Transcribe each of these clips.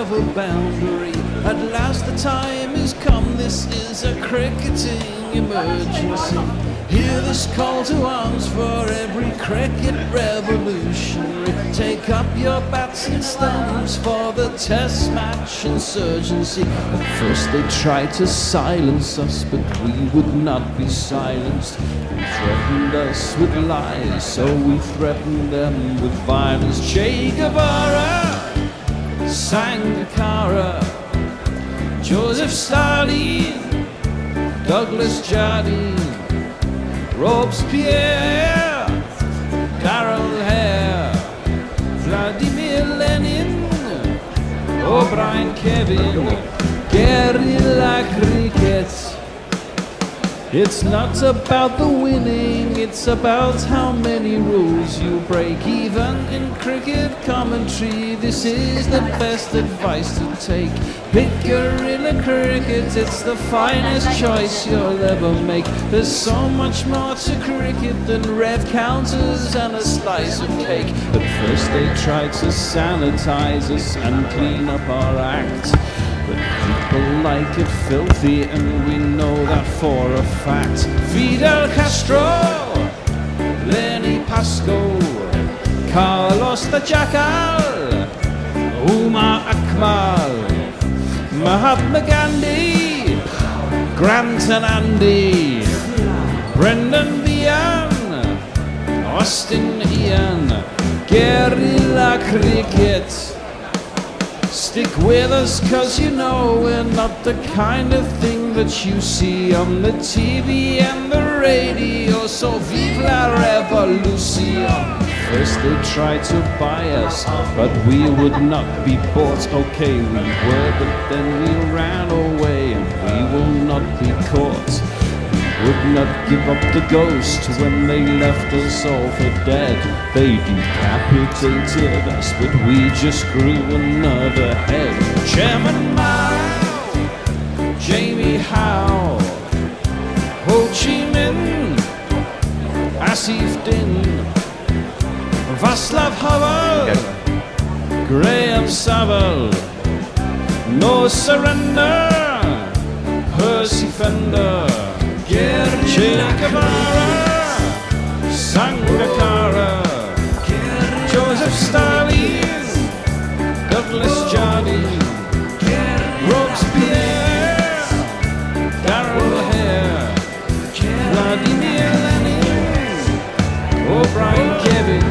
of a boundary. At last the time is come, this is a cricketing emergency. Hear this call to arms for every cricket revolutionary. Take up your bats and stumps for the test match insurgency. At first they tried to silence us, but we would not be silenced. They threatened us with lies, so we threatened them with violence. Che Guevara, Sangakkara, Joseph Stalin, Douglas Jardine, Robespierre, Darrell Hare, Vladimir Lenin, O'Brien Kevin, guerrilla cricket. It's not about the winning, it's about how many rules you break. Even in cricket commentary, this is the best advice to take. Pick guerrilla cricket, it's the finest choice you'll ever make. There's so much more to cricket than red counters and a slice of cake. At first they tried to sanitize us and clean up our act, but people like it filthy, and we know that for a fact. Fidel Castro, Lenny Pascoe, Carlos the Jackal, Umar Akmal, Mahatma Gandhi, Grant and Andy, Brendan Vian, Austin Ian, guerrilla cricket. Stick with us, cause you know we're not the kind of thing that you see on the TV and the radio. So vive la revolution. First they tried to buy us, but we would not be bought. Okay, we were, but then we ran away, and we will not be caught. Would not give up the ghost when they left us all for dead. They decapitated us, but we just grew another head. Chairman Mao, Jamie Howe, Ho Chi Minh, Asif Din, Václav Havel, Graham Saville, No Surrender, Percy Fender, Che Guevara, Sangakkara, Joseph Stalin, Douglas Jardine, Robespierre, Darrell Hare, Vladimir Lenin, O'Brien Kevin,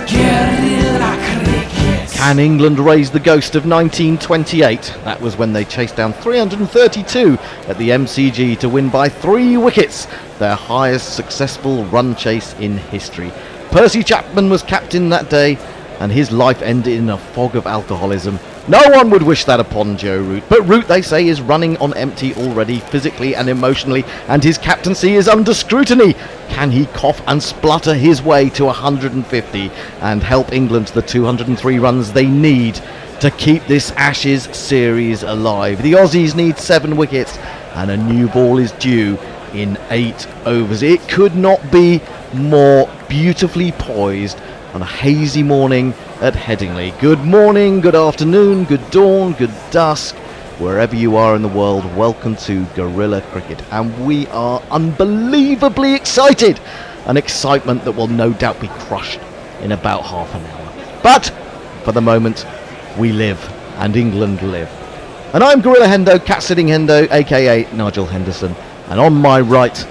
guerrilla cricket. Can England raise the ghost of 1928? That was when they chased down 332 at the MCG to win by 3 wickets, their highest successful run chase in history. Percy Chapman was captain that day, and his life ended in a fog of alcoholism. No one would wish that upon Joe Root, but Root, they say, is running on empty already, physically and emotionally, and his captaincy is under scrutiny. Can he cough and splutter his way to 150 and help England to the 203 runs they need to keep this Ashes series alive? The Aussies need 7 wickets, and a new ball is due in 8 overs. It could not be more beautifully poised on a hazy morning at Headingley. Good morning, good afternoon, good dawn, good dusk, wherever you are in the world. Welcome to Guerrilla Cricket, and we are unbelievably excited, an excitement that will no doubt be crushed in about half an hour. But for the moment, we live, and England live. And I'm Gorilla Hendo, cat-sitting Hendo, aka Nigel Henderson, and on my right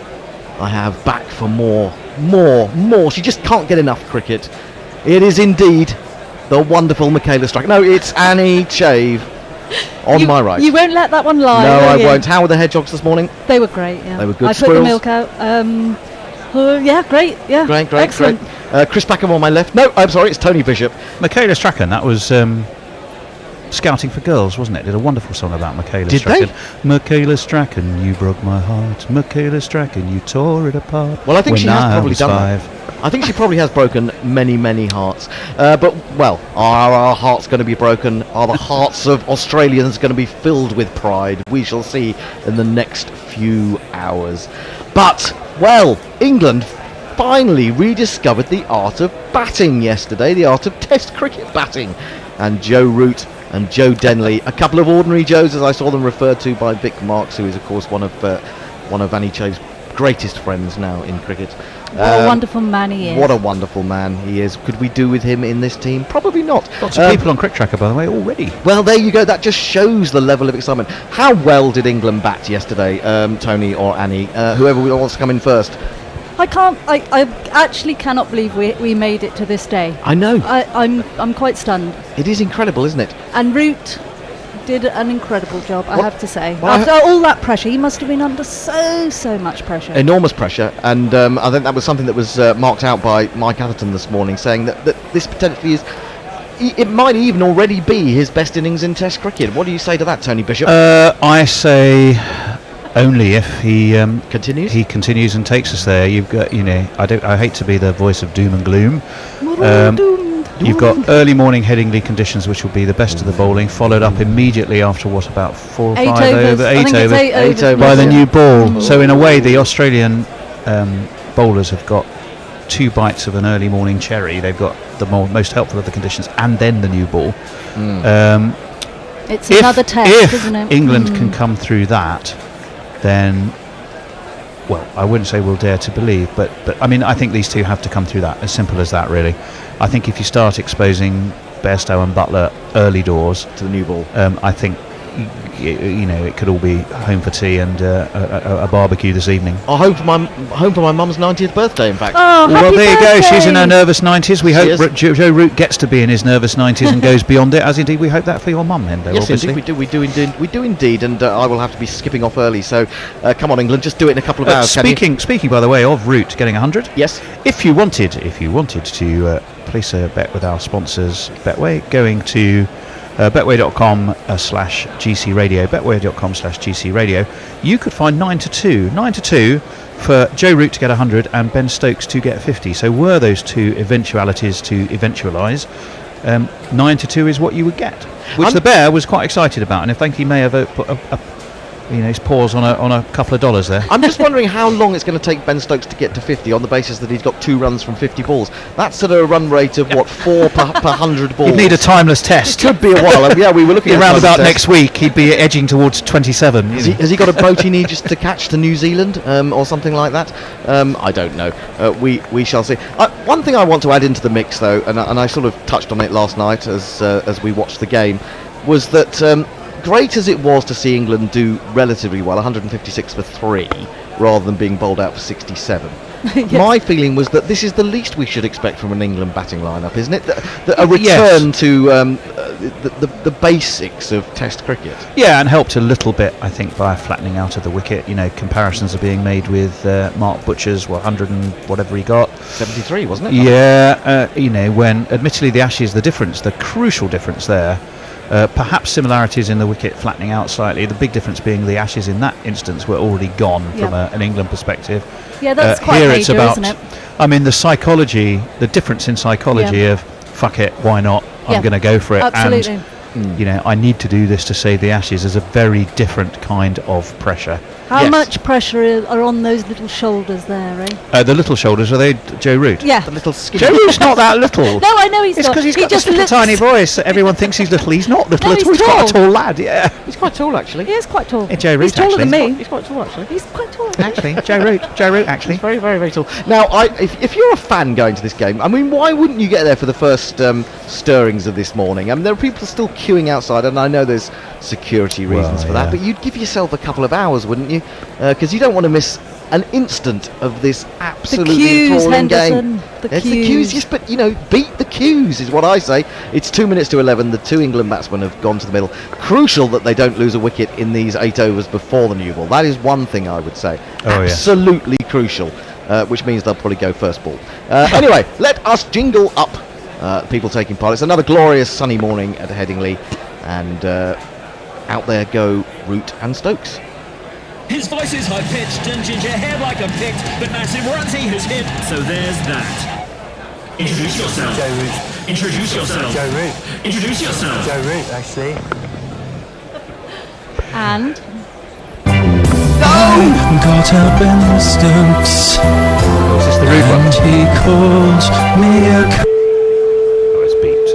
I have back for more. She just can't get enough cricket. It is indeed the wonderful Michaela Strachan. No, it's Annie Chave on my right. You won't let that one lie. No, I won't. How were the hedgehogs this morning? They were great, yeah. They were good. I put the milk out. Yeah, great. Yeah, Great. excellent. Chris Packham on my left. No, I'm sorry, it's Tony Bishop. Michaela Strachan, that was Scouting for Girls, wasn't it? Did a wonderful song about Michaela Did Strachan. they? Michaela Strachan, you broke my heart. Michaela Strachan, you tore it apart. Well, I think she has probably done 5. that. I think she probably has broken many hearts. But, well, are our hearts going to be broken? Are the hearts of Australians going to be filled with pride? We shall see in the next few hours. But, well, England finally rediscovered the art of batting yesterday, the art of Test cricket batting. And Joe Root and Joe Denley. A couple of ordinary Joes, as I saw them referred to by Vic Marks, who is, of course, one of Annie Cho's greatest friends now in cricket. What a wonderful man he is. What a wonderful man he is. Could we do with him in this team? Probably not. Lots of people on Crick Tracker, by the way, already. Well, there you go. That just shows the level of excitement. How well did England bat yesterday, Tony or Annie? Whoever wants to come in first. I actually cannot believe we made it to this day. I know. I'm quite stunned. It is incredible, isn't it? And Root did an incredible job, I have to say. Well, After all that pressure, he must have been under so much pressure. Enormous pressure, and I think that was something that was marked out by Mike Atherton this morning, saying that this potentially is. It might even already be his best innings in Test cricket. What do you say to that, Tony Bishop? I say only if he continues. He continues and takes us there. You've got, I hate to be the voice of doom and gloom. You've got early morning Headingley conditions, which will be the best of the bowling, followed up immediately after 4 or 5 overs, 8 overs by the new ball. So in a way, the Australian bowlers have got 2 bites of an early morning cherry. They've got the most helpful of the conditions, and then the new ball. It's another test, isn't it? If England can come through that, then, well, I wouldn't say we'll dare to believe, but I mean, I think these two have to come through that. As simple as that, really. I think if you start exposing Bairstow and Butler early doors to the new ball, I think it could all be home for tea and a barbecue this evening. Home for my mum's 90th birthday, in fact. Oh, well, there birthday. you go. She's in her nervous 90s. We She hope is. Joe Root gets to be in his nervous 90s and goes beyond it, as indeed we hope that for your mum, Hendo. Yes, obviously. indeed, we do indeed, and I will have to be skipping off early. So, come on, England, just do it in a couple of hours. Can you? Speaking, by the way, of Root getting 100. Yes. If you wanted to place a bet with our sponsors, Betway, going to betway.com/GC Radio, betway.com/GC Radio, you could find 9 to 2 for Joe Root to get 100 and Ben Stokes to get 50. So were those two eventualities to eventualise, 9 to 2 is what you would get, which the Bear was quite excited about, and I think he may have put his paws on a couple of dollars there. I'm just wondering how long it's going to take Ben Stokes to get to 50 on the basis that he's got 2 runs from 50 balls. That's at a run rate of, 4 per 100 balls? You'd need a timeless test. Could be a while. Yeah, we were looking at around about test. Next week, he'd be edging towards 27. Has he got a boat he needs to catch to New Zealand or something like that? I don't know. We shall see. One thing I want to add into the mix, though, and I sort of touched on it last night as we watched the game, was that great as it was to see England do relatively well, 156 for 3, rather than being bowled out for 67. Yes. My feeling was that this is the least we should expect from an England batting lineup, isn't it? A return to the basics of Test cricket. Yeah, and helped a little bit, I think, by a flattening out of the wicket. Comparisons are being made with Mark Butcher's 100 and whatever he got. 73, wasn't it? Yeah, when admittedly the Ashes, the crucial difference there. Perhaps similarities in the wicket flattening out slightly. The big difference being the Ashes in that instance were already gone from an England perspective. Yeah, that's quite here major, it's about, isn't it? I mean, the difference in psychology of fuck it, why not? I'm going to go for it. Absolutely. And I need to do this to save the Ashes is a very different kind of pressure. How much pressure are on those little shoulders there, eh? The little shoulders, are they Joe Root? Yeah. The little skinny. Joe Root's not that little. No, I know he's It's not. because he's got just this little looks tiny voice. Everyone thinks he's little. He's not little No, at all. he's He's quite a tall. tall lad, yeah. He's quite tall, actually. He is quite tall. Yeah, Joe Root, he's taller actually. than me. He's quite tall, actually. He's quite tall. Actually, Joe Root, actually. He's very, very, very tall. Now, if you're a fan going to this game, I mean, why wouldn't you get there for the first stirrings of this morning? I mean, there are people still queuing outside, and I know there's security reasons for that, but you'd give yourself a couple of hours, wouldn't you? Because you don't want to miss an instant of this absolutely enthralling game. The It's the cues, yes, but beat the cues is what I say. It's 2 minutes to 11. The 2 England batsmen have gone to the middle. Crucial that they don't lose a wicket in these 8 overs before the new ball. That is one thing I would say. Absolutely crucial, which means they'll probably go first ball. Anyway, let us jingle up people taking part. It's another glorious sunny morning at Headingley, and out there go Root and Stokes. His voice is high-pitched and ginger hair like a picked, but massive runs he has hit, so there's that. Introduce yourself. Joe Root. Introduce yourself. Joe Root. Introduce yourself. Joe Root, actually. And Got up in Stokes, Is this the Root one? and he called me a Oh, it's beeped.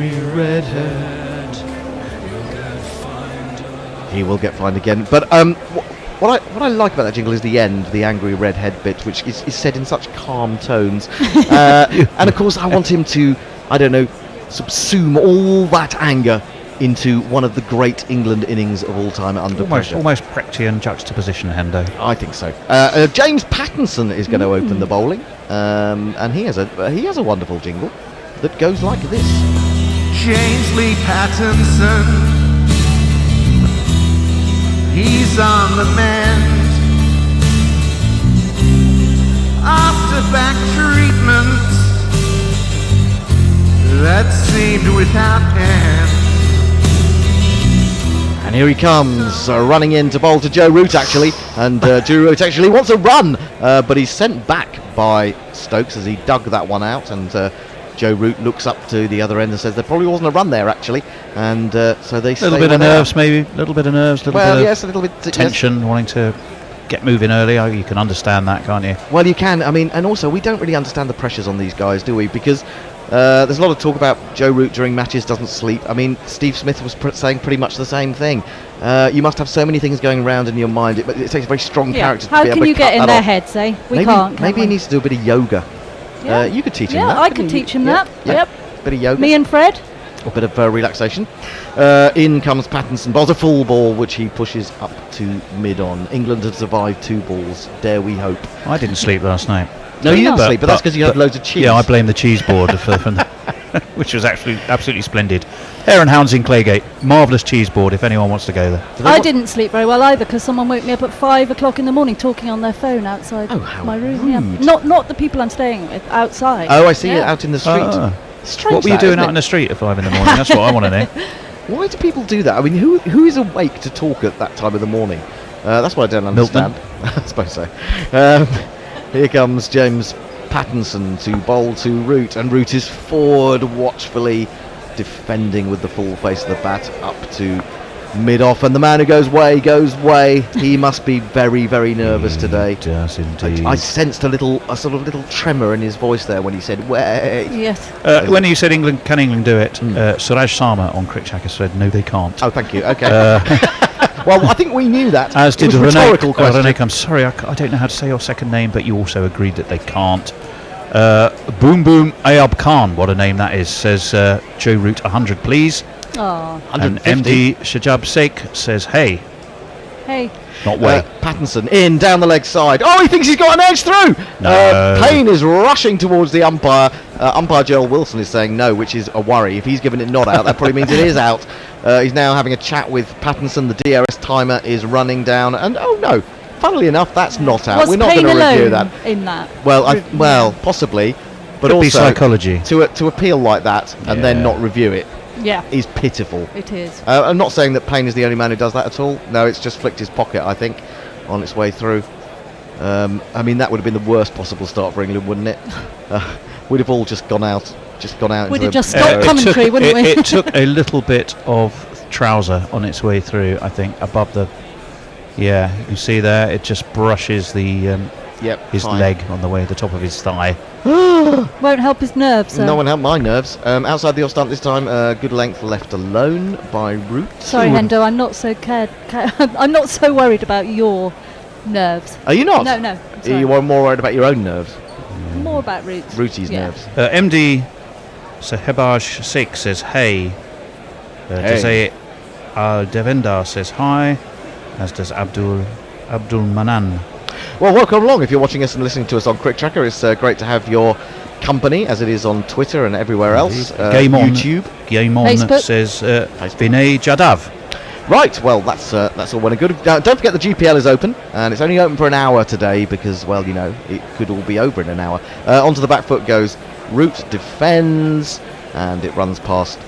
angry redhead. He will get fined again. But what I like about that jingle is the end, the angry redhead bit, which is said in such calm tones. And of course, I want him to, I don't know, subsume all that anger into one of the great England innings of all time under pressure. Almost Brechtian juxtaposition, Hendo. I think so. James Pattinson is going to open the bowling, and he has a wonderful jingle that goes like this. James Lee Pattinson, he's on the mend. After back treatment that seemed without end. And here he comes, running in to bowl to Joe Root, actually. And Joe Root actually wants a run, but he's sent back by Stokes as he dug that one out. And Joe Root looks up to the other end and says there probably wasn't a run there, actually. And so they stay. A little bit of nerves, maybe. A little bit of nerves. Well, yes, a little bit. Tension, wanting to get moving early. You can understand that, can't you? Well, you can. I mean, and also we don't really understand the pressures on these guys, do we? Because there's a lot of talk about Joe Root during matches doesn't sleep. I mean, Steve Smith was saying pretty much the same thing. You must have so many things going around in your mind. It takes a very strong character to be able to How can you cut get in that their off. heads, eh? Maybe he needs to do a bit of yoga. Yeah. You could teach him Yeah, that. I couldn't could you? teach him Yeah, that. yeah. Yep. Bit of yoga. Me and Fred. A bit of relaxation. In comes Pattinson, bowls a full ball, which he pushes up to mid-on. England have survived 2 balls, dare we hope. I didn't sleep last night. No, you didn't sleep, but that's because you had loads of cheese. Yeah, I blame the cheese board, which was actually absolutely splendid. Hare and Hounds in Claygate, marvellous cheese board if anyone wants to go there. I didn't sleep very well either because someone woke me up at 5 o'clock in the morning talking on their phone outside my room. Yeah. Not the people I'm staying with, outside. Oh, I see it Yeah. out in the street. Ah. Strange What were you that, doing isn't out it? in the street at 5 in the morning? That's what I want to know. Why do people do that? I mean, who is awake to talk at that time of the morning? That's what I don't understand. I suppose so. Here comes James Pattinson to bowl to Root, and Root is forward watchfully defending with the full face of the bat up to mid-off, and the man who goes way. He must be very, very nervous today. Does indeed. I sensed a sort of little tremor in his voice there when he said way. Yes. When you said can England do it, Suraj Sharma on Crick Tracker said no, they can't. Oh, thank you. Okay. Well, I think we knew that. As did it was a rhetorical question. Renek, I'm sorry, I don't know how to say your second name, but you also agreed that they can't. Boom Boom Ayub Khan, what a name that is, says Joe Root 100 please. Oh. And 150. MD Shajab Sheikh says hey. Hey. Not way. Pattinson in down the leg side. Oh, he thinks he's got an edge through. No. Payne is rushing towards the umpire. Umpire Joel Wilson is saying no, which is a worry. If he's given it not out, that probably means it is out. He's now having a chat with Pattinson. The DRS timer is running down, and oh no, funnily enough, that's not out. Was We're not going Payne to review alone that. in that? Well, possibly, but Could be also psychology. to appeal like that and then Yeah. not review it Yeah, is pitiful. it is. I'm not saying that Payne is the only man who does that at all. No, it's just flicked his pocket, I think, on its way through. I mean, that would have been the worst possible start for England, wouldn't it? We'd have all just gone out. We'd have into just the- stopped commentary, wouldn't we? It took a little bit of trouser on its way through, I think, above the... Yeah, you can see there, it just brushes the his fine. leg on the way, the top of his thigh. Won't help his nerves. No one helped my nerves. Outside the off stump this time, good length left alone by Root. Sorry, Hendo, I'm not so I'm not so worried about your nerves. Are you not? No, I'm sorry. You were more worried about your own nerves. More about Roots. Rooty's Yeah. nerves. MD Sahebaj Sheikh says hey. Desai Devendar says hi, as does Abdul Manan. Well, welcome along if you're watching us and listening to us on Crick Tracker. It's great to have your company, as it is on Twitter and everywhere else. Game on. YouTube. Game on Facebook. says Vinay Jadav. Right, well, that's all well and good. Don't forget the GPL is open, and it's only open for an hour today because, well, you know, it could all be over in an hour. Onto the back foot goes Root, defends, and it runs past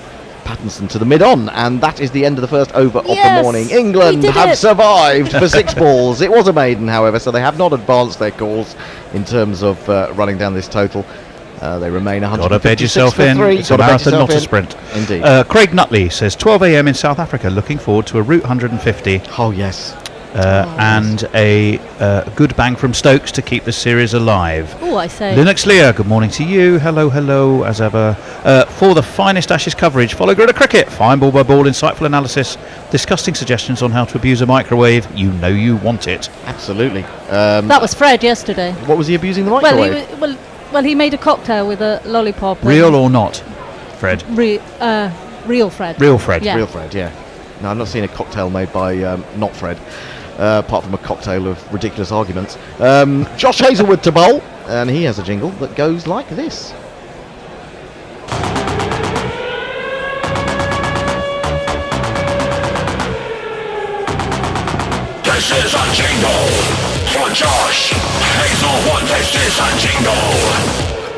Pattinson to the mid-on, and that is the end of the first over of the morning. England we did have it. survived for 6 balls. It was a maiden, however, so they have not advanced their cause in terms of running down this total. They remain 156 Got to bed yourself for in. 3. It's a Gotta bed marathon, yourself not a in. sprint. Indeed. Craig Nutley says 12 a.m. in South Africa. Looking forward to a Route 150. Oh, yes. and a good bang from Stokes to keep the series alive. Oh, I say. Linux Lear, good morning to you. Hello, as ever. For the finest Ashes coverage, follow Gorilla Cricket. Fine ball by ball, insightful analysis, disgusting suggestions on how to abuse a microwave. You know you want it. Absolutely. That was Fred yesterday. What was he abusing the microwave? Well, he made a cocktail with a lollipop. Real or not, Fred? Real Fred. Real Fred. Yeah. Real Fred, yeah. No, I've not seen a cocktail made by not Fred, apart from a cocktail of ridiculous arguments. Josh Hazelwood to bowl, and he has a jingle that goes like this. This is a jingle for Josh Hazelwood. This is a jingle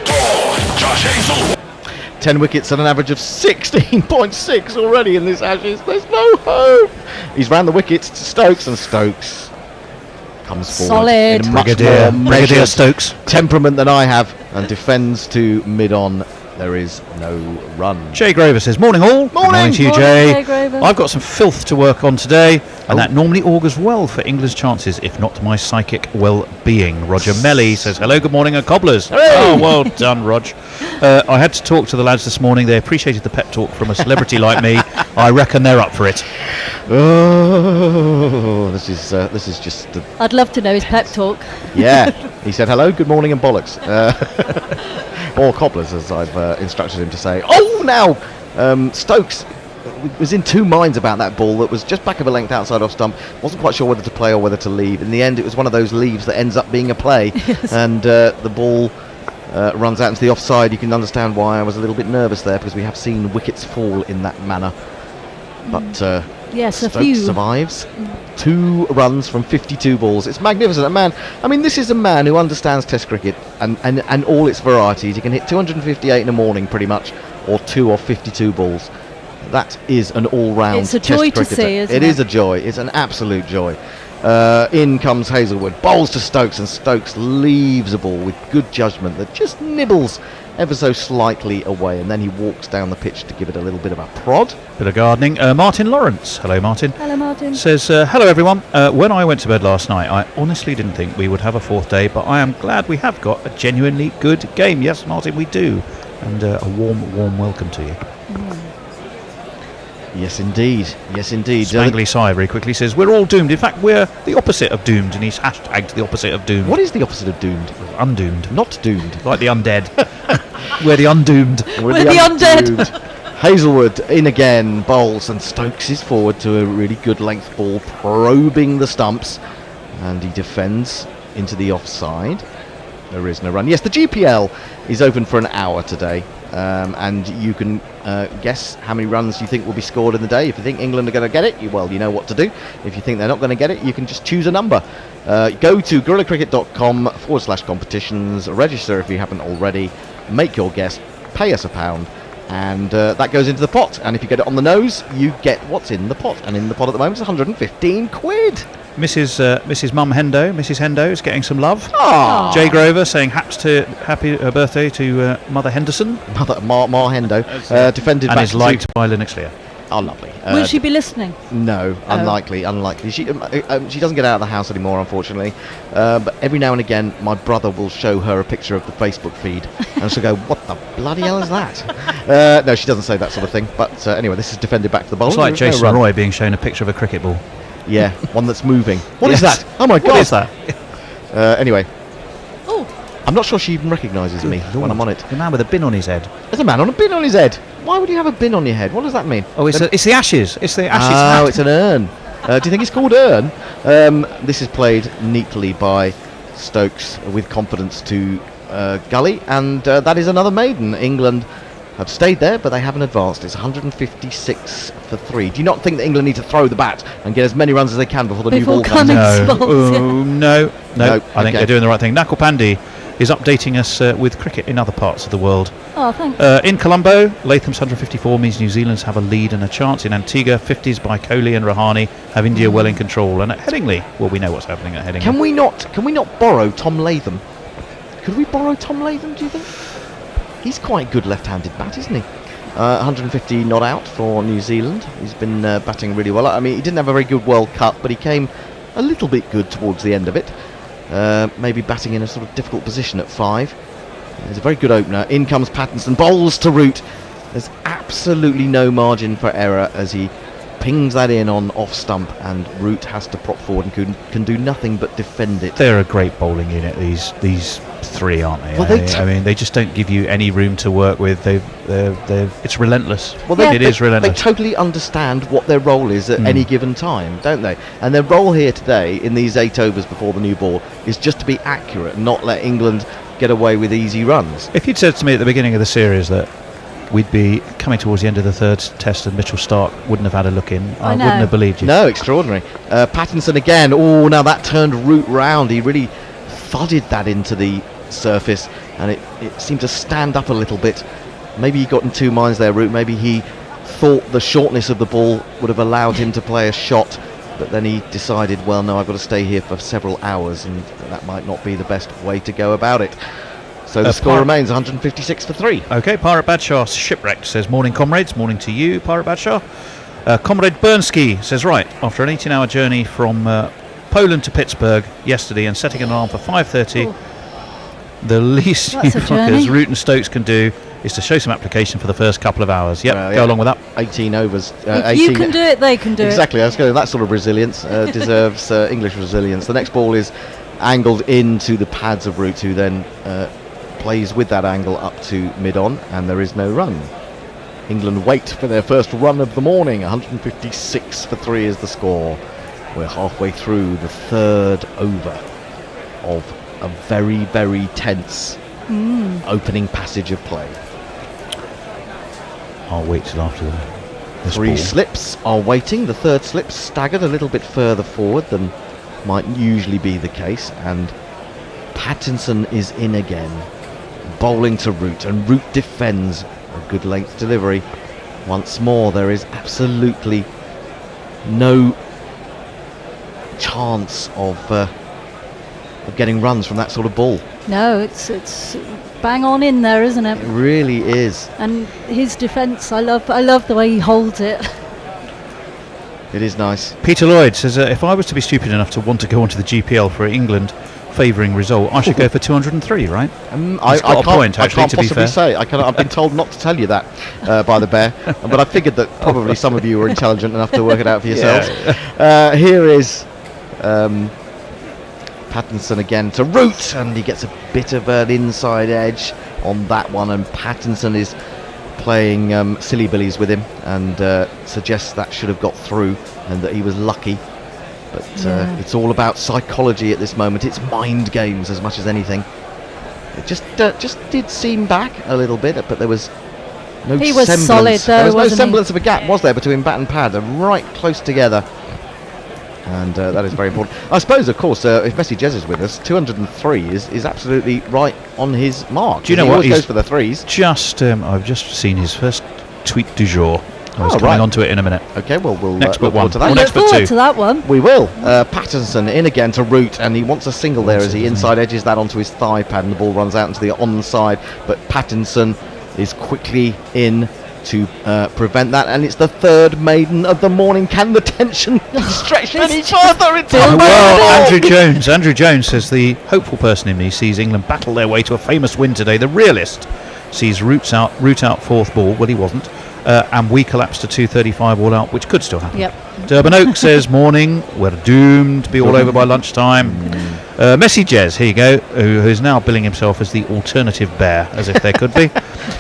for Josh Hazelwood. 10 wickets at an average of 16.6 already in this Ashes. There's no hope. He's ran the wickets to Stokes, and Stokes comes forward Solid. in a much Brigadier more measured Stokes. temperament than I have, and defends to mid-on. There is no run. Jay Grover says, morning all. Good morning to you, Morning, Jay. Jay Grover. I've got some filth to work on today, and that normally augurs well for England's chances, if not my psychic well-being. Roger Melly says, hello, good morning, cobblers. Hooray! Oh, well done, Rog. I had to talk to the lads this morning. They appreciated the pep talk from a celebrity like me. I reckon they're up for it. Oh, this is just the... I'd love to know his pep talk. Yeah, he said hello, good morning, and bollocks. Or cobblers, as I've instructed him to say. Oh, now Stokes was in two minds about that ball that was just back of a length outside off stump. Wasn't quite sure whether to play or whether to leave. In the end, it was one of those leaves that ends up being a play. Yes. And the ball runs out into the offside. You can understand why I was a little bit nervous there, because we have seen wickets fall in that manner. But Yes, a Stokes few. survives. 2 runs from 52 balls. It's magnificent. A man, I mean, this is a man who understands Test cricket and all its varieties. He can hit 258 in a morning, pretty much, or 2 or 52 balls. That is an all-round It's a Test joy to cricketer. see, isn't It it? is a joy. It's an absolute joy. In comes Hazelwood, bowls to Stokes, and Stokes leaves a ball with good judgment that just nibbles ever so slightly away, and then he walks down the pitch to give it a little bit of a prod. Bit of gardening. Martin Lawrence, hello Martin. Hello, Martin. Says, hello everyone. When I went to bed last night, I honestly didn't think we would have a 4th day, but I am glad we have got a genuinely good game. Yes, Martin, we do. And a warm welcome to you. Yes, indeed. Yes, indeed. Spangly Sai very quickly says, we're all doomed. In fact, we're the opposite of doomed, and he's hashtagged the opposite of doomed. What is the opposite of doomed? Undoomed. Not doomed. Like the undead. We're the undoomed. We're the undead. Hazelwood in again, bowls, and Stokes is forward to a really good length ball, probing the stumps, and he defends into the offside. There is no run. Yes, the GPL is open for an hour today, and you can guess how many runs you think will be scored in the day. If you think England are going to get it, you know what to do. If you think they're not going to get it, you can just choose a number. Go to gorillacricket.com/competitions, register if you haven't already, make your guess, pay us £1, and that goes into the pot. And if you get it on the nose, you get what's in the pot. And in the pot at the moment is 115 quid. Mrs. Mum Hendo, Mrs. Hendo is getting some love. Ah, Jay Grover saying happy birthday to Mother Henderson. Mother Ma Hendo, defended And back is liked by Linux Lear. Oh, lovely. Will she be listening? No, unlikely. She doesn't get out of the house anymore, unfortunately. But every now and again, my brother will show her a picture of the Facebook feed, and she'll go, "What the bloody hell is that?" No, she doesn't say that sort of thing. But anyway, this is defended back to the bowler. It's like There's no Jason run. Roy being shown a picture of a cricket ball. Yeah, one that's moving. What is Yes. that? Oh my God! What is that? Anyway, Oh, I'm not sure she even recognises me when I'm on it. The man with a bin on his head. There's a man on a bin on his head. Why would you have a bin on your head? What does that mean? Oh, it's the ashes. It's the ashes. Oh, hat. it's an urn. Do you think it's called urn? This is played neatly by Stokes with confidence to Gully, and that is another maiden. England have stayed there, but they haven't advanced. It's 156 for 3. Do you not think that England need to throw the bat and get as many runs as they can before the Before new ball comes? Cummings. No. Balls, yeah. Oh, no. No, I think okay. they're doing the right thing. Nakul Pandey is updating us with cricket in other parts of the world. Oh, thanks. In Colombo, Latham's 154 means New Zealand's have a lead and a chance. In Antigua, 50s by Kohli and Rahane have India well in control. And at Headingley, well, we know what's happening at Headingley. Can we not borrow Tom Latham? Could we borrow Tom Latham, do you think? He's quite good left-handed bat, isn't he? 150 not out for New Zealand. He's been batting really well. I mean, he didn't have a very good World Cup, but he came a little bit good towards the end of it. Maybe batting in a sort of difficult position at 5. It's a very good opener. In comes Pattinson, bowls to Root. There's absolutely no margin for error as he pings that in on off stump, and Root has to prop forward and can do nothing but defend it. They're a great bowling unit, these three, aren't they? Well, I mean, they just don't give you any room to work with. It's relentless. Well, it is relentless. They totally understand what their role is at any given time, don't they? And their role here today, in these 8 overs before the new ball, is just to be accurate and not let England get away with easy runs. If you'd said to me at the beginning of the series that we'd be coming towards the end of the third test and Mitchell Starc wouldn't have had a look in, I wouldn't have believed you. No, extraordinary. Pattinson again. Oh, now that turned Root round. He really thudded that into the surface, and it seemed to stand up a little bit. Maybe he got in two minds there, Root. Maybe he thought the shortness of the ball would have allowed him to play a shot, but then he decided, well, no, I've got to stay here for several hours, and that might not be the best way to go about it. So the score remains 156 for 3. Okay, Pirate Badshaw Shipwrecked says, morning comrades, morning to you, Pirate Badshaw. Comrade Bernsky says, right, after an 18-hour journey from Poland to Pittsburgh yesterday and setting an alarm for 5:30, the least you fuckers Root and Stokes can do is to show some application for the first couple of hours. Yep, go along with that. 18 overs. If 18 you can do it, they can do exactly, I was going to, that sort of resilience deserves English resilience. The next ball is angled into the pads of Root, who then plays with that angle up to mid-on, and there is no run. England wait for their first run of the morning. 156 for 3 is the score. We're halfway through the third over of a very, very tense opening passage of play. I'll wait till after this 3 ball. slips are waiting. The third slip staggered a little bit further forward than might usually be the case, and Pattinson is in again, bowling to Root, and Root defends a good length delivery. Once more, there is absolutely no chance of getting runs from that sort of ball. No, it's bang on in there, isn't it? It really is. And his defence, I love the way he holds it. It is nice. Peter Lloyd says, if I was to be stupid enough to want to go onto the GPL for England favouring result, I should go for 203, right? I can't possibly say. I've been told not to tell you that by the Bear, but I figured that probably some of you were intelligent enough to work it out for yourselves. Yeah. Here is Pattinson again to Root, and he gets a bit of an inside edge on that one, and Pattinson is playing silly billies with him and suggests that should have got through and that he was lucky. But it's all about psychology at this moment. It's mind games as much as anything. It just did seem back a little bit, but there was no he was semblance. Solid, though, there was no semblance he? of a gap, was there, between bat and pad? They're right close together. And that is very important. I suppose, of course, if Messi Jez is with us, 203 is absolutely right on his mark. Do you know he what? always goes for the threes. I've just seen his first tweet du jour. I was coming on to it in a minute. Okay, well, we'll next but one. To that. I look forward to that one. We will. Pattinson in again to Root, and he wants a single there as he inside edges that onto his thigh pad, and the ball runs out into the onside. But Pattinson is quickly in to prevent that, and it's the third maiden of the morning. Can the tension stretch any further? Andrew Jones says, the hopeful person in me sees England battle their way to a famous win today. The realist sees Root out fourth ball. Well, he wasn't. And we collapsed to 235 all out, which could still happen. Yep. Durban Oak says, morning, we're doomed to be all over by lunchtime. Messi Jez, here you go, who is now billing himself as the alternative Bear, as if there could be,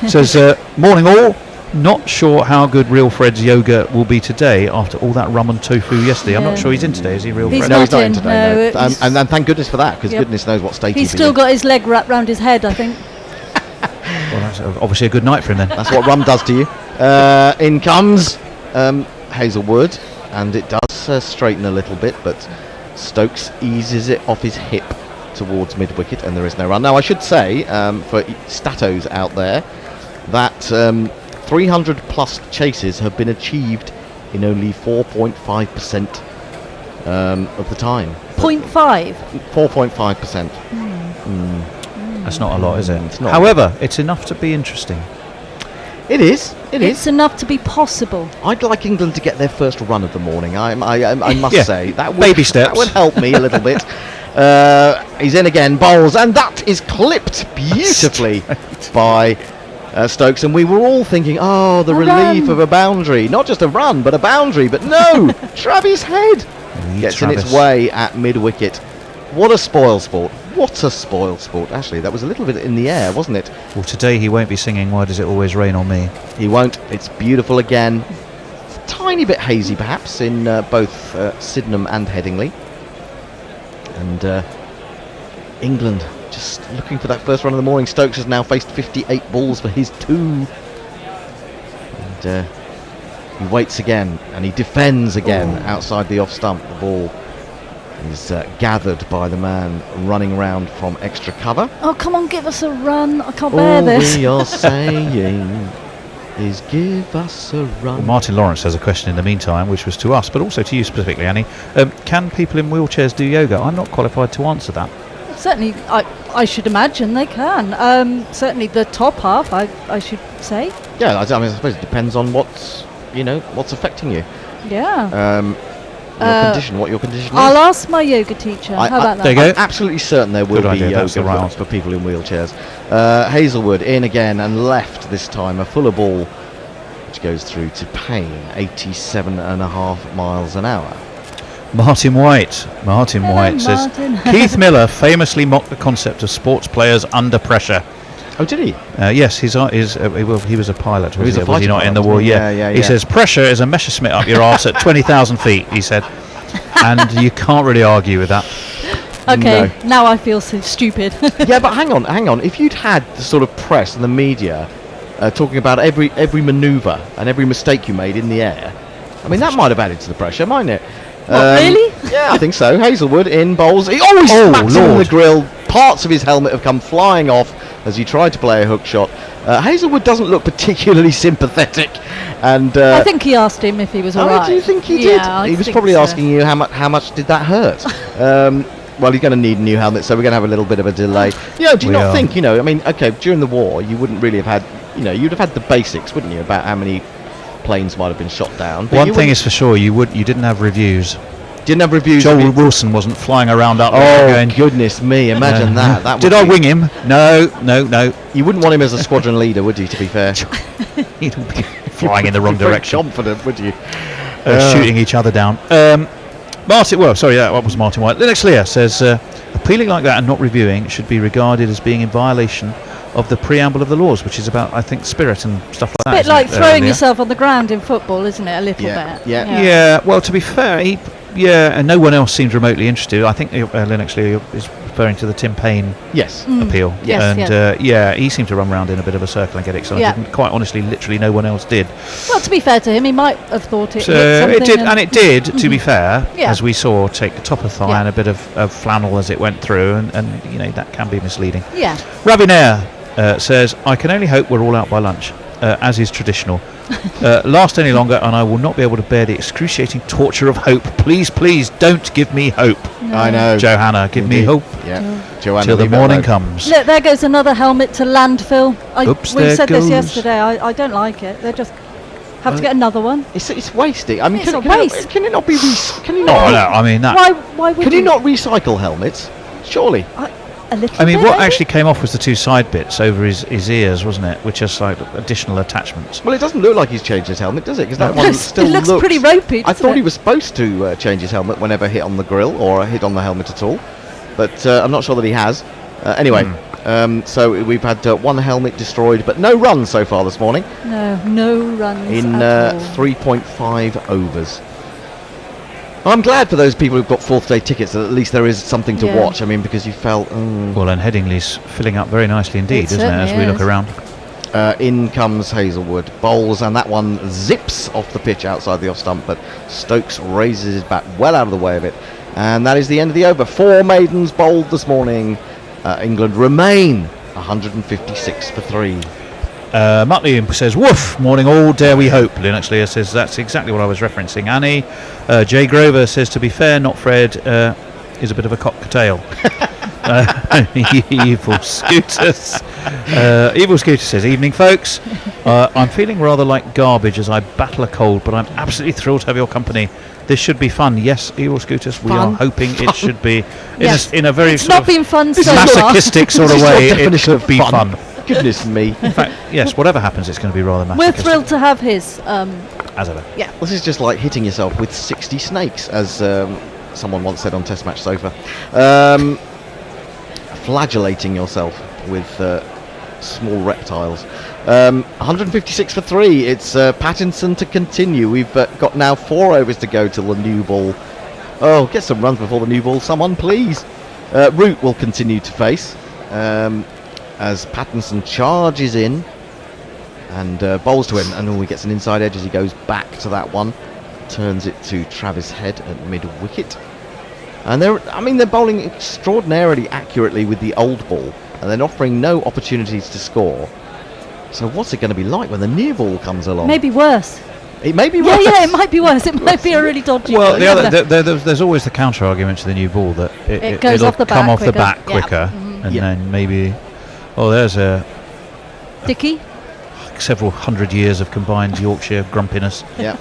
says, morning all, not sure how good Real Fred's yoga will be today after all that rum and tofu yesterday. I'm not sure he's in today, is he, Real Fred? No, he's not in today. No. And thank goodness for that, because goodness knows what state he's still got his leg wrapped round his head, I think. Well, that's obviously a good night for him then. That's what rum does to you. In comes Hazelwood, and it does straighten a little bit, but Stokes eases it off his hip towards mid-wicket, and there is no run. Now, I should say, for statos out there, that 300 plus chases have been achieved in only 4.5% of the time. 0.5? 4.5%. That's not a lot, is it? It's not. However, it's enough to be interesting. It is. It's enough to be possible. I'd like England to get their first run of the morning. I must Yeah. say that would, Baby steps. That would help me a little bit. He's in again, bowls, and that is clipped beautifully by Stokes. And we were all thinking, oh, the relief of a boundary, not just a run, but a boundary. But no, Travis Head gets in its way at mid-wicket. What a spoil sport. What a spoil sport. Actually, that was a little bit in the air, wasn't it? Well, today he won't be singing Why Does It Always Rain on Me. He won't. It's beautiful again. It's a tiny bit hazy, perhaps, in both Sydenham and Headingley. And England just looking for that first run of the morning. Stokes has now faced 58 balls for his 2. And he waits again, and he defends again outside the off stump. The ball is gathered by the man running round from extra cover. Oh, come on, give us a run. I can't bear this. All we are saying is give us a run. Well, Martin Lawrence has a question in the meantime, which was to us, but also to you specifically, Annie. Can people in wheelchairs do yoga? I'm not qualified to answer that. Certainly, I should imagine they can. Certainly the top half, I should say. Yeah, I suppose it depends on what's affecting you. Yeah. What your condition is. I'll ask my yoga teacher. How about that? There you go. I'm absolutely certain there will Good be idea, that's yoga the right for people in wheelchairs. Hazelwood in again and left this time. A fuller ball which goes through to Payne, 87.5 miles an hour. Martin White says, Martin. Keith Miller famously mocked the concept of sports players under pressure. Oh, did he? Yes, he was a pilot. He was a was he fighter not in the pilot, war? wasn't he? Yeah. Yeah. He says pressure is a Messerschmitt up your arse at 20,000 feet. He said, and you can't really argue with that. Okay, now I feel so stupid. Yeah, but hang on. If you'd had the sort of press and the media talking about every manoeuvre and every mistake you made in the air, I mean, that might have added to the pressure, mightn't it? Really? Yeah, I think so. Hazelwood in bowls. He always smacks him in the grill. Parts of his helmet have come flying off as he tried to play a hook shot. Hazelwood doesn't look particularly sympathetic, and I think he asked him if he was alright. do you think he did? He was probably asking you how much did that hurt. Well, he's going to need a new helmet, so we're going to have a little bit of a delay. Do you not think? I mean, okay, during the war, you wouldn't really have had, you'd have had the basics, wouldn't you, about how many planes might have been shot down. One thing is for sure, you didn't have reviews. Didn't have reviews. Joel Wilson wasn't flying around up there going, goodness me, imagine that. Did I wing him? No. You wouldn't want him as a squadron leader, would you, to be fair? He'd be flying in the wrong direction. Confident, would you? Shooting each other down. What was Martin White? Linux Lear says, appealing like that and not reviewing should be regarded as being in violation of the preamble of the laws, which is about, I think, spirit and stuff like that. A bit like throwing yourself on the ground in football, isn't it? A little bit. Yeah. Well, to be fair, and no one else seemed remotely interested. I think Linux Lear is referring to the Tim Payne appeal. He seemed to run around in a bit of a circle and get excited. And quite honestly, literally no one else did. Well, to be fair to him, he might have thought it. It did, and it did. To be fair, as we saw, take the top of thigh and a bit of flannel as it went through, and that can be misleading. Yeah. Ravinair says, I can only hope we're all out by lunch, as is traditional. Last any longer, and I will not be able to bear the excruciating torture of hope. Please, don't give me hope. No. I know. Johanna, give me hope. Yeah. Joanna, till the morning comes. Look, there goes another helmet to landfill. We said goes. this yesterday. I don't like it. They just have to get another one. It's wasting. I mean, It's can it not be? Can you Oh not? no, I mean that. Why would Can you not recycle helmets? Surely. A little I mean, bit, what maybe? actually came off was the two side bits over his ears, wasn't it? Which is like additional attachments. Well, it doesn't look like he's changed his helmet, does it? Because that one still it looks pretty ropey. I thought he was supposed to change his helmet whenever hit on the grill or hit on the helmet at all, but I'm not sure that he has. Anyway, so we've had one helmet destroyed, but no runs so far this morning. No runs in at all. 3.5 overs. I'm glad for those people who've got fourth day tickets that at least there is something to watch. I mean, because you felt... Well, and Headingley's filling up very nicely indeed, isn't it, as we look around. In comes Hazelwood. Bowls, and that one zips off the pitch outside the off stump, but Stokes raises his bat well out of the way of it. And that is the end of the over. 4 maidens bowled this morning. England remain 156 for 3. Muttley says, woof, morning all, dare we hope. Linux Lear says, that's exactly what I was referencing. Annie. Jay Grover says, to be fair, not Fred, is a bit of a cocktail. Evil Scooters. Evil Scooter says, evening folks. I'm feeling rather like garbage as I battle a cold, but I'm absolutely thrilled to have your company. This should be fun. Yes, Evil Scooters, we are hoping it should be in a very it's not been fun so masochistic sort of way. It could be fun. Goodness me. In fact, yes, whatever happens, it's going to be rather masochistic. We're thrilled to have his. As ever. Yeah. This is just like hitting yourself with 60 snakes, as someone once said on Test Match Sofa. Flagellating yourself with small reptiles. 156 for 3. It's Pattinson to continue. We've got now 4 overs to go till the new ball. Oh, get some runs before the new ball, someone please. Root will continue to face as Pattinson charges in and bowls to him, and he gets an inside edge as he goes back to that one, turns it to Travis Head at mid wicket. And they're bowling extraordinarily accurately with the old ball, and they're offering no opportunities to score. So what's it going to be like when the new ball comes along? Maybe worse. It may be worse. Yeah, it might be worse. It might be a really dodgy. Well, there's always the counter argument to the new ball that it'll come off the bat quicker, and then maybe, there's a Dickie. Several hundred years of combined Yorkshire grumpiness. Yeah.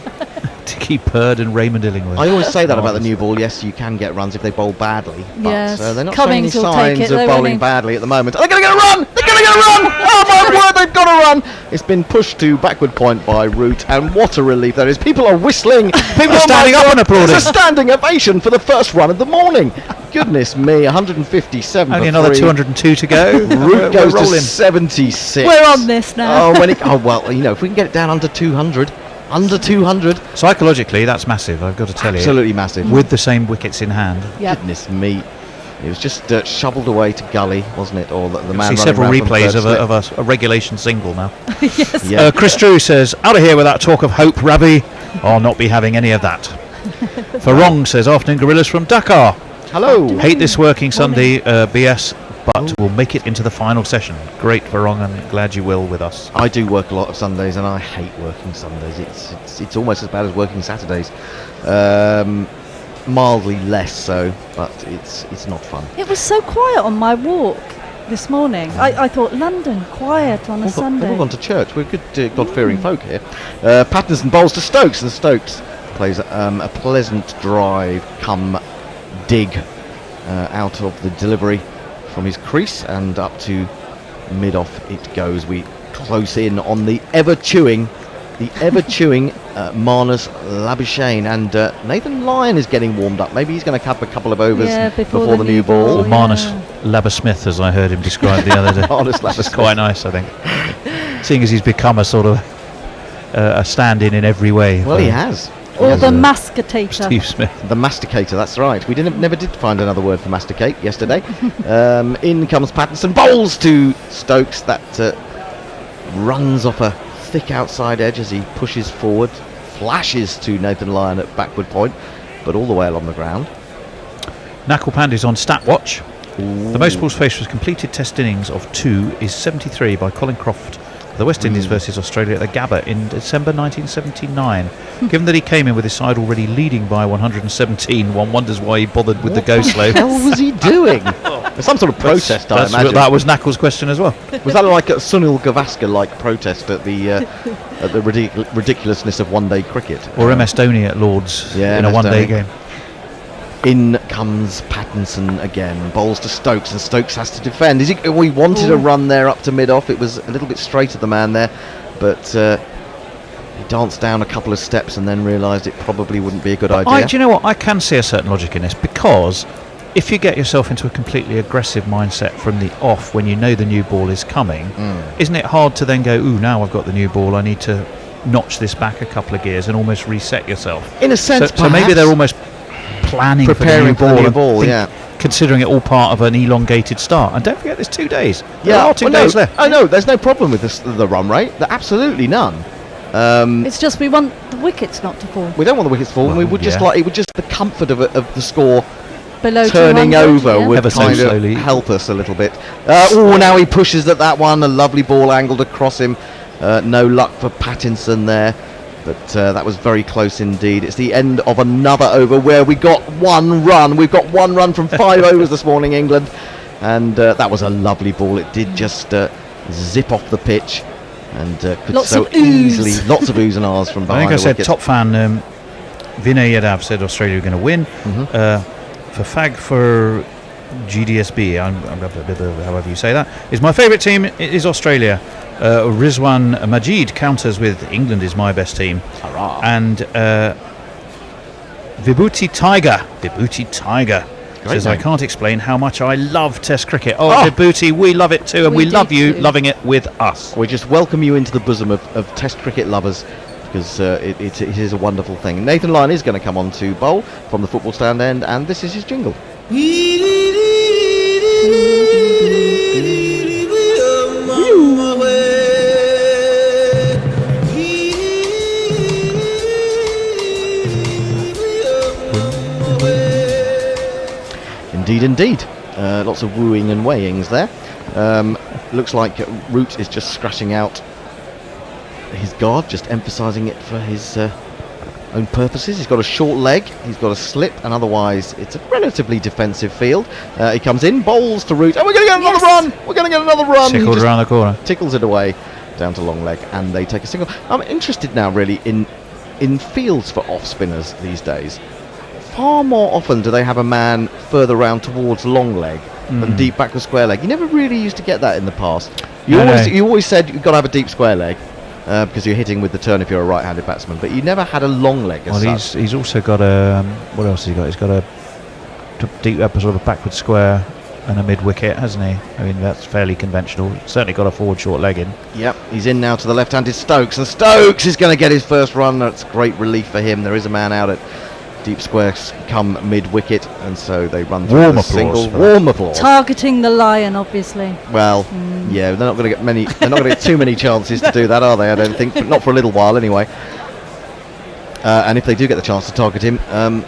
Dickie Purd and Raymond Illingworth. I always say that about the new ball. Yes, you can get runs if they bowl badly, but yes. They're not Cummings showing any signs of bowling they? badly at the moment. They're going to get a run! They're going to get a run! Oh my word, they've got a run! It's been pushed to backward point by Root, and what a relief that is. People are whistling. People are standing up and applauding. It's a standing ovation for the first run of the morning. Goodness me, 157 Only for another 3. 202 to go. Root goes to 76. We're on this now. If we can get it down under 200. Under 200. Psychologically, that's massive, I've got to tell you. Absolutely massive. With the same wickets in hand. Yep. Goodness me. It was just shoveled away to gully, wasn't it? Or the man see running several around from replays third of a regulation single now. Yes. Yeah. Chris Drew says, out of here with that talk of hope, Ravi. I'll not be having any of that. Farong says, afternoon gorillas from Dakar. Hello. Hate this working Sunday BS, but we'll make it into the final session. Great, Farong, and glad you will with us. I do work a lot of Sundays, and I hate working Sundays. It's almost as bad as working Saturdays. Mildly less so, but it's not fun. It was so quiet on my walk this morning. I thought London quiet on a Sunday. They've all gone to church. We're good God-fearing folk here. Pattinson bowls to Stokes, and Stokes plays a pleasant drive come dig out of the delivery from his crease and up to mid-off it goes. We close in on the ever-chewing Marnus Labuschagne, and Nathan Lyon is getting warmed up. Maybe he's going to cap a couple of overs before the new ball. Or Marnus Labusmith, as I heard him described the other day. Marnus Which is quite nice, I think. Seeing as he's become a sort of a stand-in in every way. Well, he has. Or the masticatator. Steve Smith. The masticator, that's right. We never did find another word for masticate yesterday. In comes Pattinson, bowls to Stokes. That runs off a thick outside edge as he pushes forward, flashes to Nathan Lyon at backward point, but all the way along the ground. Nakul Pandey's on stat watch. Ooh. The most balls faced with completed test innings of 2 is 73 by Colin Croft. The West Indies versus Australia at the Gabba in December 1979. Given that he came in with his side already leading by 117, one wonders why he bothered with the go slow. What the hell was he doing? Some sort of protest, I imagine. That was Nakul's question as well. Was that like a Sunil Gavaskar-like protest at the ridiculousness of one-day cricket? Or MS Dhoni at Lords in a one-day game. In comes Pattinson again, bowls to Stokes, and Stokes has to defend. We wanted a run there up to mid-off. It was a little bit straight at the man there, but he danced down a couple of steps and then realised it probably wouldn't be a good idea. Do you know what? I can see a certain logic in this, because if you get yourself into a completely aggressive mindset from the off when you know the new ball is coming, isn't it hard to then go, ooh, now I've got the new ball, I need to notch this back a couple of gears and almost reset yourself? In a sense, so maybe they're almost preparing for the new ball, considering it all part of an elongated start. And don't forget, there's 2 days. There are 2 days left. I know, there's no problem with the run rate. There's absolutely none. It's just we want the wickets not to fall. We don't want the wickets to fall. We would just like the comfort of the score below turning over would ever kind so of help us a little bit. Now he pushes at that one. A lovely ball angled across him. No luck for Pattinson there. But that was very close indeed. It's the end of another over where we got 1 run. We've got 1 run from 5 overs this morning, England. and that was a lovely ball. It did just zip off the pitch, and could Lots so of ooze. easily, lots of oohs and ahs from I behind think I the said wicket. top fan Vinay Yadav said Australia were going to win. For fag for GDSB, however you say that, is my favourite team is Australia. Rizwan Majid counters with England is my best team. Hurrah. And Vibhuti Tiger says, name. I can't explain how much I love Test cricket. Vibhuti, we love it too, and we love you too. loving it with us. We just welcome you into the bosom of Test cricket lovers, because it is a wonderful thing. Nathan Lyon is going to come on to bowl from the football stand end, and this is his jingle. Indeed. Lots of wooing and weighings there. Looks like Root is just scratching out his guard, just emphasising it for his own purposes. He's got a short leg, he's got a slip, and otherwise it's a relatively defensive field. He comes in, bowls to Root, and we're going to get another run! We're going to get another run! He Tickled just around the corner. tickles it away down to long leg, and they take a single. I'm interested now really in fields for off spinners these days. Far more often do they have a man further round towards long leg than deep back with square leg. You never really used to get that in the past. You always said you've got to have a deep square leg because you're hitting with the turn if you're a right-handed batsman, but you never had a long leg as such. He's also got a what else has he got? He's got a deep sort of a backward square and a mid wicket, hasn't he? I mean, that's fairly conventional. Certainly got a forward short leg in. Yep, he's in now to the left-handed Stokes, and Stokes is going to get his first run. That's great relief for him. There is a man out at deep square come mid-wicket, and so they run through the single. Warm applause. Targeting the Lion, obviously. Well, yeah, they're not going to get many. They're not going to get too many chances to do that, are they? I don't think. Not for a little while, anyway. And if they do get the chance to target him,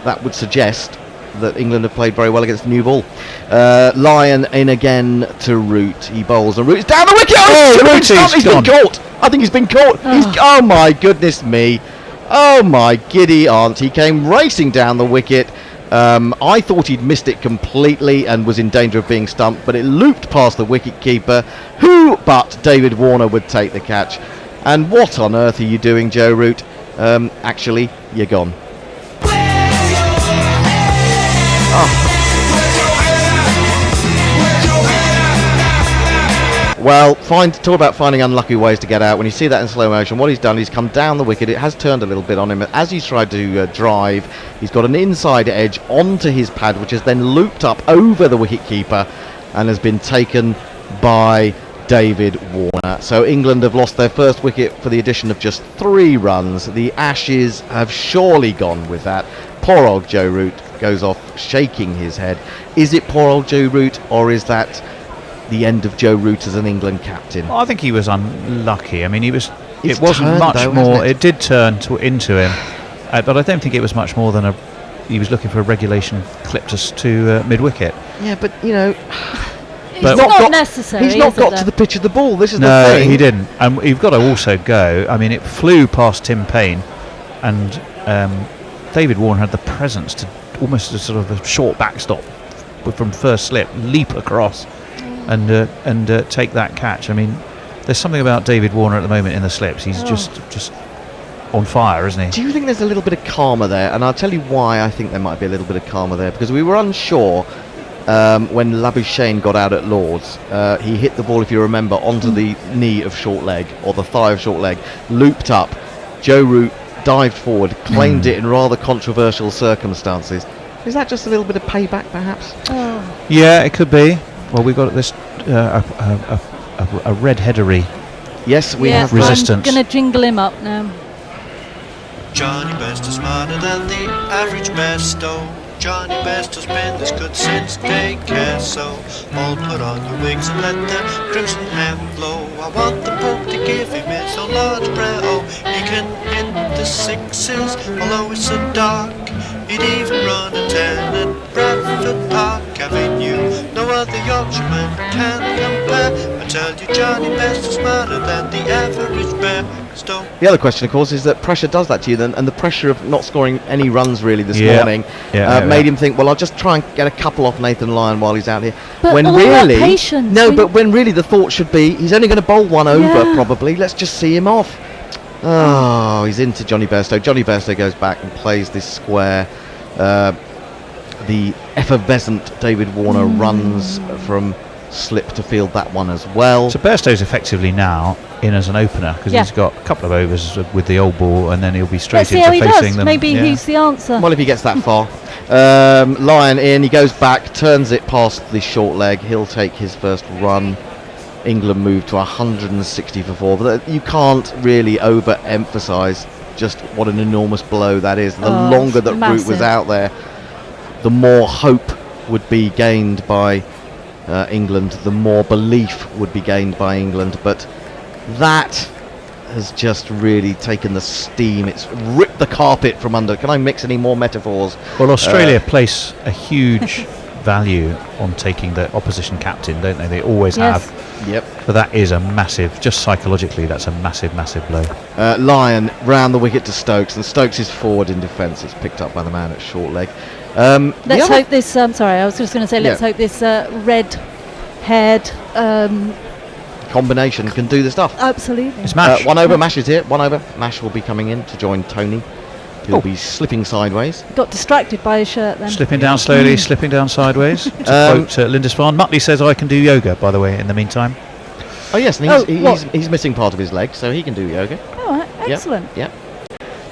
that would suggest that England have played very well against the new ball. Lyon in again to Root. He bowls, and Root's down the wicket. He's been caught. I think he's been caught. Oh my goodness me. Oh my giddy aunt, he came racing down the wicket. I thought he'd missed it completely and was in danger of being stumped, but it looped past the wicket keeper. Who but David Warner would take the catch? And what on earth are you doing, Joe Root? Actually, you're gone. Well, talk about finding unlucky ways to get out. When you see that in slow motion, what he's done, he's come down the wicket. It has turned a little bit on him. As he's tried to drive, he's got an inside edge onto his pad, which has then looped up over the wicket-keeper and has been taken by David Warner. So England have lost their first wicket for the addition of just 3 runs. The Ashes have surely gone with that. Poor old Joe Root goes off shaking his head. Is it poor old Joe Root, or is that the end of Joe Root as an England captain? Well, I think he was unlucky. I mean, it wasn't turned, much though, more. hasn't it? It did turn into him, but I don't think it was much more than he was looking for a regulation clip to mid wicket. Yeah, but you know, It's not necessary. He's not is it, got though? to the pitch of the ball. This is the No, thing. he didn't. And you've got to also go. I mean, it flew past Tim Payne, and David Warner had the presence to almost a sort of a short backstop from first slip, leap across, and take that catch. I mean, there's something about David Warner at the moment in the slips. He's just on fire, isn't he? Do you think there's a little bit of karma there? And I'll tell you why I think there might be a little bit of karma there. Because we were unsure when Labuschagne got out at Lord's. He hit the ball, if you remember, onto the knee of short leg, or the thigh of short leg, looped up. Joe Root dived forward, claimed it in rather controversial circumstances. Is that just a little bit of payback, perhaps? Yeah, it could be. Well, we've got this a red headery. Yes, we have resistance. I'm going to jingle him up now. Johnny Best is smarter than the average Bairstow. Johnny Best has been this good since daycare, so all put on your wigs and let the crimson hand blow. I want the Pope to give him his own large prayer. Oh, he can hit the 6s, although it's so dark. He'd even run a 10 at Bradford Park Avenue. No No other Yorkshireman can compare. I tell you, Johnny Best is smarter than the average Bairstow. The other question, of course, is that pressure does that to you, and the pressure of not scoring any runs really this morning made him think, well, I'll just try and get a couple off Nathan Lyon while he's out here. But when all really, that patience, but when really the thought should be, he's only going to bowl one over probably. Let's just see him off. Oh, he's into Johnny Bairstow. Johnny Bairstow goes back and plays this square. The effervescent David Warner runs from slip to field that one as well. So Bairstow's effectively now in as an opener because he's got a couple of overs with the old ball, and then he'll be straight into facing them. Maybe he's the answer. Well, if he gets that far. Lyon in, he goes back, turns it past the short leg. He'll take his first run. England move to 160 for 4, but you can't really overemphasise just what an enormous blow that is. The longer that Root was out there, the more hope would be gained by England, the more belief would be gained by England, but that has just really taken the steam. It's ripped the carpet from under. Can I mix any more metaphors? Well, Australia place a huge value on taking the opposition captain, don't they? They always have. Yep. But that is a massive, just psychologically, that's a massive, massive blow. Lyon round the wicket to Stokes, and Stokes is forward in defence. It's picked up by the man at short leg. Let's hope this. Sorry, I was just going to say. Let's hope this red-haired combination can do the stuff. Absolutely. It's Mash. One over. Mash is here. One over. Mash will be coming in to join Tony. He'll be slipping sideways. Got distracted by his shirt then. Slipping down slowly, slipping down sideways. To quote Lindisfarne, Muttley says I can do yoga, by the way, in the meantime. Oh yes, and he's missing part of his leg, so he can do yoga. Oh, excellent. Yep.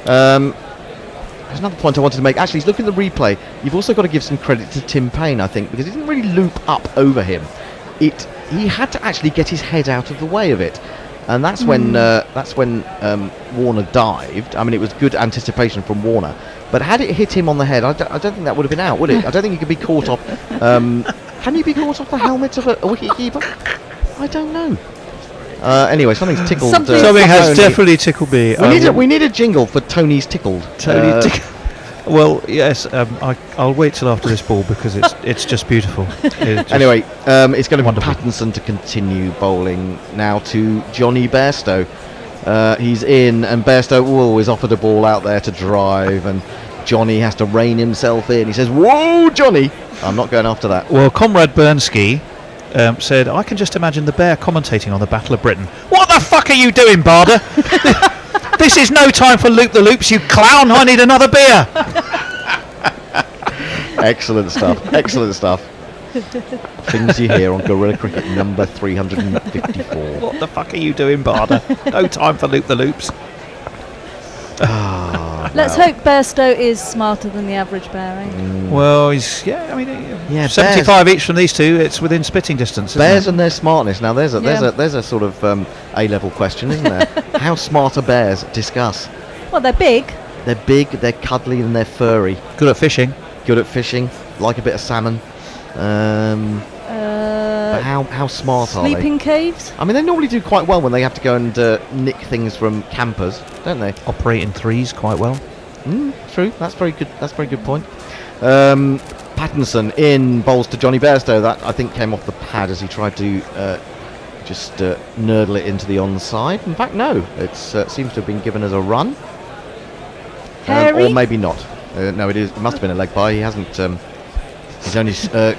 There's another point I wanted to make. Actually, he's looking at the replay. You've also got to give some credit to Tim Payne, I think, because he didn't really loop up over him. He had to actually get his head out of the way of it. And that's when Warner dived. I mean, it was good anticipation from Warner. But had it hit him on the head, I don't think that would have been out, would it? I don't think he could be caught off. Can you be caught off the helmet of a wicketkeeper? I don't know. Anyway, something's tickled. Something has definitely tickled me. We need a jingle for Tony's tickled. Tony tickled. Well, yes, I'll wait till after this ball because it's just beautiful. Anyway, it's going to be Pattinson to continue bowling now to Johnny Bairstow. He's in, and Bairstow is offered a ball out there to drive, and Johnny has to rein himself in. He says, "Whoa, Johnny! I'm not going after that." Well, Comrade Bernski said, "I can just imagine the Bear commentating on the Battle of Britain. What the fuck are you doing, Barder? This is no time for loop the loops, you clown. I need another beer." Excellent stuff. Excellent stuff. Things you hear on Guerrilla Cricket number 354. What the fuck are you doing, Barder? No time for loop the loops. Let's hope Bairstow is smarter than the average Bear. Well, he's 75 each from these two. It's within spitting distance. Bears and their smartness. Now there's a sort of A-level question, isn't there? How smart are bears? Discuss. Well, they're big. They're big. They're cuddly and they're furry. Good at fishing. Like a bit of salmon. But how smart are they? Sleeping caves? I mean, they normally do quite well when they have to go and nick things from campers, don't they? Operate in threes quite well. True. That's very good. That's a very good point. Pattinson in bowls to Johnny Bairstow. That I think came off the pad as he tried to just nurdle it into the onside. In fact, no. It seems to have been given as a run, or maybe not. No, it must have been a leg bye. He hasn't. He's only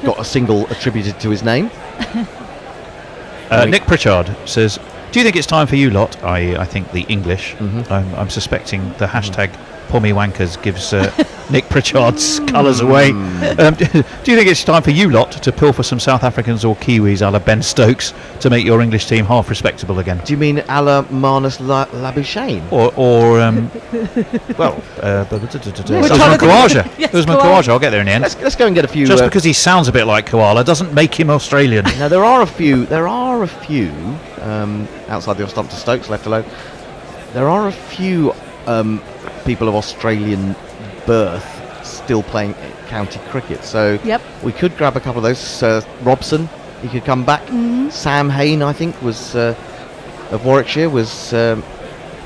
got a single attributed to his name. Nick Pritchard says, "Do you think it's time for you lot?" I think the English. I'm suspecting the hashtag Pommy Wankers gives Nick Pritchard's colours away. Do you think it's time for you lot to pilfer some South Africans or Kiwis a la Ben Stokes to make your English team half respectable again? Do you mean a la Marnus Labuschagne? Usman Khawaja. Usman Khawaja. I'll get there in the end. Let's go and get a few. Just because he sounds a bit like Koala doesn't make him Australian. Now there are a few outside the off stump to Stokes, left alone. There are a few people of Australian birth still playing county cricket, so we could grab a couple of those. Robson, he could come back. Sam Hain, I think, was of Warwickshire, was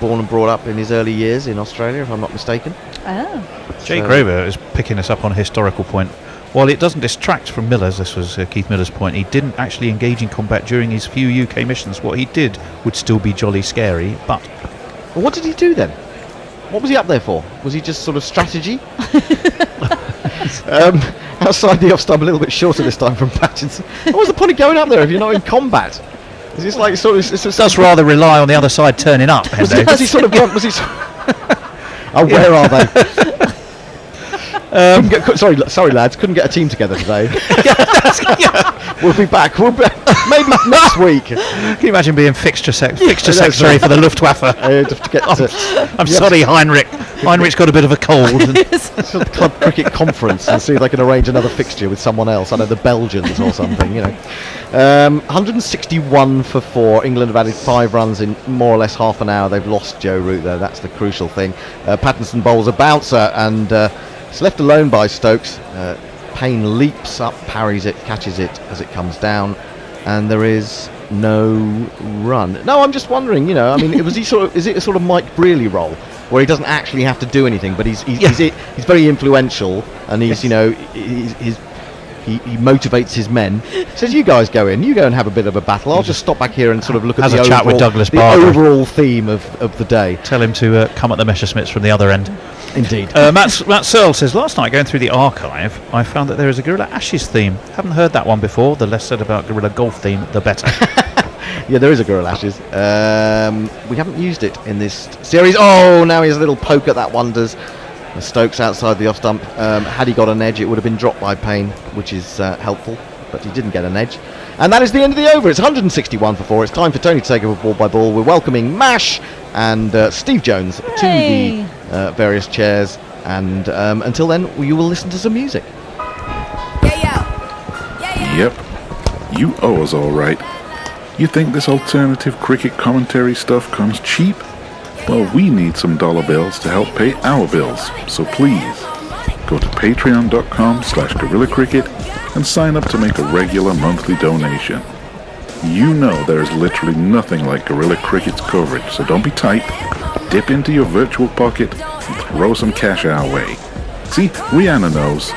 born and brought up in his early years in Australia, if I'm not mistaken. Oh. Jay Grover is picking us up on a historical point. While it doesn't distract from Miller's, this was Keith Miller's point, he didn't actually engage in combat during his few UK missions. What he did would still be jolly scary, but... Well, what did he do then? What was he up there for? Was he just sort of strategy? Outside the off-stump, a little bit shorter this time from Pattinson. What was the point of going up there if you're not in combat? Is this like sort of... It does rather rely on the other side turning up. Was he sort of... Oh, where are they? Sorry, lads. Couldn't get a team together today. We'll be back. Maybe next week. Can you imagine being fixture secretary for the Luftwaffe? I'm sorry, Heinrich. Heinrich's got a bit of a cold. The club cricket conference and see if they can arrange another fixture with someone else. I know the Belgians or something. 161 for 4. England have added 5 runs in more or less half an hour. They've lost Joe Root though. That's the crucial thing. Pattinson bowls a bouncer and. It's left alone by Stokes. Payne leaps up, parries it, catches it as it comes down, and there is no run. No, I'm just wondering. Is it a sort of Mike Brearley role where he doesn't actually have to do anything, but he's very influential, and he motivates his men. He says, "You guys go in. You go and have a bit of a battle. I'll just stop back here and sort of look at the chat with Douglas the overall theme of the day." Tell him to come at the Messerschmitts from the other end. Indeed. Matt Searle says, last night going through the archive, I found that there is a Guerrilla Ashes theme. Haven't heard that one before. The less said about Guerrilla Golf theme, the better. Yeah, there is a Guerrilla Ashes. We haven't used it in this series. Oh, now he has a little poke at that one. Does Stokes outside the off stump. Had he got an edge, it would have been dropped by Payne, which is helpful, but he didn't get an edge. And that is the end of the over. It's 161 for 4. It's time for Tony to take over ball by ball. We're welcoming Mash and Steve Jones to the various chairs. And until then, you will listen to some music. Yep, you owe us all right. You think this alternative cricket commentary stuff comes cheap? Well, we need some dollar bills to help pay our bills. So please, go to patreon.com/GuerrillaCricket and sign up to make a regular monthly donation. You know there is literally nothing like Guerrilla Cricket's coverage, so don't be tight. Dip into your virtual pocket and throw some cash our way. See, Rihanna knows.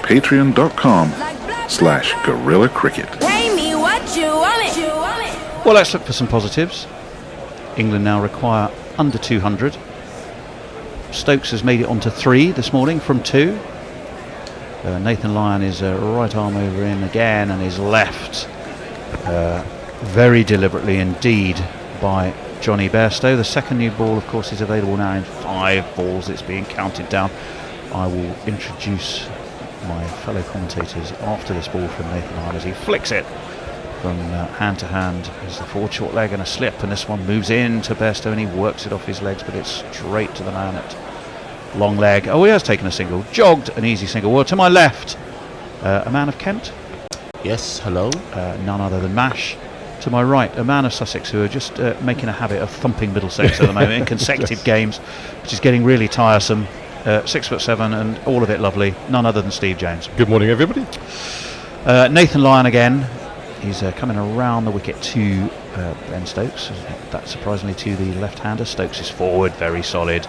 Patreon.com/GuerrillaCricket. Well, let's look for some positives. England now require under 200. Stokes has made it onto 3 this morning from 2. Nathan Lyon is right arm over in again, and his left very deliberately indeed by Johnny Bairstow. The second new ball, of course, is available now in 5 balls. It's being counted down. I will introduce my fellow commentators after this ball from Nathan Lyon as he flicks it from hand to hand. There's the forward short leg and a slip, and this one moves in to Bairstow and he works it off his legs, but it's straight to the man at long leg. Oh, he has taken a single, jogged an easy single. Well, to my left, a man of Kent. Yes, hello. None other than Mash. To my right, a man of Sussex who are just making a habit of thumping Middlesex at the moment in consecutive games, which is getting really tiresome. 6'7" and all of it lovely. None other than Steve James. Good morning, everybody. Nathan Lyon again. He's coming around the wicket to Ben Stokes. That surprisingly to the left-hander. Stokes is forward, very solid.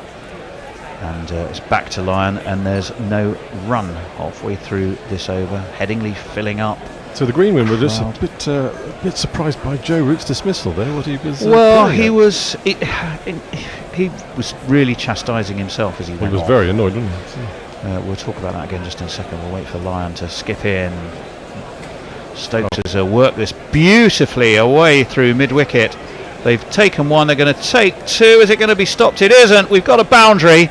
And it's back to Lyon, and there's no run halfway through this over. Headingley filling up. So the Green win were just a bit surprised by Joe Root's dismissal there. What he was. He was really chastising himself as he went. He was very annoyed, wasn't he? We'll talk about that again just in a second. We'll wait for Lyon to skip in. Stokes has worked this beautifully away through mid-wicket. They've taken 1. They're going to take 2. Is it going to be stopped? It isn't. We've got a boundary.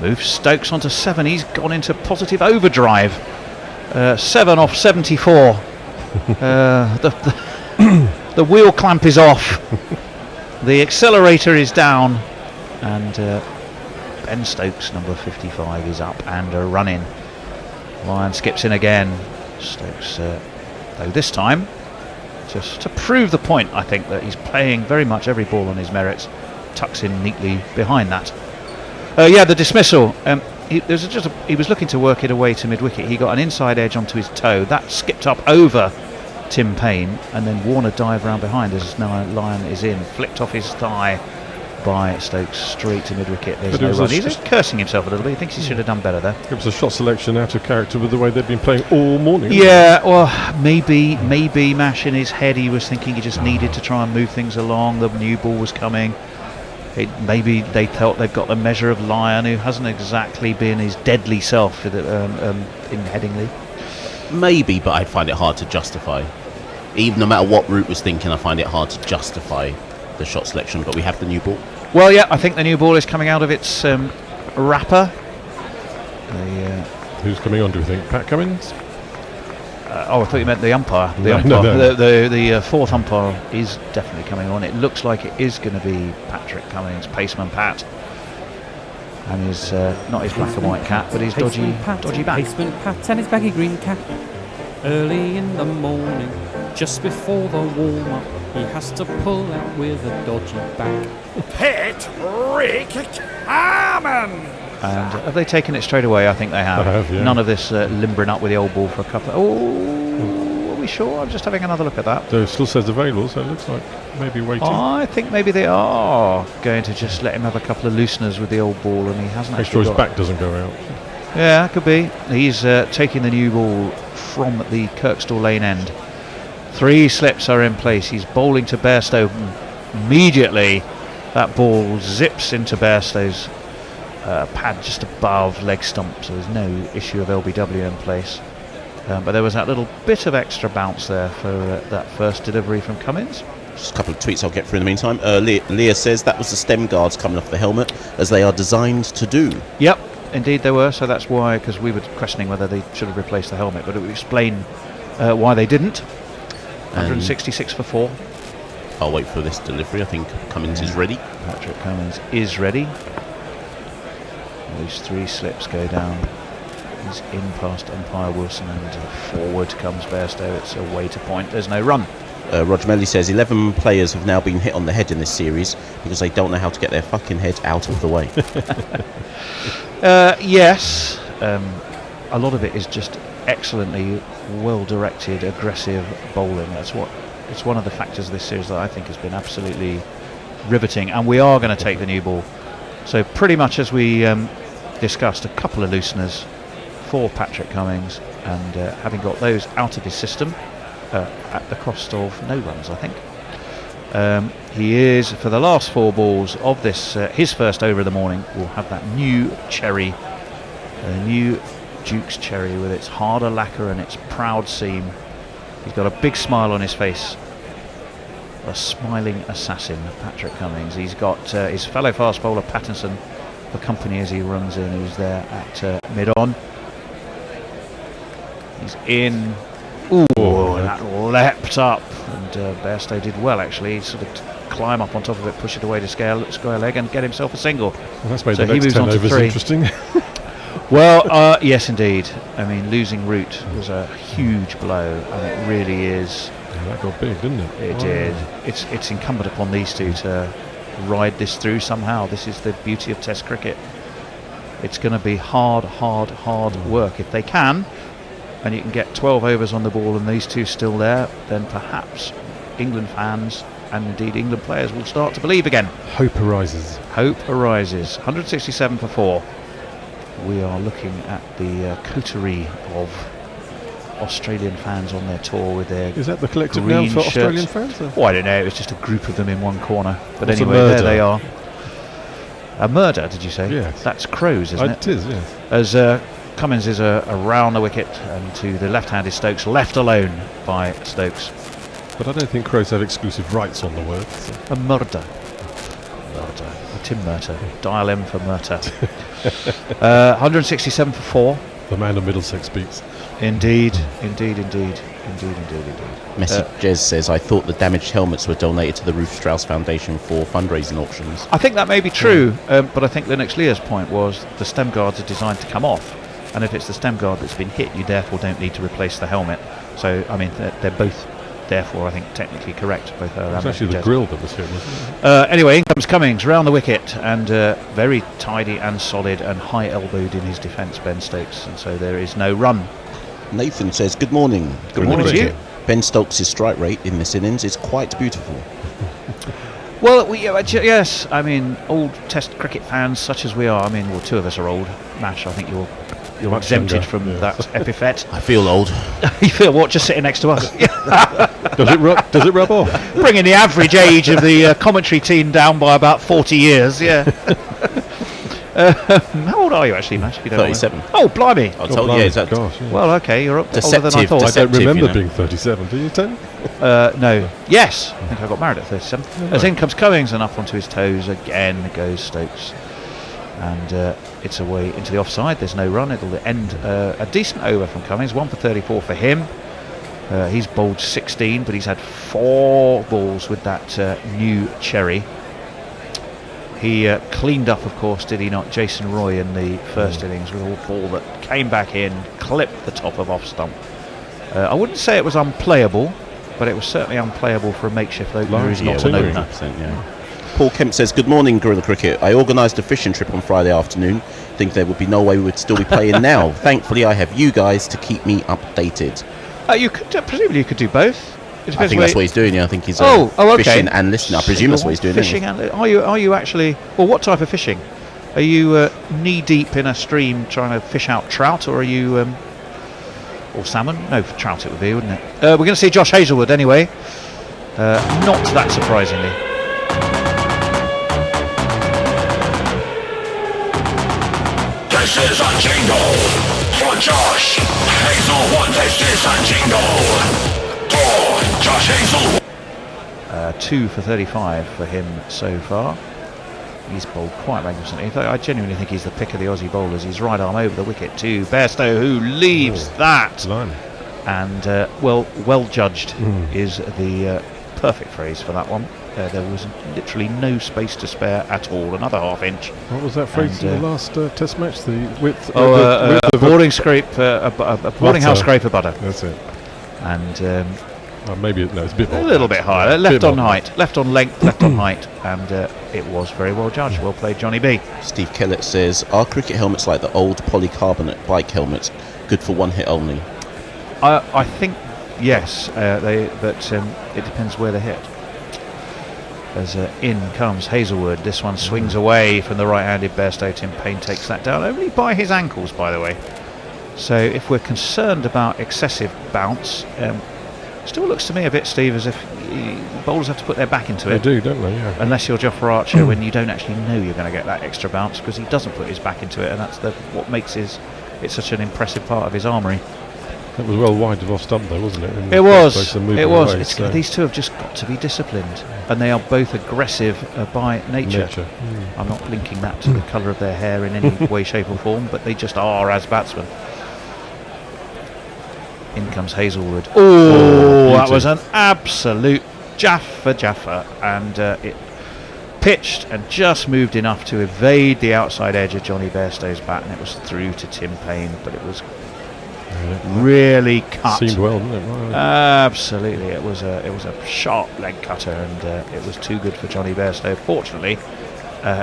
Moves Stokes onto 7. He's gone into positive overdrive. 7 off 74. The wheel clamp is off. The accelerator is down, and Ben Stokes, number 55, is up and running. Lyon skips in again. Stokes, though this time, just to prove the point, I think that he's playing very much every ball on his merits, tucks in neatly behind that. The dismissal. He was looking to work it away to mid-wicket. He got an inside edge onto his toe. That skipped up over Tim Payne, and then Warner dived round behind as now Lyon is in. Flicked off his thigh. by Stokes straight to mid-wicket. There's no run. He's just cursing himself a little bit. He thinks he should have done better there. It was a shot selection out of character with the way they've been playing all morning. Yeah, well, maybe Mash in his head he was thinking he just needed to try and move things along. The new ball was coming. Maybe they thought they've got the measure of Lyon, who hasn't exactly been his deadly self in Headingley. Maybe, but I find it hard to justify. Even no matter what Root was thinking, I find it hard to justify the shot selection. But we have the new ball. Well, yeah, I think the new ball is coming out of its wrapper. Who's coming on, do you think? Pat Cummins? I thought you meant the umpire. No. The fourth umpire is definitely coming on. It looks like it is going to be Patrick Cummins, Paceman Pat. And his not his black and white cap, but his dodgy back. Paceman Pat and his baggy green cap. Early in the morning, just before the warm-up, he has to pull out with a dodgy back. Patrick Cummins! And have they taken it straight away? I think they have. I have, yeah. None of this limbering up with the old ball for a couple of... Oh, are we sure? I'm just having another look at that. It still says available, so it looks like maybe waiting. I think maybe they are going to just let him have a couple of looseners with the old ball, and he hasn't Make sure his back doesn't go out. Yeah, could be. He's taking the new ball from the Kirkstall Lane end. 3 slips are in place. He's bowling to Bairstow. Immediately, that ball zips into Bairstow's pad just above leg stump, so there's no issue of LBW in place. But there was that little bit of extra bounce there for that first delivery from Cummins. Just a couple of tweets I'll get through in the meantime. Leah says that was the stem guards coming off the helmet, as they are designed to do. Yep, indeed they were, so that's why, because we were questioning whether they should have replaced the helmet, but it would explain why they didn't. 166 for 4. I'll wait for this delivery. I think Cummins is ready. Patrick Cummins is ready. Those 3 slips go down. He's in past umpire Wilson, and forward comes Bairstow. It's away to point. There's no run. Roger Melly says 11 players have now been hit on the head in this series because they don't know how to get their fucking head out of the way. Yes. A lot of it is just excellently well-directed, aggressive bowling. It's one of the factors of this series that I think has been absolutely riveting. And we are going to take the new ball. So pretty much as we discussed, a couple of looseners for Patrick Cummins, and having got those out of his system at the cost of no runs, I think. He is, for the last 4 balls of this, his first over of the morning, will have that new cherry, new Duke's cherry with its harder lacquer and its proud seam. He's got a big smile on his face. A smiling assassin, Patrick Cummins. He's got his fellow fast bowler Pattinson for company as he runs in, who's there at mid-on. He's in. Ooh, that leapt up, and Bairstow did well actually. He sort of climb up on top of it, push it away to square leg, and get himself a single. Well, that's made the next 10 overs interesting. Well, yes indeed. I mean, losing Root was a huge blow, and it really is. Yeah, that got big, didn't it? It did. It's incumbent upon these two to ride this through somehow. This is the beauty of Test cricket. It's going to be hard work. If they can, and you can get 12 overs on the ball and these two still there, then perhaps England fans and indeed England players will start to believe again. Hope arises. Hope arises. 167 for 4. We are looking at the coterie of Australian fans on their tour with their Is that the collective green noun for shirts. Australian fans? Or? Oh, I don't know. It was just a group of them in one corner. But What's anyway, there they are. A murder, did you say? Yes. That's crows, isn't it? It is, yes. As Cummins is around the wicket, and to the left hand is Stokes, left alone by Stokes. But I don't think crows have exclusive rights on the word. So. A murder. Tim Murter. Dial M for Murter. 167 for 4. The man of Middlesex speaks. Indeed. Messi Jez says, I thought the damaged helmets were donated to the Ruth Strauss Foundation for fundraising auctions. I think that may be true, but I think Lennox Lear's point was the stem guards are designed to come off, and if it's the stem guard that's been hit, you therefore don't need to replace the helmet. So, I mean, they're both, therefore, I think, technically correct. Both her It's actually the grill that was hit, wasn't it? Anyway, in comes Cummins, round the wicket, and very tidy and solid and high-elbowed in his defence, Ben Stokes, and so there is no run. Nathan says, good morning. Good morning to you. Ben Stokes' strike rate in this innings is quite beautiful. Well, yes. I mean, old Test cricket fans such as we are. I mean, well, two of us are old. Nash, I think you're Much exempted younger, from yeah. that epithet. I feel old. You feel what? Just sitting next to us. Does it rub off? Bringing the average age of the commentary team down by about 40 years. Yeah. How old are you actually, Nash? If you don't 37. mind? Oh, blimey! I told you. Is that Gosh, yeah. Well, okay, you're older than I Deceptive, thought. I don't remember you know. being 37. Do you, Tony? No. Yes, I think I got married at 37. As in comes Cummings and up onto his toes again goes Stokes. And it's away into the offside. There's no run. It'll end a decent over from Cummings. 1 for 34 for him. He's bowled 16, but he's had 4 balls with that new cherry. He cleaned up, of course, did he not, Jason Roy in the first innings with a ball that came back in, clipped the top of off stump. I wouldn't say it was unplayable, but it was certainly unplayable for a makeshift opener who's not an opener. Paul Kemp says, good morning, Gorilla Cricket. I organised a fishing trip on Friday afternoon. Think there would be no way we would still be playing now. Thankfully, I have you guys to keep me updated. You could presumably you could do both. I think that's what he's doing. Yeah, I think he's okay. fishing and listening. I presume that's what he's doing. Fishing and are you actually? Well, what type of fishing? Are you knee deep in a stream trying to fish out trout, or are you or salmon? No, for trout it would be, wouldn't it? We're going to see Josh Hazlewood anyway. Not that surprisingly. This is a jingle for Josh Hazlewood. This is a jingle for Josh Hazlewood. 2 for 35 for him so far. He's bowled quite magnificently. I genuinely think he's the pick of the Aussie bowlers. He's right arm over the wicket to Bairstow, who leaves that. And well judged is the perfect phrase for that one. There was literally no space to spare at all. Another half inch. What was that phrase in the last Test match? The width. A boarding scrape, a boarding house scrape of butter. That's it. And maybe it's a bit more. A little bit higher. Left on height, left on length, left on height, and it was very well judged. Well played, Johnny B. Steve Kellett says, are cricket helmets like the old polycarbonate bike helmets good for one hit only? I think yes, but it depends where they're hit. As in comes Hazlewood. This one swings away from the right-handed Bairstow. Tim Payne takes that down only by his ankles, by the way. So if we're concerned about excessive bounce, still looks to me a bit, Steve, as if bowlers have to put their back into it. They do, don't they? Yeah. Unless you're Jofra Archer, when you don't actually know you're going to get that extra bounce, because he doesn't put his back into it, and that's what makes it such an impressive part of his armoury. That was well wide of off stump, though, wasn't it? It was. These two have just got to be disciplined, and they are both aggressive by nature. I'm not linking that to the colour of their hair in any way, shape or form, but they just are as batsmen. In comes Hazlewood. Oh, that was an absolute Jaffa, and it pitched and just moved enough to evade the outside edge of Johnny Bairstow's bat, and it was through to Tim Payne, but it was really cut. Seemed well, didn't it? Right. Absolutely, it was a sharp leg cutter, and it was too good for Johnny Bairstow. Fortunately,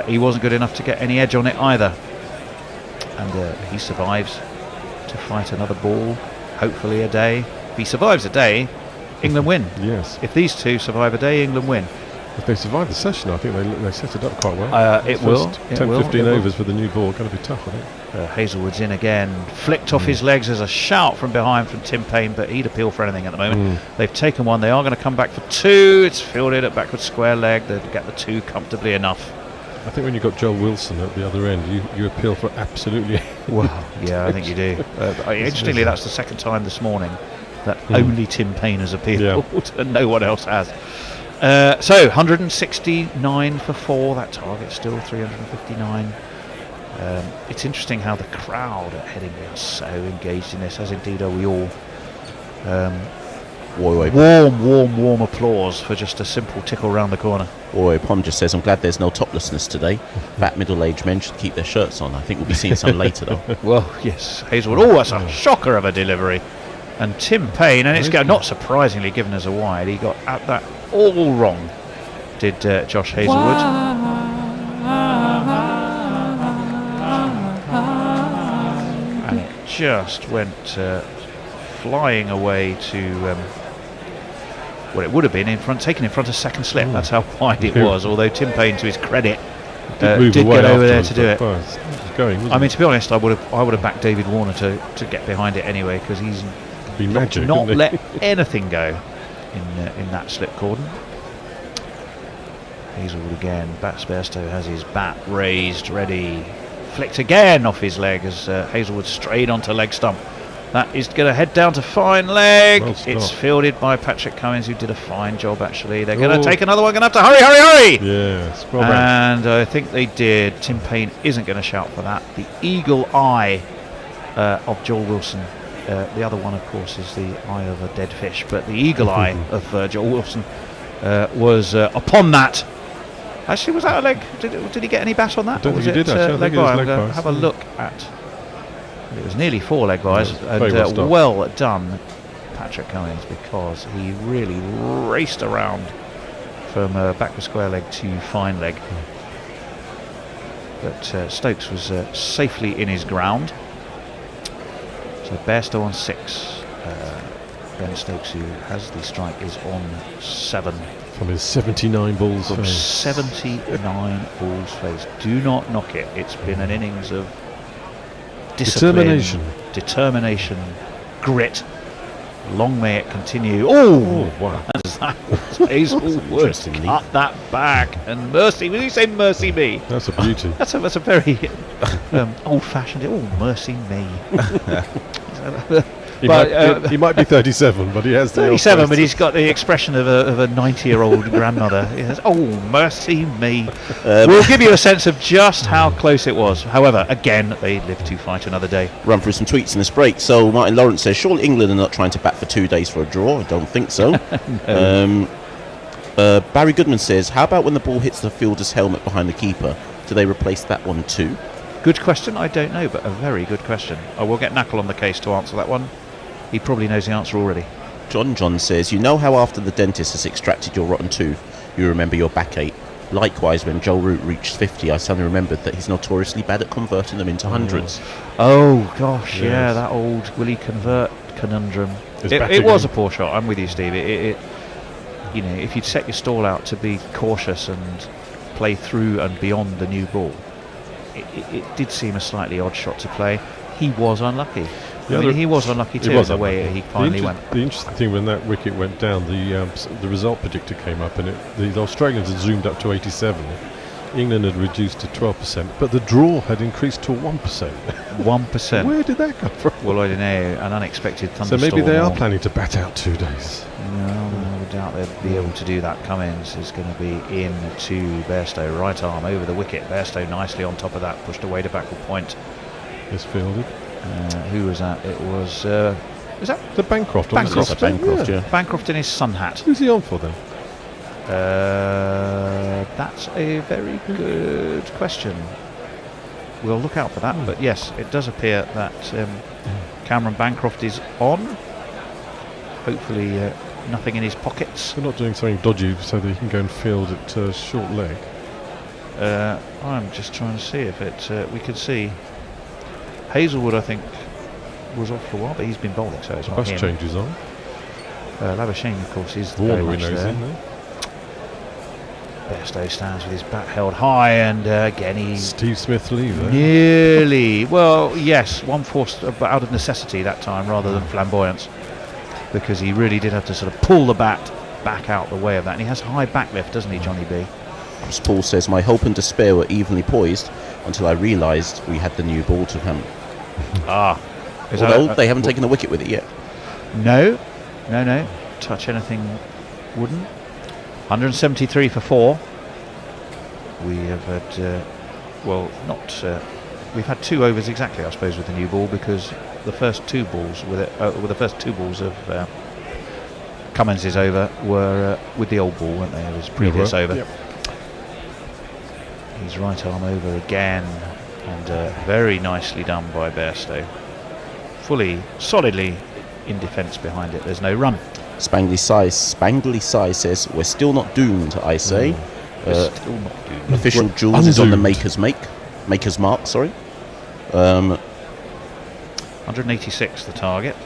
he wasn't good enough to get any edge on it either, and he survives to fight another ball. Hopefully a day. If he survives a day, England win. Yes. If these two survive a day, England win. If they survive the session, I think they set it up quite well. It will. 10-15 overs with the new ball. Going to be tough, I think. Hazlewood's in again. Flicked off his legs as a shout from behind from Tim Payne, but he'd appeal for anything at the moment. They've taken one. They are going to come back for 2. It's fielded at backward square leg. They'll get the 2 comfortably enough. I think when you've got Joel Wilson at the other end, you appeal for absolutely. Well, yeah, I think you do. Interestingly, that's the second time this morning that only Tim Payne has appealed and no one else has. So 169 for 4. That target still 359. It's interesting how the crowd at Headingley are so engaged in this, as indeed are we all. Warm applause for just a simple tickle round the corner. Pom just says, I'm glad there's no toplessness today. Fat middle-aged men should keep their shirts on. I think we'll be seeing some later though. Well, yes, Hazlewood. Oh, that's a shocker of a delivery. And Tim Payne, and it's not surprisingly given as a wide, he got at that all wrong, did Josh Hazlewood. And it just went flying away to well, it would have been taken in front of second slip. That's how wide it was. Although Tim Payne, to his credit, did get over there to do it. I mean, to be honest, I would have backed David Warner to get behind it anyway, because he's not let anything go in that slip cordon. Hazelwood again. Bairstow has his bat raised, ready. Flicked again off his leg as Hazelwood strayed onto leg stump. That is going to head down to fine leg. It's fielded by Patrick Cummins, who did a fine job actually. They're going to take another one. Going to have to hurry! Yes, and I think they did. Tim Payne isn't going to shout for that. The eagle eye of Joel Wilson. The other one, of course, is the eye of a dead fish. But the eagle eye of Joel Wilson was upon that. Actually, was that a leg? Did he get any bat on that? I don't think he did, actually. Leg by? I'm going to have a look at. It was nearly 4 leg byes, and well done, Patrick Cummins, because he really raced around from backward square leg to fine leg. But Stokes was safely in his ground. So Bairstow on 6. Ben Stokes, who has the strike, is on 7. From his 79 balls From 79 balls faced. Do not knock it. It's been an innings of determination, grit. Long may it continue. Oh, wow. That was Hazelwood cut that back. And mercy, will you say mercy me? That's a beauty. That's a very old-fashioned, mercy me. He might be 37, but he has the 37, but he's got the expression of a 90-year-old grandmother. He says, "Oh, mercy me." We'll give you a sense of just how close it was. However, again, they live to fight another day. Run through some tweets in this break. So Martin Lawrence says, surely England are not trying to bat for 2 days for a draw? I don't think so. No. Barry Goodman says, how about when the ball hits the fielder's helmet behind the keeper? Do they replace that one too? Good question. I don't know, but a very good question. I will get Knackle on the case to answer that one. He probably knows the answer already. John says, you know how after the dentist has extracted your rotten tooth, you remember your backache? Likewise, when Joel Root reached 50, I suddenly remembered that he's notoriously bad at converting them into hundreds. Oh, gosh, yeah, that old will he convert conundrum. It was a poor shot, I'm with you, Steve. You know, if you'd set your stall out to be cautious and play through and beyond the new ball, it did seem a slightly odd shot to play. He was unlucky. He was unlucky too, the way he finally went. The interesting thing, when that wicket went down, the result predictor came up, and the Australians had zoomed up to 87. England had reduced to 12%, but the draw had increased to 1%. 1%. Where did that come from? Well, I don't know. An unexpected thunderstorm. So maybe they are planning to bat out 2 days. No, I doubt they'd be able to do that. Cummins is going to be in to Bairstow. Right arm over the wicket. Bairstow nicely on top of that, pushed away to backward point. It's fielded. Who was that? It was. Is that the Bancroft? Bancroft, yeah. Bancroft in his sun hat. Who's he on for then? That's a very good question. We'll look out for that. But yes, it does appear that Cameron Bancroft is on. Hopefully, nothing in his pockets. They're not doing something dodgy so that he can go and field at short leg. I'm just trying to see if it. We could see. Hazelwood, I think, was off for a while, but he's been bowling, so it's not him. Bus changes on. Labuschagne, of course, is Warner, very much there. Bairstow stands with his bat held high, and again he's... Steve Smith leave there. Nearly. Well, yes, one forced out of necessity that time rather than flamboyance, because he really did have to sort of pull the bat back out the way of that. And he has high back lift, doesn't he, Johnny B? Chris Paul says, my hope and despair were evenly poised until I realised we had the new ball to come. Although they haven't taken the wicket with it yet. No. Touch anything wouldn't. 173 for 4. We have had, we've had 2 overs exactly, I suppose, with the new ball, because the first 2 balls of Cummins' over were with the old ball, weren't they? It was previous over. Yep. His right arm over again, and very nicely done by Bairstow. Solidly in defence behind it. There's no run. Spangly Sai says, we're still not doomed, I say. We're still not doomed. Official Jules is on the maker's mark, sorry. 186 the target.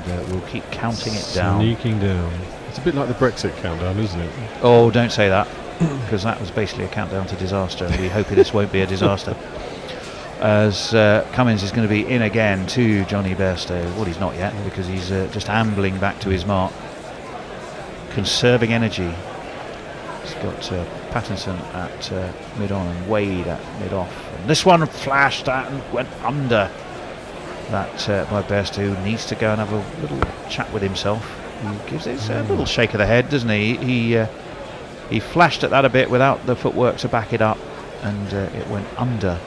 and we'll keep counting it down. Sneaking down. It's a bit like the Brexit countdown, isn't it? Oh, don't say that, because that was basically a countdown to disaster. We hope this won't be a disaster. As Cummins is going to be in again to Johnny Bairstow. Well, he's not yet, because he's just ambling back to his mark. Conserving energy. He's got Pattinson at mid-on and Wade at mid-off. And this one flashed at and went under that by Bairstow, who needs to go and have a little chat with himself. He gives it a little shake of the head, doesn't he? He flashed at that a bit without the footwork to back it up, and it went under.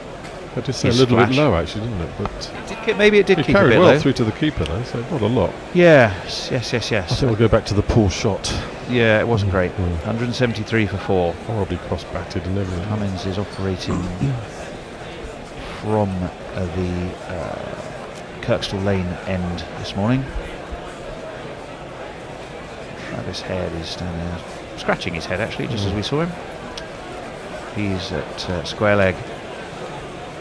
That just a little bit low, actually, didn't it? But maybe it did keep a carried bit well low. through to the keeper, though, so not a lot. Yes. I think we'll go back to the poor shot. Yeah, it wasn't great. 173 for 4. Horribly cross-batted and everything. Cummins is operating from the Kirkstall Lane end this morning. Travis Head is standing there, scratching his head actually, just as we saw him. He's at square leg.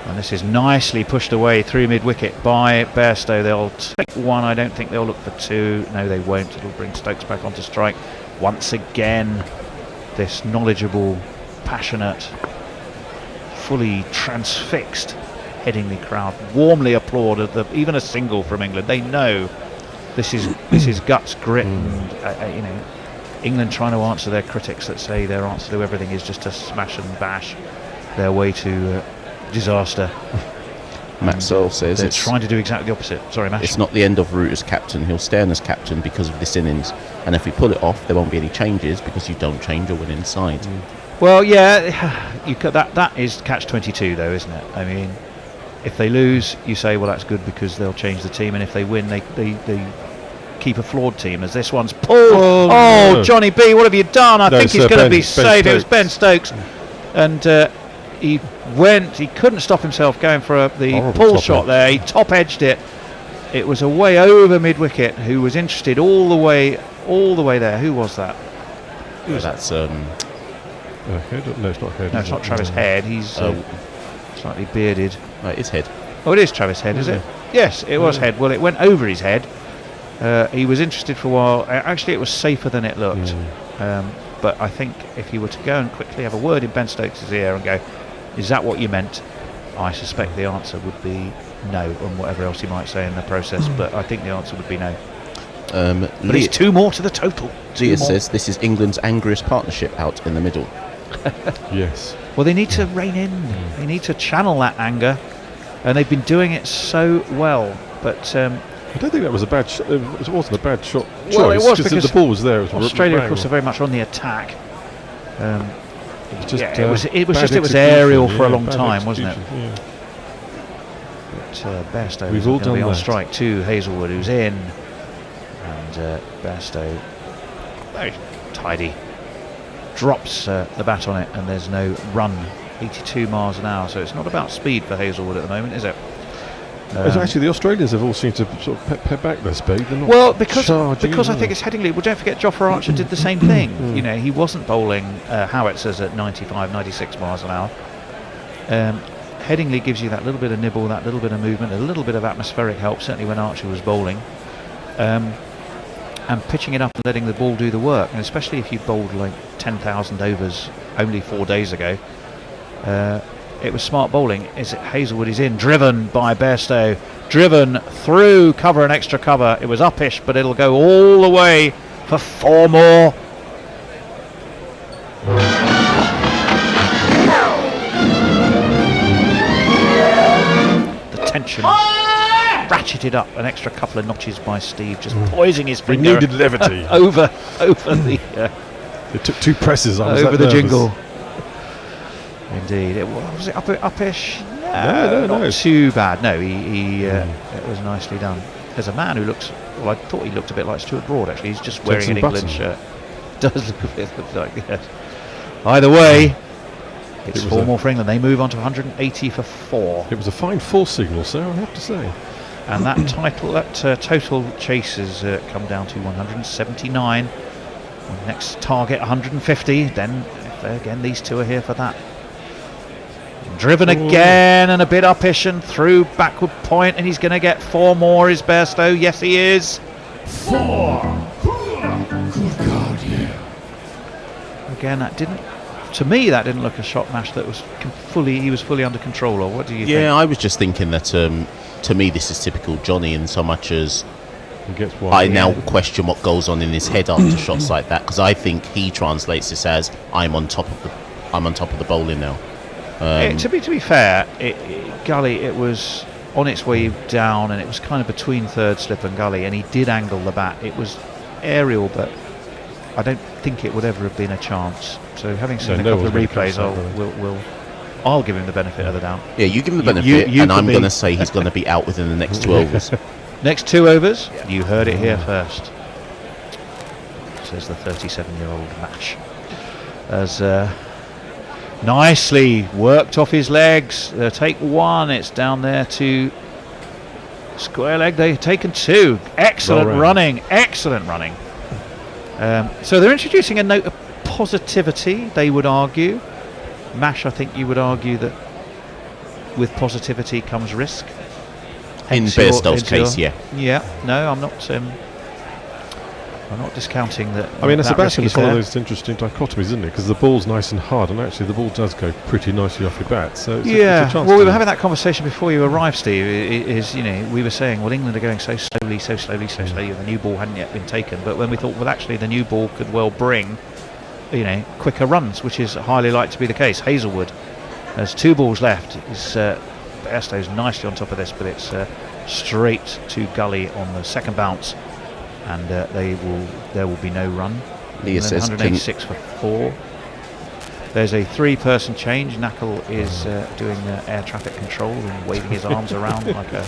And this is nicely pushed away through mid-wicket by Bairstow. They'll take one. I don't think they'll look for two. No, they won't. It'll bring Stokes back onto strike. Once again, this knowledgeable, passionate, fully transfixed Headingley crowd warmly applauded even a single from England. They know this is guts, grit, and England trying to answer their critics that say their answer to everything is just to smash and bash their way to disaster. Matt Searle says they're trying to do exactly the opposite. Sorry, Matt. It's not the end of Root as captain. He'll stay on as captain because of this innings, and if we pull it off, there won't be any changes because you don't change a winning side. Well, yeah, that is catch-22 though, isn't it? I mean, if they lose, you say, well, that's good because they'll change the team, and if they win, they keep a flawed team, as this one's pulled. Oh, Johnny B, what have you done? I think he's going to be safe. It was Ben Stokes, and he couldn't stop himself going for the pull shot there. He top edged it. It was away over mid wicket. Who was interested all the way there? Who was that? That's Head? No, it's not Head. No, it's not Travis Head. He's slightly bearded. No, it's Head. Oh, it is Travis Head, is it? Yes, it was Head. Well, it went over his head. He was interested for a while. Actually, it was safer than it looked. But I think if you were to go and quickly have a word in Ben Stokes' ear and go, is that what you meant? I suspect the answer would be no, and whatever else he might say in the process, but I think the answer would be no. But it's 2 more to the total. Leah says this is England's angriest partnership out in the middle. Yes. Well, they need to rein in. They need to channel that anger, and they've been doing it so well. But I don't think that was a bad shot. It wasn't a bad shot choice. Well, it was because the ball was there. It was Australia, of course, are very much on the attack. It was aerial for a long time, wasn't it? Yeah. But Bairstow We've is all going to be done on that. strike to Hazelwood, who's in, and Bairstow, very tidy, drops the bat on it, and there's no run. 82 miles an hour, so it's not about speed for Hazelwood at the moment, is it? Actually, the Australians have all seemed to sort of pare back their speed. They're not well, because charging, I think it's Headingley. Well, don't forget, Jofra Archer did the same thing. You know, he wasn't bowling howitzers at 95, 96 miles an hour. Headingley gives you that little bit of nibble, that little bit of movement, a little bit of atmospheric help, certainly when Archer was bowling. And pitching it up and letting the ball do the work, and especially if you bowled like 10,000 overs only 4 days ago. It was smart bowling. Hazelwood is in, driven by Bairstow, driven through cover and extra cover. It was uppish, but it'll go all the way for 4 more. The tension ratcheted up an extra couple of notches by Steve, just poising his finger. We needed levity. over the. It took 2 presses. Over the jingle. Indeed. Was it uppish? No, not too bad. No, it was nicely done. There's a man who looks, well, I thought he looked a bit like Stuart Broad, actually. He's just wearing an England shirt. Does look a bit like, yes. Either way, it's 4 more for England. They move on to 180 for 4. It was a fine full signal, sir, I have to say. And that total chase has come down to 179. Next target 150. Then again, these two are here for that. Driven again and a bit uppish and through backward point, and he's going to get 4 more. Is Bairstow? Yes, he is. 4. Good God, yeah. Again, that didn't. To me, that didn't look a shot match that was he was fully under control. Or what do you think? Yeah, I was just thinking that. To me, this is typical Johnny, in so much as I now question what goes on in his head after shots like that, because I think he translates this as I'm on top of the bowling now. To be fair, Gully, it was on its way down, and it was kind of between third slip and Gully, and he did angle the bat. It was aerial, but I don't think it would ever have been a chance. So having seen a couple of replays, I'll give him the benefit of the doubt. Yeah, you give him the benefit, and I'm going to say he's going to be out within the next 2 overs. Next 2 overs, you heard it here first, says the 37-year-old Mash. As nicely worked off his legs. Take 1, it's down there to square leg. They've taken 2. Excellent running. So they're introducing a note of positivity, they would argue. Mash, I think you would argue that with positivity comes risk. In Bairstow's case, yeah. Yeah, no, I'm not discounting that. I mean, Sebastian, it's one of those interesting dichotomies, isn't it? Because the ball's nice and hard, and actually the ball does go pretty nicely off your bat. So it's a chance. Well, we were having that conversation before you arrived, Steve. We were saying, well, England are going so slowly. The new ball hadn't yet been taken. But when we thought, well, actually, the new ball could well bring, quicker runs, which is highly likely to be the case. Hazelwood has 2 balls left. Bairstow's nicely on top of this, but it's straight to Gully on the second bounce, and there will be no run. Leah says 186 for 4. There's a 3-person change. Knuckle is doing air traffic control and waving his arms around like a.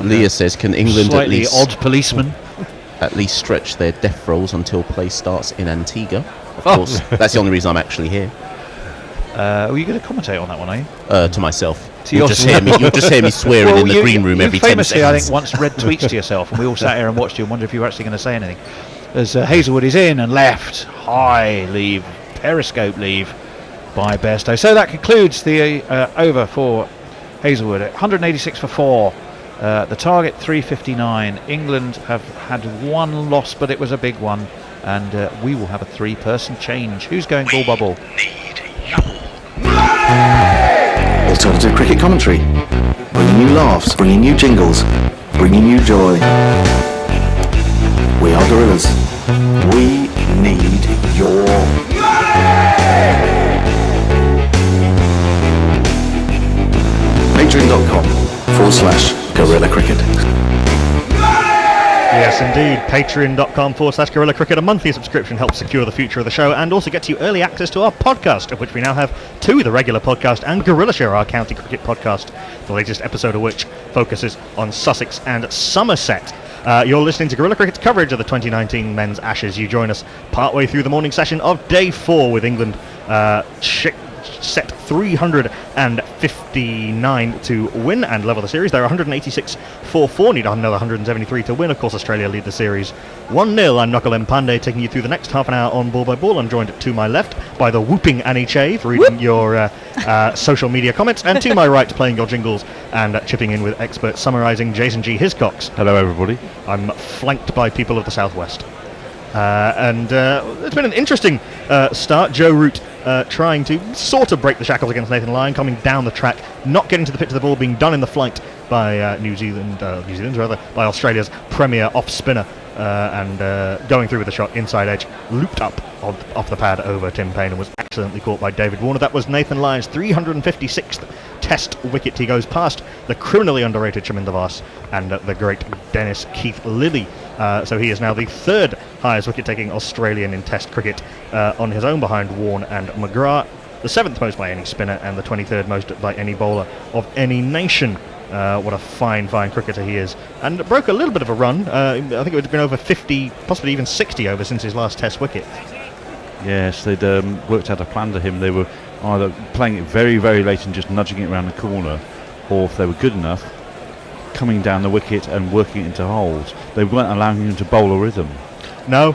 Leah says, can England slightly at least odd policeman at least stretch their death rolls until play starts in Antigua? Of course, that's the only reason I'm actually here. Were you going to commentate on that one, are you? To myself. You'll just hear me swearing in the green room every 10 seconds. I think once read tweets to yourself, and we all sat here and watched you and wondered if you were actually going to say anything. As Hazelwood is in and left, high leave, periscope leave by Bairstow. So that concludes the over for Hazelwood. 186 for 4. The target 359. England have had 1 loss, but it was a big one, and we will have a 3-person change. Who's going ball by ball? Alternative cricket commentary, bringing you laughs, bringing you jingles, bringing you joy. We are Gorillas. We need your Patreon.com/Gorilla Cricket. Yes, indeed. Patreon.com/Gorilla Cricket. A monthly subscription helps secure the future of the show and also gets you early access to our podcast, of which we now have 2, the regular podcast and Gorilla Share, our county cricket podcast, the latest episode of which focuses on Sussex and Somerset. You're listening to Gorilla Cricket's coverage of the 2019 Men's Ashes. You join us partway through the morning session of day 4 with England set 359 to win and level the series. They're 186 for 4, need another 173 to win. Of course, Australia lead the series 1-0. I'm Knuckle M. Pandey, taking you through the next half an hour on Ball by Ball. I'm joined to my left by the whooping Annie Chave, reading your social media comments, and to my right, playing your jingles and chipping in with expert summarising, Jason G. Hiscox. Hello, everybody. I'm flanked by people of the southwest. And it's been an interesting start. Joe Root trying to sort of break the shackles against Nathan Lyon, coming down the track, not getting to the pitch of the ball, being done in the flight by by Australia's premier off-spinner, and going through with the shot inside edge, looped up off the pad over Tim Payne and was accidentally caught by David Warner. That was Nathan Lyon's 356th Test wicket. He goes past the criminally underrated Chaminda Vaas and the great Dennis Keith Lilly. So he is now the 3rd highest wicket-taking Australian in Test cricket, on his own behind Warne and McGrath, the 7th most by any spinner and the 23rd most by any bowler of any nation. What a fine cricketer he is. And broke a little bit of a run. I think it would have been over 50, possibly even 60 over since his last Test wicket. Yes, they'd worked out a plan to him. They were either playing it very, very late and just nudging it around the corner, or if they were good enough, coming down the wicket and working it into holes. They weren't allowing him to bowl a rhythm. No,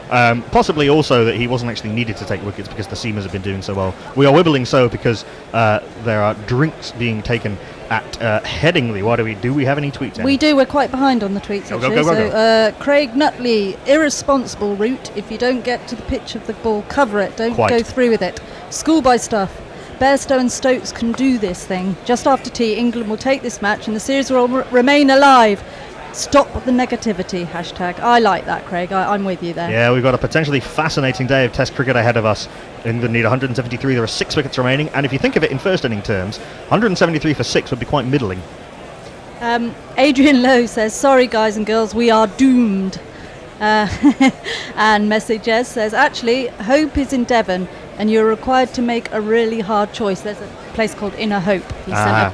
possibly also that he wasn't actually needed to take wickets because the seamers have been doing so well. We are wibbling so because there are drinks being taken at Headingley. What do we have any tweets? We do. We're quite behind on the tweets, actually. So Craig Nutley, irresponsible route. If you don't get to the pitch of the ball, cover it. Don't go through with it. Schoolboy stuff. Bairstow and Stokes can do this thing. Just after tea, England will take this match and the series will remain alive. Stop the negativity, hashtag. I like that, Craig. I'm with you there. Yeah, we've got a potentially fascinating day of Test cricket ahead of us. England need 173. There are 6 wickets remaining. And if you think of it in first inning terms, 173 for 6 would be quite middling. Adrian Lowe says, sorry, guys and girls, we are doomed. And Messages says, actually, hope is in Devon and you're required to make a really hard choice. There's a place called Inner Hope. He sent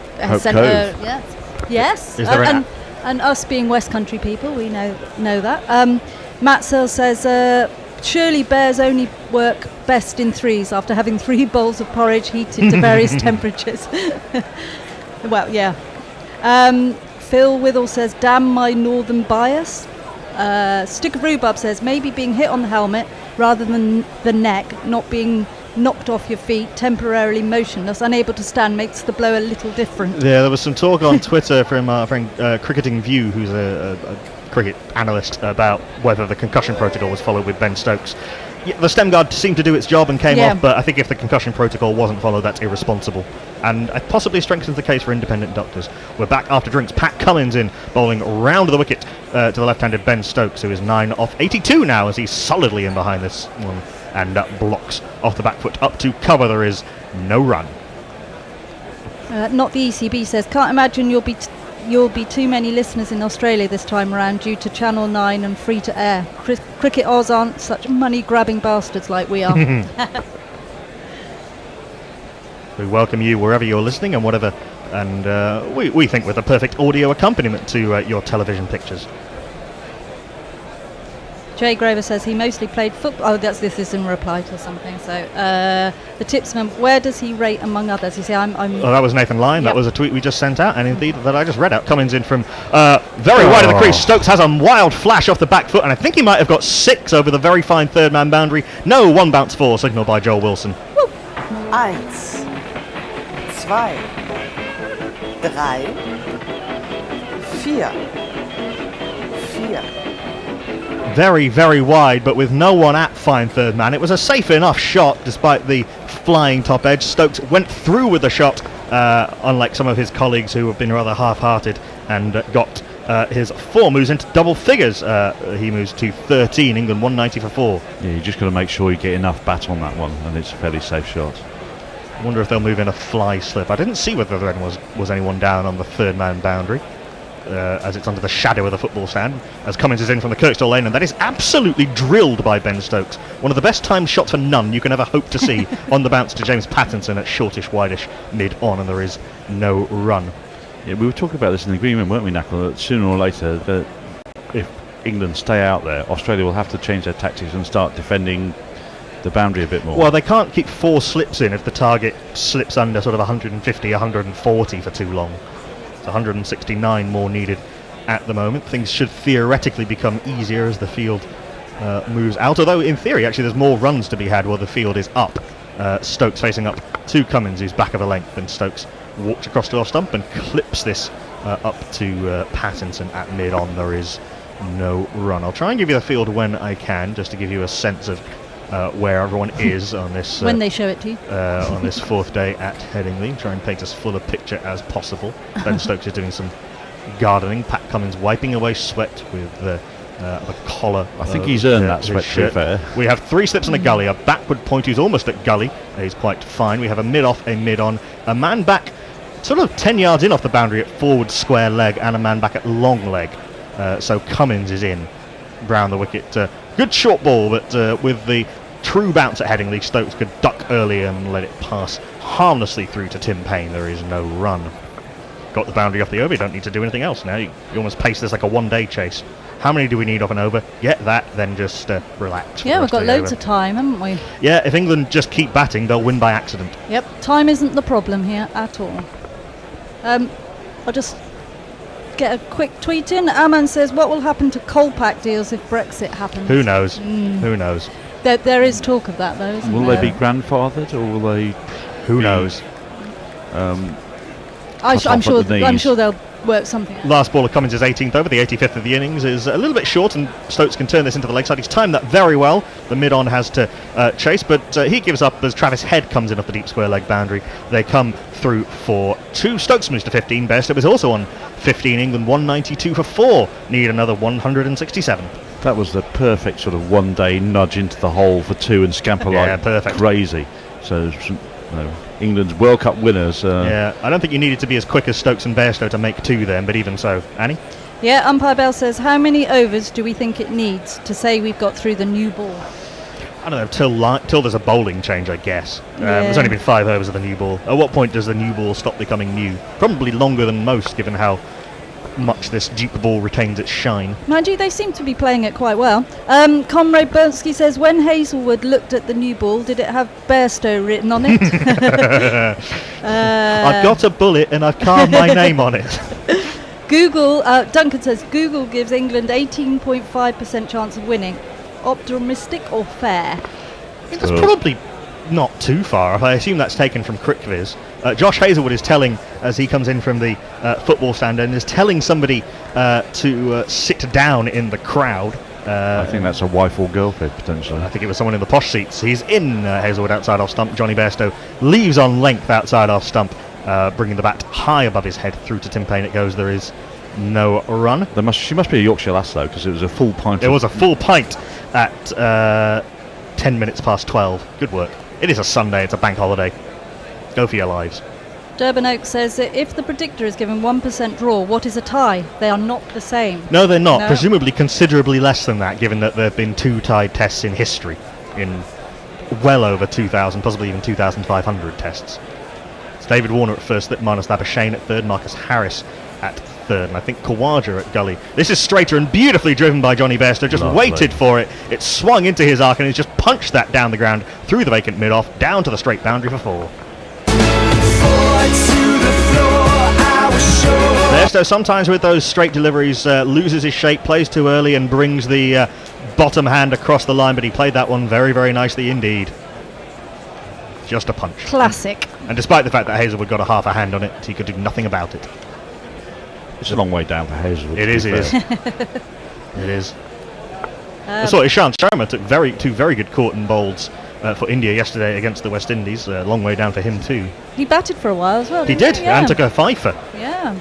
yes. Is there and us being West Country people, we know that. Matt Searle says, surely bears only work best in threes after having 3 bowls of porridge heated to various temperatures. Well, yeah. Phil Withall says, damn my northern bias. Stick of Rhubarb says, maybe being hit on the helmet rather than the neck, not being knocked off your feet, temporarily motionless, unable to stand, makes the blow a little different. Yeah, there was some talk on Twitter from our friend Cricketing View, who's a cricket analyst, about whether the concussion protocol was followed with Ben Stokes. Yeah, the stem guard seemed to do its job and came off, but I think if the concussion protocol wasn't followed, that's irresponsible. And it possibly strengthens the case for independent doctors. We're back after drinks. Pat Cummins in, bowling round the wicket to the left-handed Ben Stokes, who is 9 off 82 now as he's solidly in behind this one and blocks off the back foot up to cover. There is no run. Not the ECB says, can't imagine you'll be too many listeners in Australia this time around due to Channel 9 and free to air. Cricket Oz aren't such money-grabbing bastards like we are. We welcome you wherever you're listening and whatever, and we think we're the perfect audio accompaniment to your television pictures. Jay Grover says he mostly played football. Oh, this is in reply to something. So the tipsman, where does he rate among others? You see, I'm that was Nathan Lyon. That was a tweet we just sent out, and indeed that I just read out. Cummins in from very wide of the crease. Stokes has a wild flash off the back foot, and I think he might have got 6 over the very fine third man boundary. No, 1 bounce 4, signalled by Joel Wilson. 1, 2, 3, 4. Very, very wide, but with no one at fine third man. It was a safe enough shot despite the flying top edge. Stokes went through with the shot, unlike some of his colleagues who have been rather half-hearted, and got his 4 moves into double figures. He moves to 13, England 190 for 4. Yeah, you just got to make sure you get enough bat on that one, and it's a fairly safe shot. I wonder if they'll move in a fly slip. I didn't see whether there was anyone down on the third man boundary. As it's under the shadow of the football stand, as Cummins is in from the Kirkstall lane, and that is absolutely drilled by Ben Stokes. One of the best timed shots for none you can ever hope to see on the bounce to James Pattinson at shortish, wideish, mid-on, and there is no run. Yeah, we were talking about this in agreement, weren't we, Knuckle, that sooner or later, that if England stay out there, Australia will have to change their tactics and start defending the boundary a bit more. Well, they can't keep 4 slips in if the target slips under sort of 150, 140 for too long. 169 more needed at the moment. Things should theoretically become easier as the field moves out, although in theory actually there's more runs to be had while the field is up. Stokes facing up to Cummins, who's back of a length, and Stokes walks across to off stump and clips this up to Pattinson at mid-on. There is no run. I'll try and give you the field when I can, just to give you a sense of where everyone is on this when they show it to you on this 4th day at Headingley. Try and paint as full a picture as possible. Ben Stokes is doing some gardening. Pat Cummins wiping away sweat with the collar. I think he's earned that sweat, to be fair. We have 3 slips in a gully, a backward point who's almost at gully, he's quite fine. We have a mid-off, a mid-on, a man back sort of 10 yards in off the boundary at forward square leg, and a man back at long leg. So Cummins is in round the wicket. Good short ball, but with the true bounce at Headingley, Stokes could duck early and let it pass harmlessly through to Tim Payne. There is no run. Got the boundary off the over, you don't need to do anything else now. You almost pace this like a 1-day chase. How many do we need off an over? Get that, then just relax. Yeah, we've got loads of time, haven't we? Yeah, if England just keep batting, they'll win by accident. Yep, time isn't the problem here at all. I'll just get a quick tweet in. Aman says, what will happen to coal pack deals if Brexit happens? Who knows? Who knows? There is talk of that, though, isn't Will there? they be grandfathered, or will they? Who knows? I'm sure they'll work something out. Last ball of Cummins is 18th over. The 85th of the innings is a little bit short, and Stokes can turn this into the leg side. He's timed that very well. The mid-on has to chase, but he gives up as Travis Head comes in off the deep square leg boundary. They come through for 2. Stokes moves to 15. Bairstow is also on 15. England 192 for 4. Need another 167. That was the perfect sort of one-day nudge into the hole for 2 and scamper like perfect. Crazy. So, England's World Cup winners. I don't think you needed to be as quick as Stokes and Bairstow to make 2 then, but even so. Annie? Yeah, Umpire Bell says, how many overs do we think it needs to say we've got through the new ball? I don't know, till there's a bowling change, I guess. There's only been 5 overs of the new ball. At what point does the new ball stop becoming new? Probably longer than most, given how much this Duke ball retains its shine. Mind you, they seem to be playing it quite well. Comrade Bernsky says, when Hazelwood looked at the new ball, did it have Bairstow written on it? I've got a bullet and I've carved my name on it. Google, Duncan says, Google gives England 18.5% chance of winning. Optimistic or fair? That's probably not too far. I assume that's taken from CricViz. Josh Hazelwood is telling, as he comes in from the football stand, and is telling somebody to sit down in the crowd. I think that's a wife or girlfriend, potentially. I think it was someone in the posh seats. He's in Hazelwood outside off stump. Johnny Bairstow leaves on length outside off stump, bringing the bat high above his head. Through to Tim Payne it goes. There is no run. She must be a Yorkshire lass, though, because it was a full pint. It was a full pint at 10 minutes past 12. Good work. It is a Sunday. It's a bank holiday. Go for your lives. Durban Oak says that if the predictor is given 1% draw, what is a tie? They are not the same. No, they're not. No. Presumably considerably less than that, given that there have been 2 tied tests in history, in well over 2,000, possibly even 2,500 tests. It's David Warner at first, Marnus Labuschagne at third, Marcus Harris at third, and I think Kawaja at gully. This is straighter and beautifully driven by Johnny Bairstow. Just waited for it. It swung into his arc and he's just punched that down the ground through the vacant mid-off, down to the straight boundary for 4. Bairstow sometimes with those straight deliveries loses his shape, plays too early and brings the bottom hand across the line, but he played that one very, very nicely indeed. Just a punch. Classic. And despite the fact that Hazelwood got a half a hand on it, he could do nothing about it. It's a long way down for Hazelwood. It is. It is. I saw Ishant Sharma took 2 very good Corton bowls for India yesterday against the West Indies. A long way down for him too. He batted for a while as well. He did, yeah. and took a fifer. Yeah.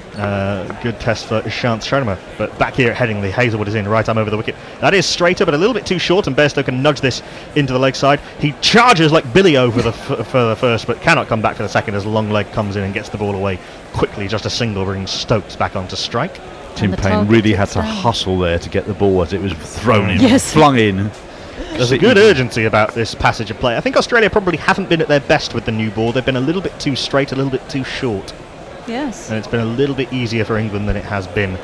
Good test for Ishant Sharma. But back here at Headingley, Hazelwood is in, right arm over the wicket. That is straighter, but a little bit too short, and Bairstow can nudge this into the leg side. He charges like Billy over for the first, but cannot come back for the second as long leg comes in and gets the ball away quickly. Just a single brings Stokes back onto strike. Tim Payne really had to hustle there to get the ball as it was thrown in, flung in. There's a good urgency about this passage of play. I think Australia probably haven't been at their best with the new ball. They've been a little bit too straight, a little bit too short. Yes. And it's been a little bit easier for England than it has been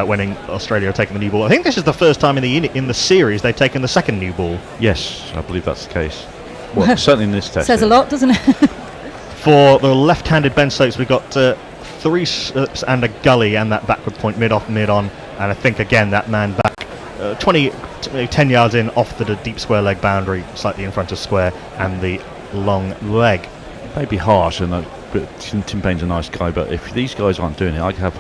when Australia have taken the new ball. I think this is the first time in the series they've taken the second new ball. Yes, I believe that's the case. Well, certainly in this test. Says a lot, doesn't it? For the left-handed Ben Stokes, we've got 3 slips and a gully and that backward point mid-off, mid-on. And I think, again, that man back 10 yards in off the deep square leg boundary, slightly in front of square, and the long leg. Maybe harsh, but Tim Payne's a nice guy, but if these guys aren't doing it, I'd have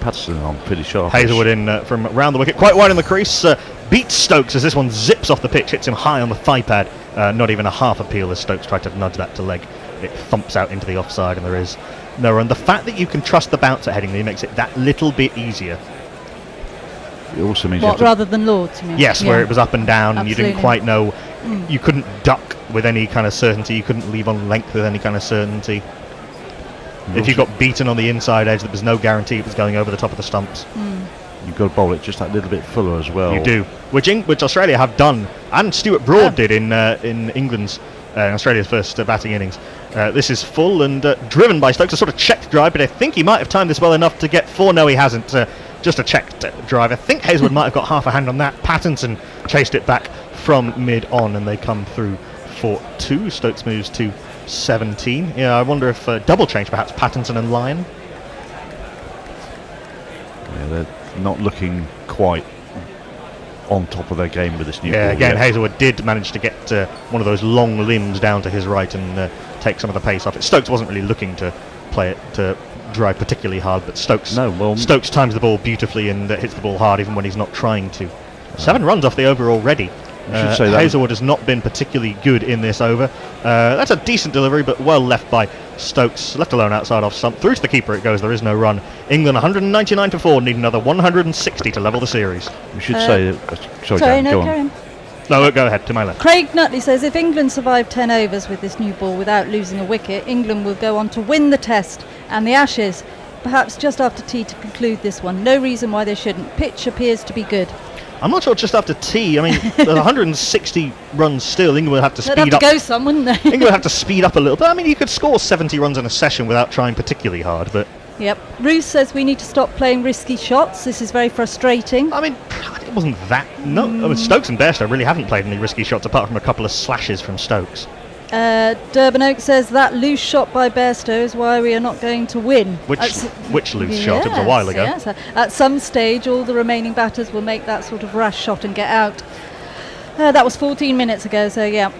Patterson on pretty sharp. Hazelwood in from round the wicket, quite wide in the crease, beats Stokes as this one zips off the pitch, hits him high on the thigh pad. Not even a half appeal as Stokes tried to nudge that to leg. It thumps out into the offside and there is no run. The fact that you can trust the bounce at Headingley makes it that little bit easier. It also means rather than Lords, you mean? Yes, where it was up and down and you didn't quite know. You couldn't duck with any kind of certainty. You couldn't leave on length with any kind of certainty. If you got beaten on the inside edge, there was no guarantee it was going over the top of the stumps. You've got to bowl it just that little bit fuller as well. You do, which Australia have done, and Stuart Broad did in England's Australia's first batting innings. This is full and driven by Stokes, a sort of checked drive, but I think he might have timed this well enough to get 4. No, he hasn't. Just a checked drive. I think Hazelwood might have got half a hand on that. Pattinson chased it back from mid-on and they come through for 2. Stokes moves to 17. Yeah, I wonder if double change perhaps Pattinson and Lyon. They're not looking quite on top of their game with this new ball. Again, Hazelwood did manage to get one of those long limbs down to his right and take some of the pace off it. Stokes wasn't really looking to play it to drive particularly hard, but Stokes times the ball beautifully and hits the ball hard even when he's not trying to. 7 runs off the over already. Say that Hazelwood has not been particularly good in this over. That's a decent delivery, but well left by Stokes. Left alone outside off stump. Through to the keeper it goes. There is no run. England 199 for 4. Need another 160 to level the series. We should say... Sorry, Dan, no, go on. carry on. No, go ahead, to my left. Craig Nutley says if England survive 10 overs with this new ball without losing a wicket, England will go on to win the Test and the Ashes, perhaps just after tea to conclude this one. No reason why they shouldn't. Pitch appears to be good. I'm not sure just after tea. I mean, there's 160 runs still. England will have to speed up. They'd have to go some, wouldn't they? England will have to speed up a little bit. I mean, you could score 70 runs in a session without trying particularly hard, but... Yep. Ruth says we need to stop playing risky shots. This is very frustrating. I mean, it wasn't that... No, I mean, Stokes and Bairstow really haven't played any risky shots apart from a couple of slashes from Stokes. Durban Oak says that loose shot by Bairstow is why we are not going to win. Which loose shot? It was a while ago. Yes. At some stage, all the remaining batters will make that sort of rash shot and get out. That was 14 minutes ago, so yeah.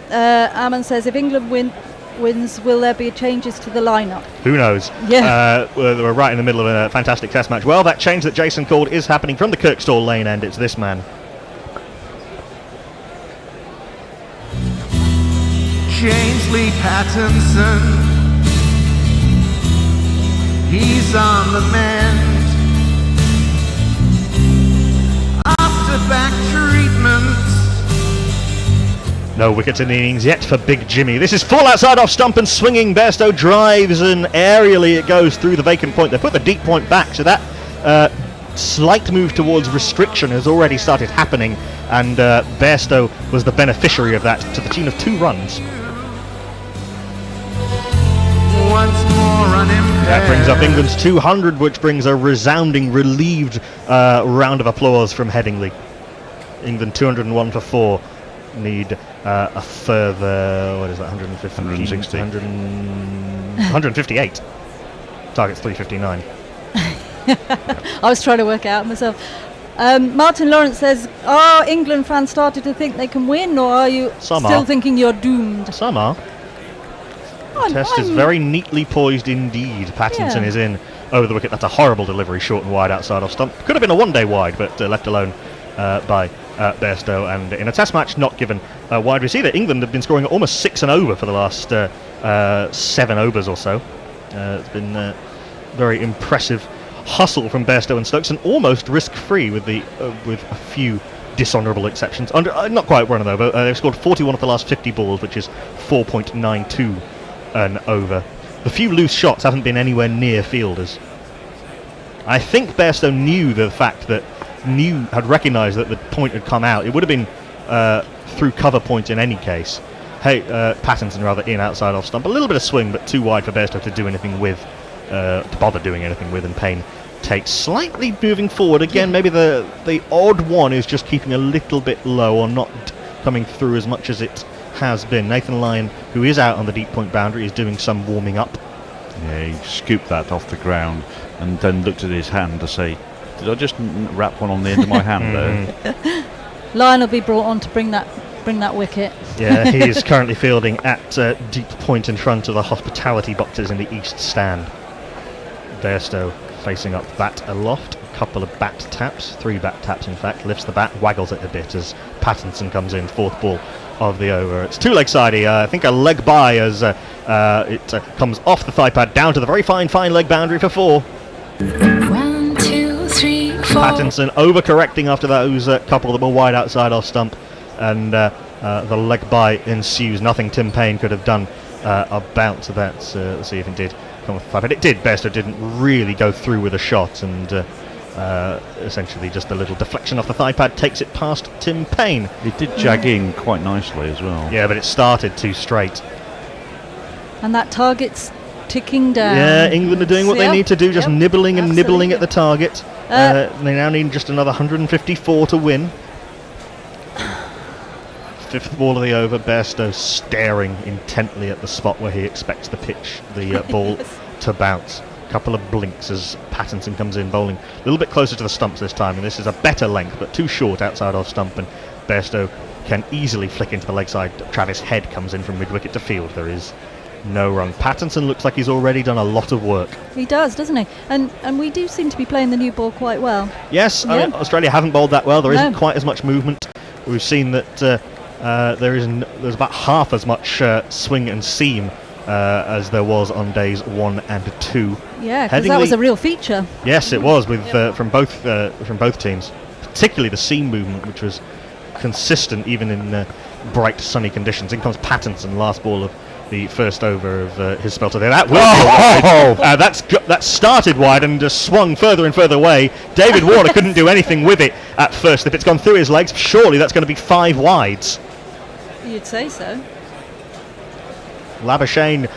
Ammon says if England wins, will there be changes to the lineup? Who knows? Yeah. We're right in the middle of a fantastic test match. Well, that change that Jason called is happening from the Kirkstall lane end. It's this man. Jamesley Pattinson, he's on the mend. After back treatment, no wickets in the innings yet for Big Jimmy. This is full outside off stump and swinging. Bairstow drives and aerially it goes through the vacant point. They put the deep point back, so that slight move towards restriction has already started happening, and Bairstow was the beneficiary of that to the tune of 2 runs. once more unimpaired. That brings up England's 200, which brings a resounding, relieved round of applause from Headingley. England 201 for 4. Need a further, what is that, 150? 160. 158. Target's 359. I was trying to work it out myself. Martin Lawrence says, are England fans started to think they can win, or are you still thinking you're doomed? Some are. The test is very neatly poised indeed. Pattinson is in over the wicket. That's a horrible delivery, short and wide outside off stump. Could have been a one-day wide, but left alone by Bairstow. And in a test match, not given a wide receiver. England have been scoring almost 6 and over for the last 7 overs or so. It's been very impressive hustle from Bairstow and Stokes, and almost risk-free with a few dishonourable exceptions. Not quite one of them, but they've scored 41 of the last 50 balls, which is 4.92 an over. The few loose shots haven't been anywhere near fielders. I think Bairstow had recognised that the point had come out. It would have been through cover point in any case. Pattinson rather in outside off stump. A little bit of swing, but too wide for Bairstow to do anything with. To bother doing anything with, and Payne takes slightly moving forward again. Maybe the odd one is just keeping a little bit low, or not coming through as much as it has been. Nathan Lyon, who is out on the deep point boundary, is doing some warming up. Yeah, he scooped that off the ground and then looked at his hand to say, did I just wrap one on the end of my hand there? Lyon will be brought on to bring that wicket. Yeah, he is currently fielding at deep point in front of the hospitality boxes in the east stand. Bairstow facing up, bat aloft, a couple of bat taps, 3 bat taps in fact, lifts the bat, waggles it a bit as Pattinson comes in, 4th ball of the over. It's 2 leg sidey, I think a leg by as it comes off the thigh pad down to the very fine leg boundary for 4. 1, 2, 3, 4. Pattinson overcorrecting after those couple that were wide outside off stump, and the leg by ensues. Nothing Tim Payne could have done about that. Let's see if it did come off the thigh pad. It did. Bairstow didn't really go through with a shot, and essentially just a little deflection off the thigh pad takes it past Tim Payne. It did jag in quite nicely as well. Yeah, but it started too straight. And that target's ticking down. Yeah, England are doing what they need to do, just nibbling and nibbling at the target. They now need just another 154 to win. 5th ball of the over, Bairstow staring intently at the spot where he expects the ball to bounce. couple of blinks as Pattinson comes in bowling a little bit closer to the stumps this time, and this is a better length but too short outside off stump, and Bairstow can easily flick into the leg side. Travis Head comes in from mid-wicket to field. There is no run. Pattinson looks like he's already done a lot of work. He does, doesn't he? And we do seem to be playing the new ball quite well. Yes, I mean, Australia haven't bowled that well. There isn't quite as much movement. We've seen that there's about half as much swing and seam as there was on days 1 and 2. Yeah, because that was a real feature. Yes, it was with from both teams, particularly the seam movement, which was consistent even in bright sunny conditions. In comes Pattinson, last ball of the first over of his spell today. That will that started wide and just swung further and further away. David Warner couldn't do anything with it at first. If it's gone through his legs, surely that's going to be 5 wides. You'd say so. Labuschagne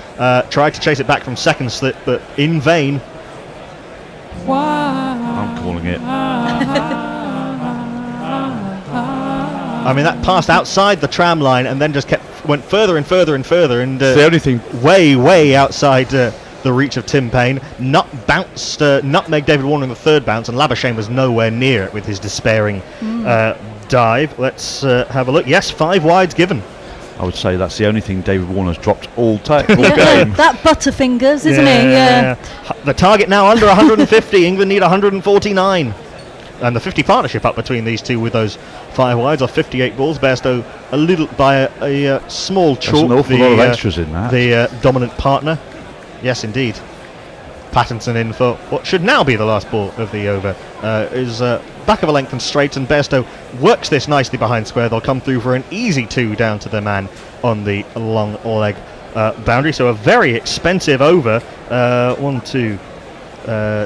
tried to chase it back from second slip, but in vain. I'm calling it. I mean, that passed outside the tram line and then just went further and further and further, and the only thing way outside the reach of Tim Payne. Nutmeg David Warner in the third bounce, and Labuschagne was nowhere near it with his despairing dive. Let's have a look. Yes, 5 wides given. I would say that's the only thing David Warner's dropped all game. That butterfingers, isn't he? Yeah. The target now under 150. England need 149. And the 50 partnership up between these two with those 5 wides off 58 balls. Bairstow a little by a small chalk. There's an awful lot of extras in that. The dominant partner. Yes, indeed. Pattinson in for what should now be the last ball of the over. Is back of a length and straight, and Bairstow works this nicely behind square. They'll come through for an easy 2 down to the man on the long leg boundary. So a very expensive over. 1, 2,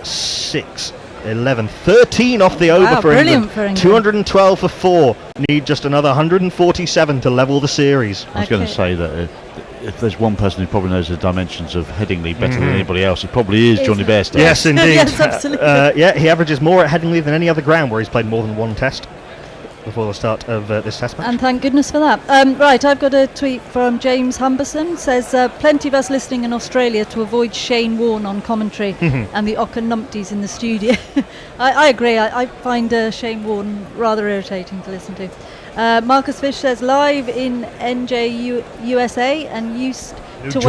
6, 11, 13 off the over for England. For England. 212 for 4. Need just another 147 to level the series. I was going to say that if there's one person who probably knows the dimensions of Headingley better than anybody else, it probably is Johnny Bairstow. Yes, indeed. Yes, absolutely. He averages more at Headingley than any other ground where he's played more than one test before the start of this test match. And thank goodness for that. Right, I've got a tweet from James Humberson. Says, plenty of us listening in Australia to avoid Shane Warne on commentary and the Ocker-numpties in the studio. I agree. I find Shane Warne rather irritating to listen to. Marcus Fish says, live in NJ USA and used to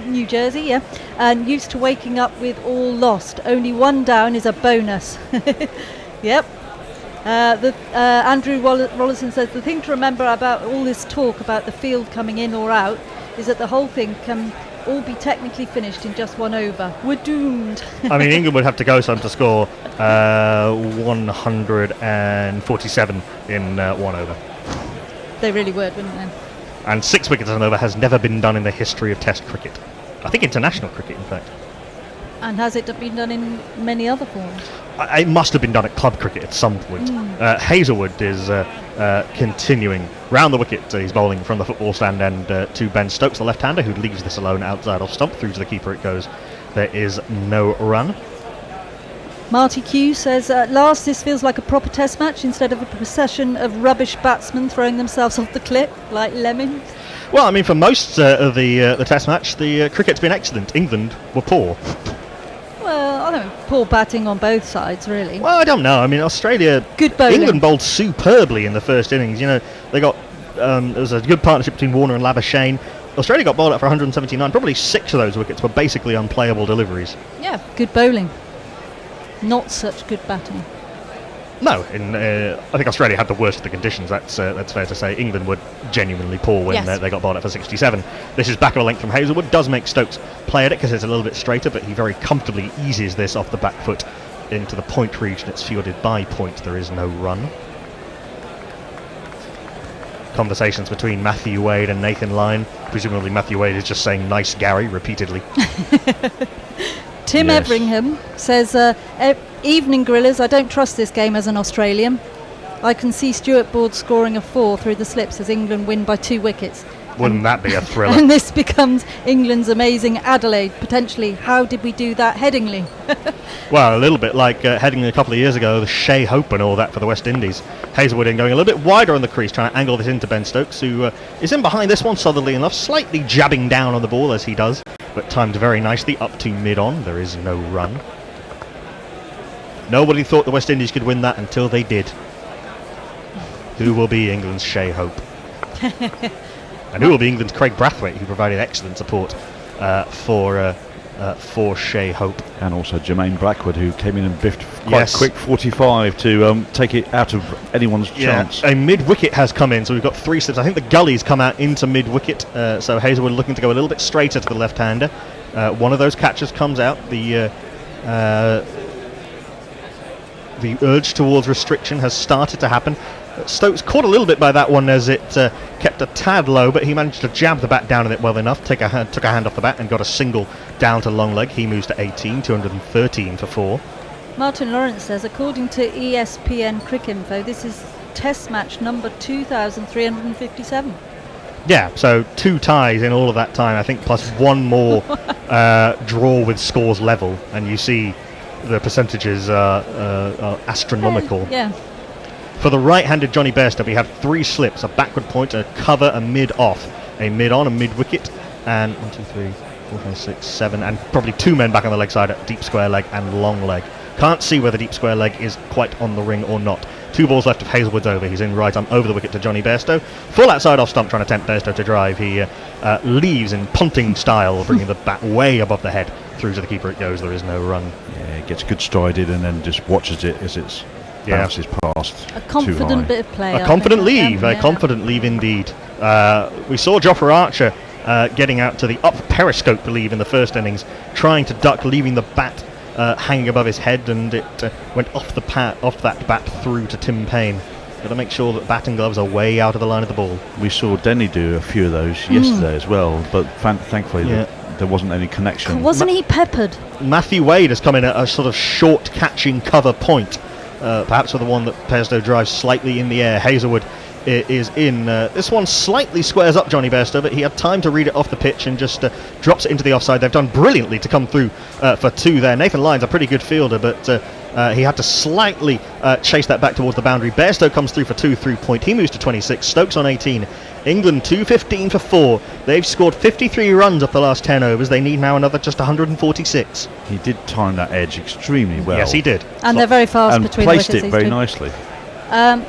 New Jersey, yeah, and used to waking up with all lost. Only 1 down is a bonus. Yep. Andrew Rollison says, the thing to remember about all this talk about the field coming in or out is that the whole thing can all be technically finished in just 1 over. We're doomed. I mean, England would have to go some to score 147 in 1 over. They really would, wouldn't they? And 6 wickets on an over has never been done in the history of Test cricket. I think international cricket, in fact. And has it been done in many other forms? It must have been done at club cricket at some point. Hazelwood is continuing round the wicket. He's bowling from the football stand and to Ben Stokes, the left-hander, who leaves this alone outside off stump. Through to the keeper it goes. There is no run. Marty Q says, at last this feels like a proper test match instead of a procession of rubbish batsmen throwing themselves off the cliff like lemmings. Well, I mean, for most of the test match, the cricket's been excellent. England were poor. Well, I don't know, poor batting on both sides, really. Well, I don't know. I mean, Australia... Good bowling. England bowled superbly in the first innings. You know, they got... there was a good partnership between Warner and Labuschagne. Australia got bowled out for 179. Probably 6 of those wickets were basically unplayable deliveries. Yeah, good bowling. Not such good batting. No, I think Australia had the worst of the conditions. That's fair to say. England were genuinely poor when they got bowled out for 67. This is back of a length from Hazelwood. Does make Stokes play at it because it's a little bit straighter, but he very comfortably eases this off the back foot into the point region. It's fielded by point. There is no run. Conversations between Matthew Wade and Nathan Lyon. Presumably Matthew Wade is just saying "nice Gary" repeatedly. Tim Everingham says, evening Gorillas, I don't trust this game as an Australian. I can see Stuart Broad scoring a 4 through the slips as England win by 2 wickets. Wouldn't that be a thriller? And this becomes England's amazing Adelaide, potentially. How did we do that Headingley? Well, a little bit like Headingley a couple of years ago, the Shea Hope and all that for the West Indies. Hazelwood in going a little bit wider on the crease, trying to angle this into Ben Stokes, who is in behind this one solidly enough, slightly jabbing down on the ball as he does. but timed very nicely up to mid-on. There is no run. Nobody thought the West Indies could win that until they did. Who will be England's Shea Hope? And who will be England's Craig Brathwaite, who provided excellent support for Shea Hope. And also Jermaine Blackwood, who came in and biffed quite quick 45 to take it out of anyone's chance. A mid-wicket has come in, so we've got 3 slips. I think the gully's come out into mid-wicket, so Hazelwood looking to go a little bit straighter to the left-hander. One of those catches comes out. The urge towards restriction has started to happen. Stokes caught a little bit by that one as it kept a tad low, but he managed to jab the bat down on it well enough, took a hand off the bat and got a single down to long leg. He moves to 18, 213 for 4. Martin Lawrence says, according to ESPN Cricinfo, this is test match number 2,357. Yeah, so 2 ties in all of that time, I think, plus 1 more draw with scores level, and you see the percentages are astronomical. Yeah. For the right-handed Johnny Bairstow, we have 3 slips, a backward point, a cover, a mid-off, a mid-on, a mid-wicket, and 1, 2, 3, 4, 5, 6, 7, and probably 2 men back on the leg side at deep square leg and long leg. Can't see whether deep square leg is quite on the ring or not. 2 balls left of Hazelwood's over. He's in right arm over the wicket to Johnny Bairstow. Full outside off stump, trying to tempt Bairstow to drive. He leaves in punting style, bringing the bat way above the head. Through to the keeper it goes. There is no run. Yeah, gets good stride in and then just watches it as it's bounces past. A confident bit of play. A confident leave. A confident leave indeed. We saw Jofra Archer getting out to the up periscope leave in the first innings, trying to duck, leaving the bat hanging above his head, and it went off that bat through to Tim Payne. Got to make sure that bat and gloves are way out of the line of the ball. We saw Denny do a few of those yesterday as well, but thankfully there wasn't any connection. Wasn't he peppered? Matthew Wade has come in at a sort of short catching cover point, perhaps for the one that Bairstow drives slightly in the air. Hazelwood is in. This one slightly squares up Johnny Bairstow, but he had time to read it off the pitch and just drops it into the offside. They've done brilliantly to come through for 2 there. Nathan Lyon's a pretty good fielder, but he had to slightly chase that back towards the boundary. Bairstow comes through for 2 through point. He moves to 26. Stokes on 18. England 215 for 4. They've scored 53 runs off the last 10 overs. They need now another just 146. He did time that edge extremely well. Yes, he did. And they're very fast and between placed the wickets. it very nicely.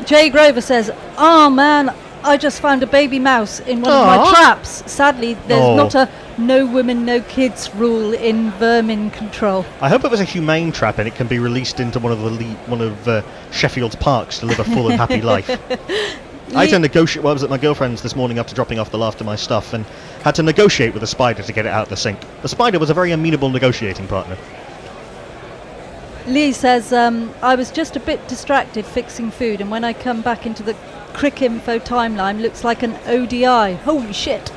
Jay Grover says, "Oh man, I just found a baby mouse in one of my traps. Sadly, there's not a no women, no kids rule in vermin control." I hope it was a humane trap and it can be released into one of Sheffield's parks to live a full and happy life. I had to negotiate. Well, I was at my girlfriend's this morning after dropping off the last of my stuff and had to negotiate with the spider to get it out of the sink. The spider was a very amenable negotiating partner. Lee says, I was just a bit distracted fixing food, and when I come back into the Cricinfo timeline, looks like an ODI. Holy shit.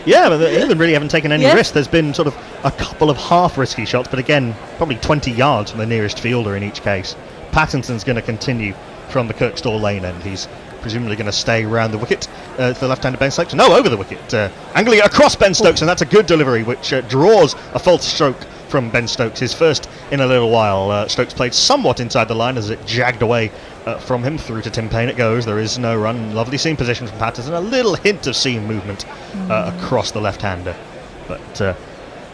Yeah, but England really haven't taken any risk. There's been sort of a couple of half risky shots, but again, probably 20 yards from the nearest fielder in each case. Pattinson's going to continue from the Kirkstall lane end. He's presumably going to stay around the wicket to the left-hander Ben Stokes. No, over the wicket. Angling it across Ben Stokes, and that's a good delivery, which draws a false stroke from Ben Stokes, his first in a little while. Stokes played somewhat inside the line as it jagged away from him. Through to Tim Payne it goes. There is no run. Lovely seam position from Patterson. A little hint of seam movement across the left-hander, but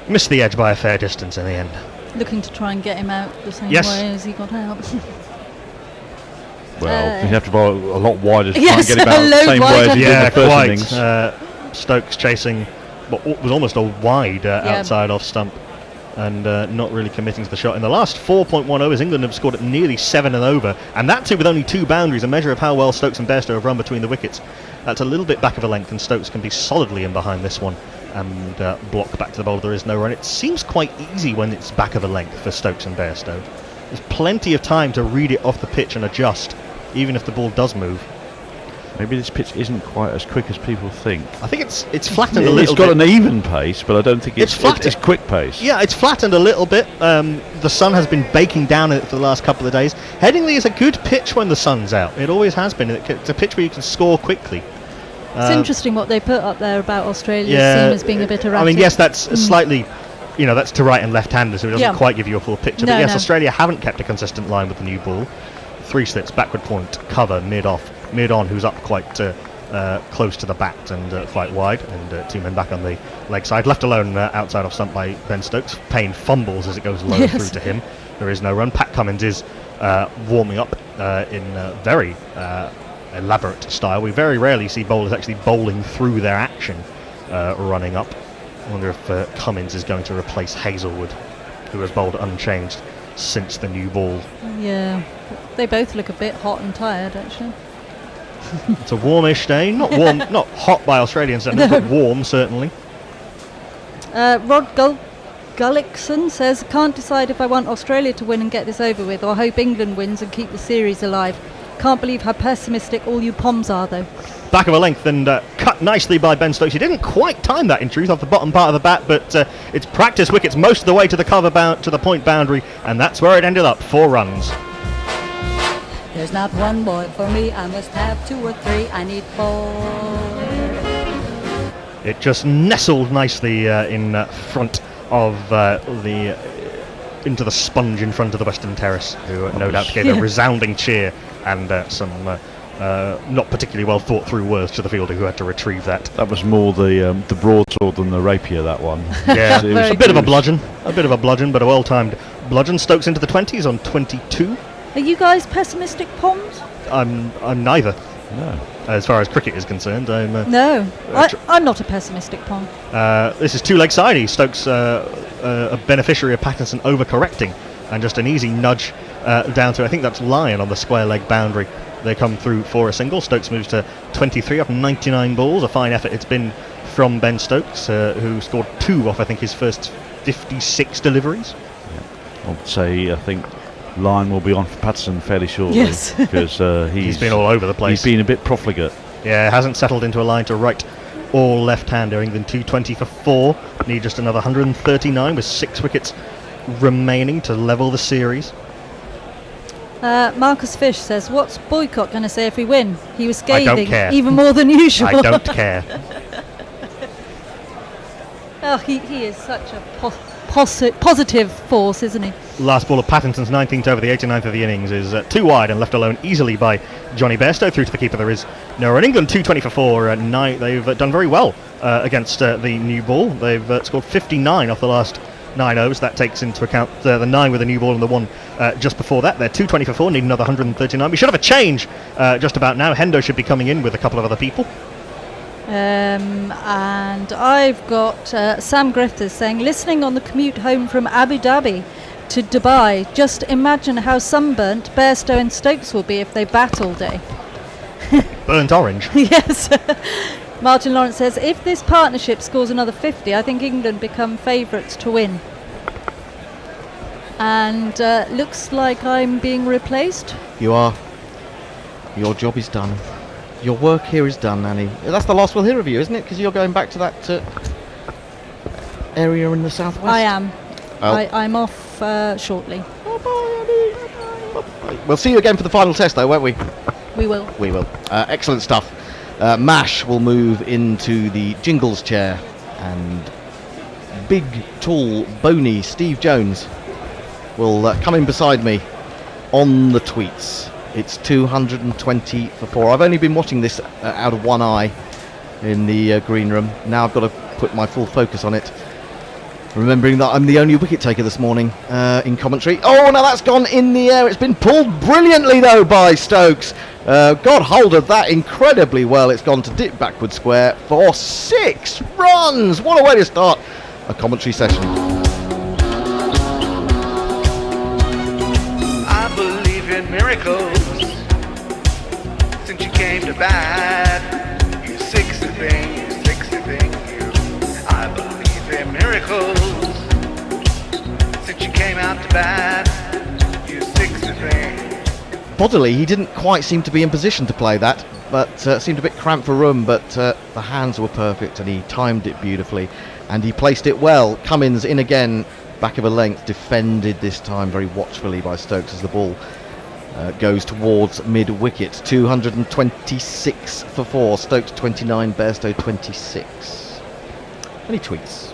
missed the edge by a fair distance in the end. Looking to try and get him out the same way as he got out. Well, you have to bowl a lot wider to try and get him out the same way as he did in the first innings. Stokes chasing what was almost a wide outside off stump, and not really committing to the shot. In the last 4.1 overs, England have scored at nearly 7 and over, and that too with only 2 boundaries, a measure of how well Stokes and Bairstow have run between the wickets. That's a little bit back of a length, and Stokes can be solidly in behind this one and block back to the bowler. There is no run. It seems quite easy when it's back of a length for Stokes and Bairstow. There's plenty of time to read it off the pitch and adjust, even if the ball does move. Maybe this pitch isn't quite as quick as people think. I think it's flattened a little bit. It's got an even pace, but I don't think it's quick pace. Yeah, it's flattened a little bit. The sun has been baking down in it for the last couple of days. Headingley is a good pitch when the sun's out. It always has been. It's a pitch where you can score quickly. It's interesting what they put up there about Australia's seam as being a bit erratic. I mean, yes, that's slightly, that's to right and left-hander, so it doesn't quite give you a full picture. But yes, Australia haven't kept a consistent line with the new ball. 3 slips, backward point, cover, mid-off, mid-on, who's up quite close to the bat and flight wide, and 2 men back on the leg side. Left alone outside off stump by Ben Stokes. Payne fumbles as it goes low through to him. There is no run. Pat Cummins is warming up in very elaborate style. We very rarely see bowlers actually bowling through their action running up. I wonder if Cummins is going to replace Hazelwood, who has bowled unchanged since the new ball. Yeah, they both look a bit hot and tired, actually. It's a warmish day. Not warm, not hot by Australian standards, but warm, certainly. Rod Gullickson says, can't decide if I want Australia to win and get this over with, or hope England wins and keep the series alive. Can't believe how pessimistic all you Poms are, though. Back of a length and cut nicely by Ben Stokes. He didn't quite time that, in truth, off the bottom part of the bat, but it's practice wickets most of the way to the cover to the point boundary, and that's where it ended up. 4 runs. There's not one boy for me. I must have 2 or 3. I need 4. It just nestled nicely in front of into the sponge in front of the Western Terrace, who no doubt gave a resounding cheer and some not particularly well thought through words to the fielder who had to retrieve that. That was more the broadsword than the rapier, that one. Yeah, it was a bit of a bludgeon, but a well-timed bludgeon. Stokes into the 20s on 22. Are you guys pessimistic Poms? I'm neither. No. As far as cricket is concerned, no. I'm not a pessimistic Pom. This is 2-leg sidey. Stokes a beneficiary of Pattinson overcorrecting, and just an easy nudge down to, I think that's Lyon on the square leg boundary. They come through for a single. Stokes moves to 23 off 99 balls. A fine effort it's been from Ben Stokes, who scored 2 off, I think, his first 56 deliveries. Yeah. I would say, I think Lyon will be on for Patterson fairly shortly. Yes. Because he's been all over the place. He's been a bit profligate. Yeah, hasn't settled into a line to right all left-hander. England 220 for 4. Need just another 139 with 6 wickets remaining to level the series. Marcus Fish says, what's Boycott going to say if we win? He was I don't scathing, care. even more than usual. I don't care. Oh, he is such a positive force, isn't he? Last ball of Pattinson's 19th over the 89th of the innings is 2 wide and left alone easily by Johnny Bairstow. Through to the keeper there is no run. England 220 for 4. They've done very well against the new ball. They've scored 59 off the last 9 overs. That takes into account the 9 with the new ball and the 1 just before that. They're 220 for 4, need another 139. We should have a change just about now. Hendo should be coming in with a couple of other people. And I've got Sam Griffiths saying, listening on the commute home from Abu Dhabi to Dubai, just imagine how sunburnt Bairstow and Stokes will be if they bat all day. Burnt orange. Yes. Martin Lawrence says, if this partnership scores another 50, I think England become favourites to win. And looks like I'm being replaced. You are. Your job is done. Your work here is done, Annie. That's the last we'll hear of you, isn't it? Because you're going back to that area in the southwest. I am. Oh. I'm off shortly. We'll see you again for the final test, though, won't we? We will. We will. Excellent stuff. Mash will move into the Jingles chair, and big, tall, bony Steve Jones will come in beside me on the tweets. It's 220 for 4. I've only been watching this out of one eye in the green room. Now I've got to put my full focus on it, remembering that I'm the only wicket taker this morning in commentary. Oh, now that's gone in the air. It's been pulled brilliantly, though, by Stokes. Got hold of that incredibly well. It's gone to dip backward square for 6 runs. What a way to start a commentary session. I believe in miracles. Since you came to bat, you sexy thing, you sexy thing, you. I believe in miracles. Since you came out to bat, you sexy thing. Bodily, he didn't quite seem to be in position to play that, but seemed a bit cramped for room, but the hands were perfect and he timed it beautifully and he placed it well. Cummins in again, back of a length, defended this time very watchfully by Stokes as the ball goes towards mid-wicket. 226 for 4. Stokes 29, Bairstow 26. Any tweets?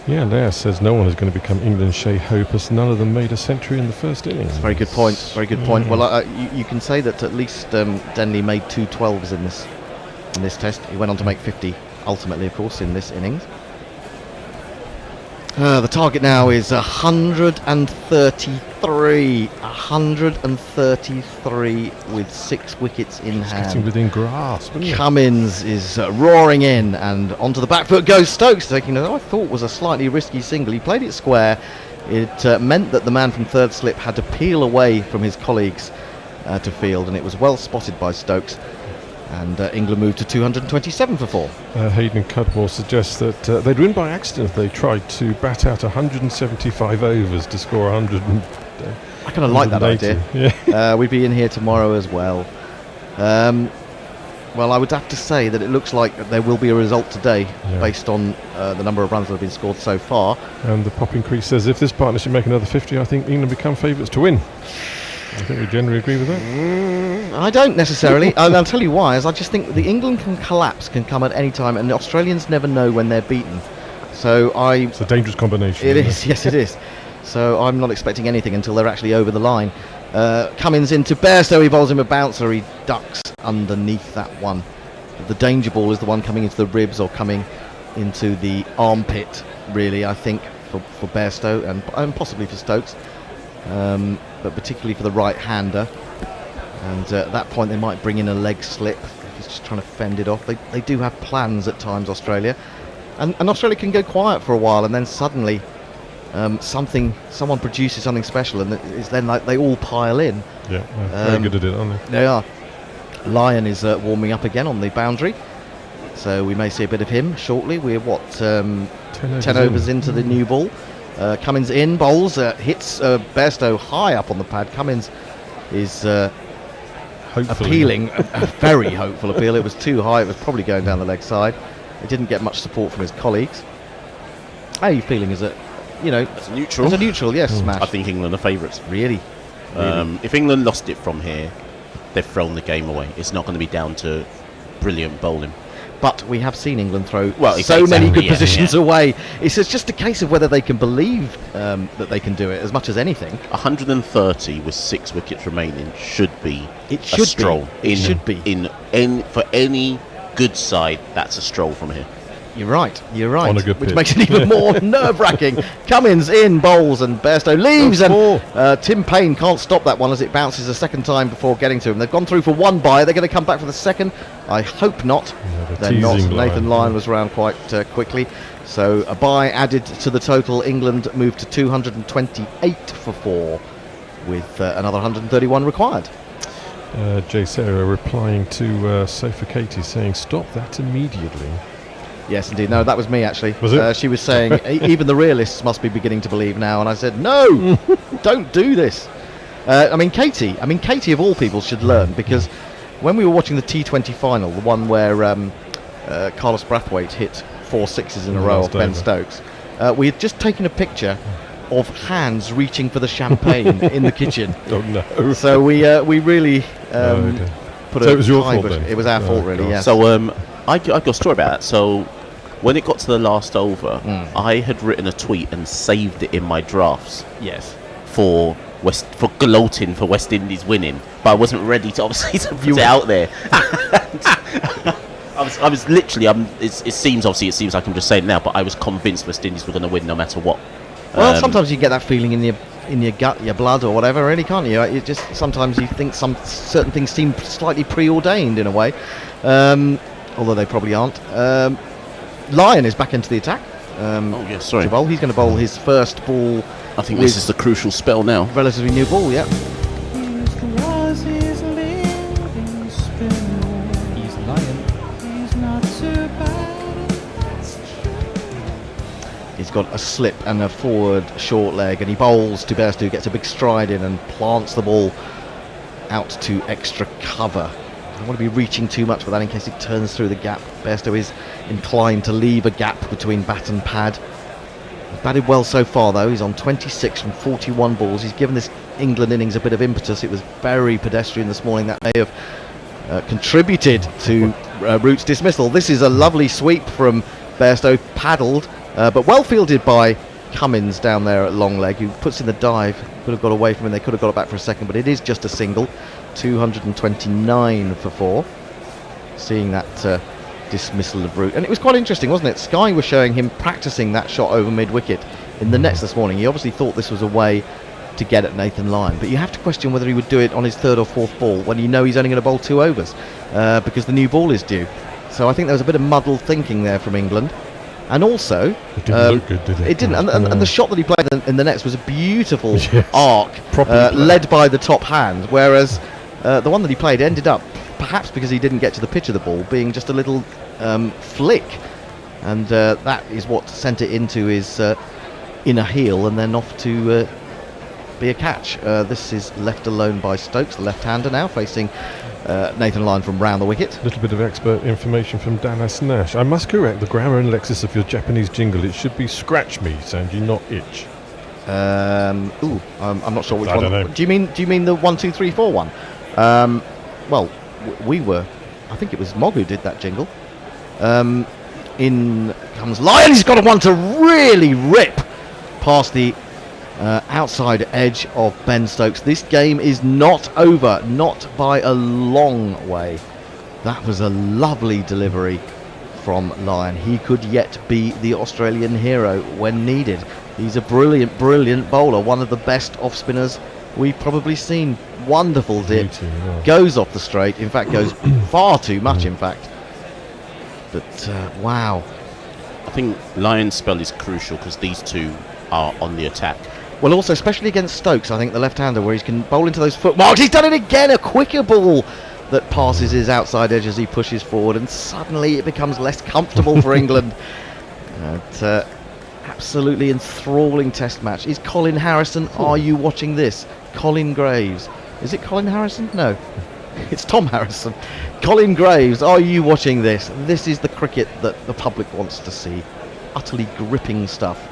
Yeah, Leah says no one is going to become England's Shea Hope as none of them made a century in the first innings. Very good point. Very good point. Well, you can say that at least Denley made 2 12s in this. in this test. He went on to make 50 ultimately, of course, in this innings. The target now is 133. 133 with 6 wickets in hand. Getting within grasp. Cummins is roaring in, and onto the back foot goes Stokes, taking what I thought was a slightly risky single. He played it square. It meant that the man from third slip had to peel away from his colleagues to field, and it was well spotted by Stokes. And England moved to 227 for 4. Hayden Cudmore suggests that they'd win by accident if they tried to bat out 175 overs to score 100. I kind of like that idea. Yeah. We'd be in here tomorrow as well. Well, I would have to say that it looks like there will be a result today based on the number of runs that have been scored so far. And the popping crease says if this partnership make another 50, I think England become favourites to win. I think we generally agree with that. I don't necessarily. I'll tell you why. As I just think the England can come at any time, and the Australians never know when they're beaten. So it's a dangerous combination. It is. Yes, it is. So I'm not expecting anything until they're actually over the line. Cummins into Bairstow. He bowls him a bouncer. He ducks underneath that one. The danger ball is the one coming into the ribs or coming into the armpit. Really, I think for Bairstow and possibly for Stokes. But particularly for the right-hander, and at that point they might bring in a leg slip. He's just trying to fend it off. They do have plans at times, Australia, and Australia can go quiet for a while, and then suddenly someone produces something special, and it's then like they all pile in. Yeah, very good at it, aren't they? They are. Lyon is warming up again on the boundary, so we may see a bit of him shortly. We're 10 overs into the new ball. Cummins in, bowls, hits Bairstow high up on the pad. Cummins is appealing, a very hopeful appeal. It was too high, it was probably going down the leg side. He didn't get much support from his colleagues. How are you feeling as a neutral? As a neutral, yes, Smash. I think England are favourites. Really? If England lost it from here, they've thrown the game away. It's not going to be down to brilliant bowling. But we have seen England throw so many good positions away. It's just a case of whether they can believe that they can do it as much as anything. 130 with 6 wickets remaining should be a stroll. It should be. For any good side, that's a stroll from here. You're right. On a good which pitch. makes it even more nerve-wracking. Cummins in, bowls, and Bairstow leaves, and Tim Payne can't stop that one as it bounces a second time before getting to him. They've gone through for one bye. They're going to come back for the second. I hope not. They're not. Nathan Lyon was around quite quickly. So a bye added to the total. England moved to 228 for 4 with another 131 required. Jay Sarah replying to Sophie Katie saying, "Stop that immediately." Yes, indeed. No, that was me, actually. Was it? She was saying, even the realists must be beginning to believe now. And I said, no, don't do this. Katie, of all people, should learn, because when we were watching the T20 final, the one where Carlos Brathwaite hit 4 sixes in a row off Ben Stokes, we had just taken a picture of hands reaching for the champagne in the kitchen. Oh, no. So we really put So it was your fault then? It was our fault, really, yes. So I got a story about that. So when it got to the last over, I had written a tweet and saved it in my drafts. Yes. For gloating for West Indies winning, but I wasn't ready to obviously to put it out there. I was literally. It seems like I'm just saying it now, but I was convinced West Indies were going to win no matter what. Well, sometimes you get that feeling in your gut, your blood, or whatever, really, can't you? It just sometimes you think certain things seem slightly preordained in a way, although they probably aren't. Lyon is back into the attack. He's going to bowl his first ball. I think this is the crucial spell now. Relatively new ball, yeah. He's Lyon. He's got a slip and a forward short leg, and he bowls to Bairstow, who gets a big stride in and plants the ball out to extra cover. I don't want to be reaching too much for that in case it turns through the gap. Bairstow is inclined to leave a gap between bat and pad. He's batted well so far, though. He's on 26 from 41 balls. He's given this England innings a bit of impetus. It was very pedestrian this morning. That may have contributed to Root's dismissal. This is a lovely sweep from Bairstow, paddled, but well fielded by Cummins down there at long leg, who puts in the dive. Could have got away from him. They could have got it back for a second, but it is just a single. 229 for 4. seeing that dismissal of Root. And it was quite interesting, wasn't it? Sky was showing him practicing that shot over mid-wicket in the nets this morning. He obviously thought this was a way to get at Nathan Lyon, but you have to question whether he would do it on his third or fourth ball when you know he's only going to bowl 2 overs because the new ball is due. So I think there was a bit of muddled thinking there from England. And also, it didn't look good, did it? It didn't. And the shot that he played in the nets was a beautiful Yes. arc, led by the top hand, whereas the one that he played ended up, perhaps because he didn't get to the pitch of the ball, being just a little flick. And that is what sent it into his inner heel and then off to be a catch. This is left alone by Stokes, the left-hander, now facing Nathan Lyon from round the wicket. A little bit of expert information from Dan Asnash. I must correct the grammar and lexis of your Japanese jingle. It should be scratch me, Sanji, not itch. I'm not sure which I one. don't know. Do you mean the 1, 2, 3, 4 one? Well, we were. I think it was Mog who did that jingle. In comes Lyon. He's got a one to really rip past the outside edge of Ben Stokes. This game is not over, not by a long way. That was a lovely delivery from Lyon. He could yet be the Australian hero when needed. He's a brilliant, brilliant bowler, one of the best off spinners we've probably seen. Wonderful dip, goes off the straight, in fact goes far too much in fact. But wow. I think Lyon's spell is crucial because these two are on the attack. Well, also, especially against Stokes, I think the left-hander, where he can bowl into those footmarks. He's done it again, a quicker ball that passes his outside edge as he pushes forward, and suddenly it becomes less comfortable for England. Absolutely enthralling test match. Is Colin Harrison, are you watching this? Colin Graves. Is it Colin Harrison? No. It's Tom Harrison. Colin Graves, are you watching this? This is the cricket that the public wants to see. Utterly gripping stuff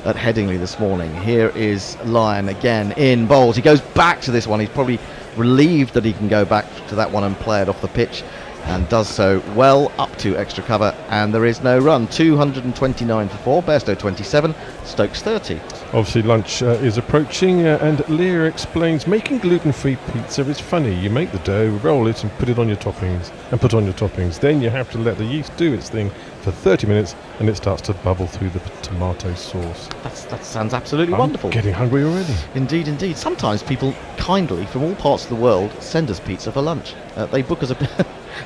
at Headingley this morning. Here is Lyon again in bowls. He goes back to this one. He's probably relieved that he can go back to that one and play it off the pitch, and does so well up to extra cover, and there is no run. 229 for 4, Bairstow 27, Stokes 30. Obviously lunch is approaching, and Leah explains making gluten-free pizza is funny. You make the dough, roll it and put on your toppings, then you have to let the yeast do its thing for 30 minutes and it starts to bubble through the tomato sauce. That sounds absolutely wonderful. Getting hungry already. Indeed, indeed. Sometimes people kindly from all parts of the world send us pizza for lunch. They book us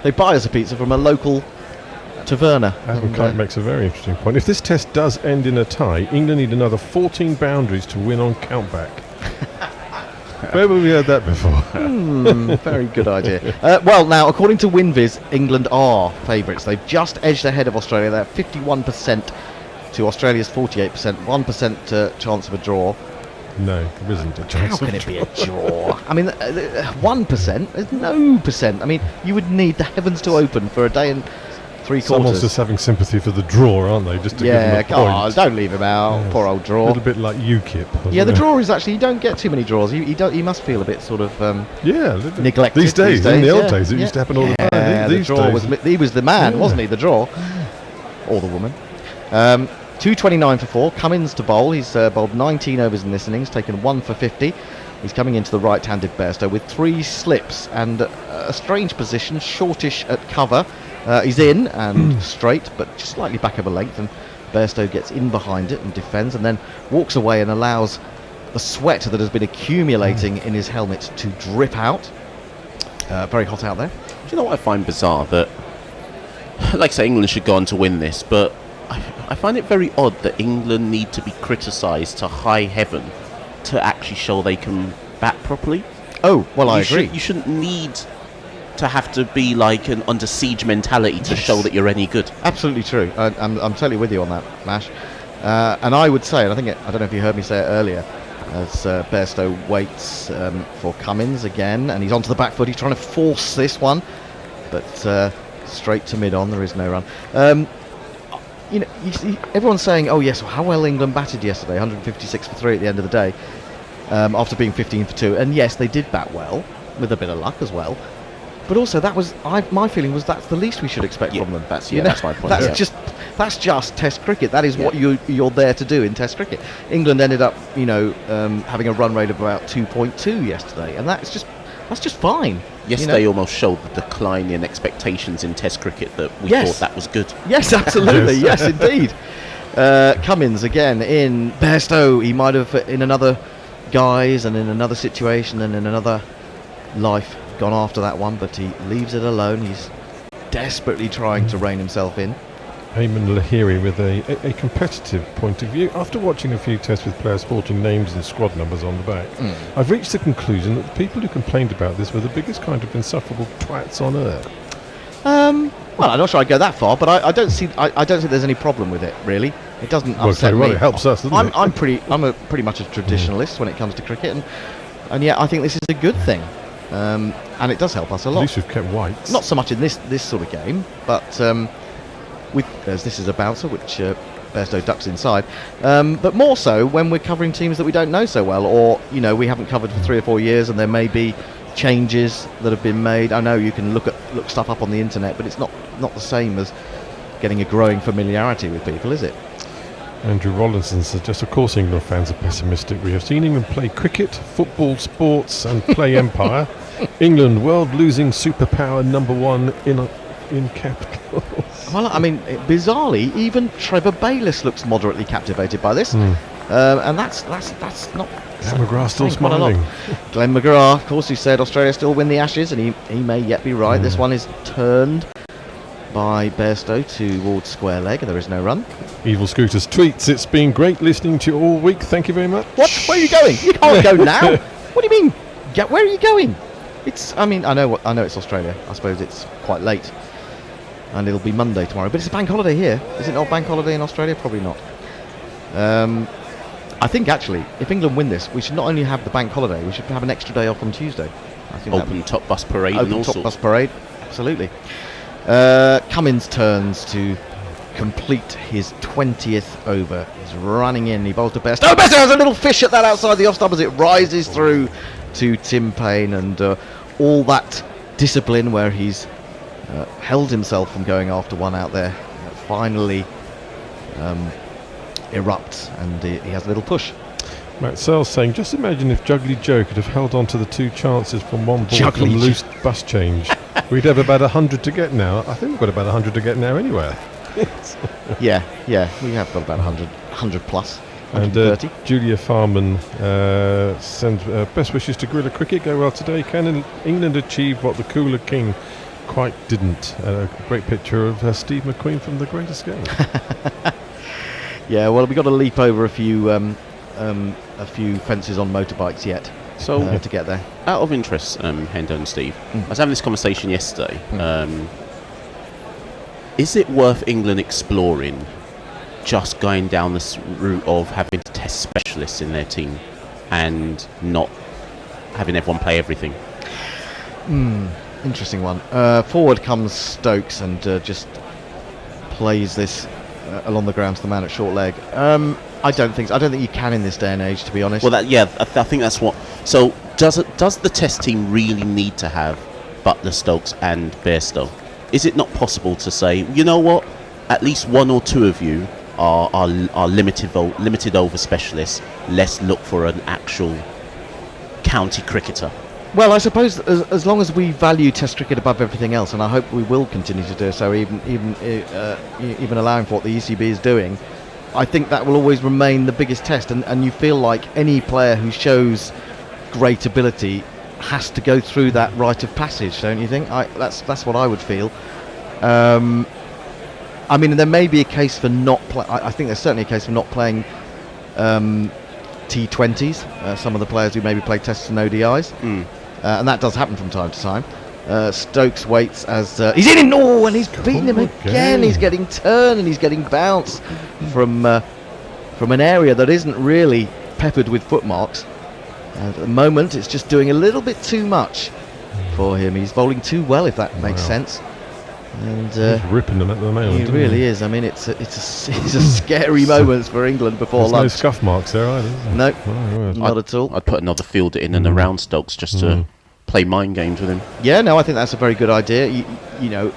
they buy us a pizza from a local taverna. Adam Kite makes a very interesting point. If this test does end in a tie, England need another 14 boundaries to win on countback. Where have we heard that before? Very good idea. Well, now, according to WinViz, England are favourites. They've just edged ahead of Australia. They're 51% to Australia's 48%, 1% chance of a draw. No, there isn't a chance. How can it be a draw? I mean, 1%, there's no percent. I mean, you would need the heavens to open for a day and 3/4. Someone's just having sympathy for the draw, aren't they? Just to give them a point. Don't leave him out. Poor old draw. A little bit like UKIP. Yeah, the draw is actually, you don't get too many draws. He must feel a bit sort of neglected. These days, in the old days, it used to happen all the time. These the draw days. he was the man, wasn't he? The draw. Or the woman. 229 for 4. Cummins to bowl. He's bowled 19 overs in this innings, taken 1 for 50. He's coming into the right-handed Bairstow with 3 slips and a strange position, shortish at cover. He's in and straight, but just slightly back of a length, and Bairstow gets in behind it and defends, and then walks away and allows the sweat that has been accumulating in his helmet to drip out. Very hot out there. Do you know what I find bizarre? That, like I say, England should go on to win this, but I find it very odd that England need to be criticised to high heaven to actually show they can bat properly. Oh, well, I agree. You shouldn't need to have to be like an under siege mentality to show that you're any good. Absolutely true. I'm totally with you on that, Mash. And I would say, and I don't know if you heard me say it earlier, as Bairstow waits for Cummins again, and he's onto the back foot. He's trying to force this one, but straight to mid-on. There is no run. You see, everyone's saying, oh yes, how well England batted yesterday, 156 for 3 at the end of the day, after being 15 for 2. And yes, they did bat well, with a bit of luck as well. But also, my feeling was that's the least we should expect from them. That's my point. That's just Test cricket. That is what you're there to do in Test cricket. England ended up, having a run rate of about 2.2 yesterday, and that's just that's just fine. Yesterday almost showed the decline in expectations in Test cricket that we Yes. thought that was good. Yes, absolutely. Yes, indeed. Cummins again in Bairstow. He might have, in another guise and in another situation and in another life, gone after that one, but he leaves it alone. He's desperately trying to rein himself in. Eamon Lahiri with a competitive point of view. After watching a few tests with players sporting names and squad numbers on the back, I've reached the conclusion that the people who complained about this were the biggest kind of insufferable twats on earth. Well, I'm not sure I'd go that far, but I don't see. I don't think there's any problem with it. Really, it doesn't upset me. It helps us, doesn't it? I'm pretty much a traditionalist when it comes to cricket, and yet I think this is a good thing, and it does help us a lot. At least we've kept whites. Not so much in this sort of game, but as this is a bouncer, which Bairstow ducks inside, but more so when we're covering teams that we don't know so well, or we haven't covered for 3 or 4 years, and there may be changes that have been made. I know you can look stuff up on the internet, but it's not the same as getting a growing familiarity with people, is it? Andrew Rollinson suggests, of course, England fans are pessimistic. We have seen England play cricket, football, sports, and play empire. England, world-losing superpower #1 in capitals. Well, I mean, bizarrely, even Trevor Bayliss looks moderately captivated by this, and that's not. Glenn McGrath still smiling. Glenn McGrath, of course, who said Australia still win the Ashes, and he may yet be right. This one is turned by Bairstow towards square leg, and there is no run. Evil Scooters tweets, "It's been great listening to you all week. Thank you very much." What? Where are you going? You can't go now. What do you mean? Where are you going? I mean, I know it's Australia. I suppose it's quite late, and it'll be Monday tomorrow. But it's a bank holiday here. Is it not a bank holiday in Australia? Probably not. I think actually, if England win this, we should not only have the bank holiday, we should have an extra day off on Tuesday. I think Open top bus parade and all top sorts. bus parade, absolutely. Cummins turns to complete his 20th over. He's running in. He bowls to Bairstow. Oh, Bairstow has a little fish at that outside the off stump as it rises through to Tim Payne, and all that discipline where he's held himself from going after one out there finally erupts, and he has a little push. Matt Sells saying, just imagine if Juggly Joe could have held on to the 2 chances from one ball from loose bus change. We'd have about 100 to get now. I think we've got about 100 to get now anyway. yeah, we have got about 100 plus. And Julia Farman sends best wishes to Guerrilla Cricket. Go well today. Can England achieve what the Cooler King quite didn't? A great picture of Steve McQueen from The Great Escape. Yeah, well, we've got to leap over a few fences on motorbikes yet, so to get there. Out of interest, Hendo and Steve, I was having this conversation yesterday. Is it worth England exploring just going down this route of having to test specialists in their team and not having everyone play everything? Interesting one. Forward comes Stokes and just plays this along the ground to the man at short leg. I don't think you can in this day and age, to be honest. Well, I think that's what. So does the test team really need to have Butler, Stokes, and Bairstow? Is it not possible to say, you know what, at least 1 or 2 of you are limited over specialists. Let's look for an actual county cricketer. Well, I suppose as long as we value Test cricket above everything else, and I hope we will continue to do so, even allowing for what the ECB is doing, I think that will always remain the biggest test. And you feel like any player who shows great ability has to go through that rite of passage, don't you think? That's what I would feel. I mean, there may be a case for not. I think there's certainly a case for not playing T20s. Some of the players who maybe play Tests and ODIs, and that does happen from time to time. Stokes waits as he's in, and he's beaten him again. He's getting turned and he's getting bounced from an area that isn't really peppered with footmarks. At the moment, it's just doing a little bit too much for him. He's bowling too well, if that makes sense. And he's ripping them at the moment. He really is. I mean, it's a scary moment for England before lunch. No scuff marks there either. No, not at all. I'd put another fielder in and around Stokes just to play mind games with him. Yeah, no, I think that's a very good idea. You know,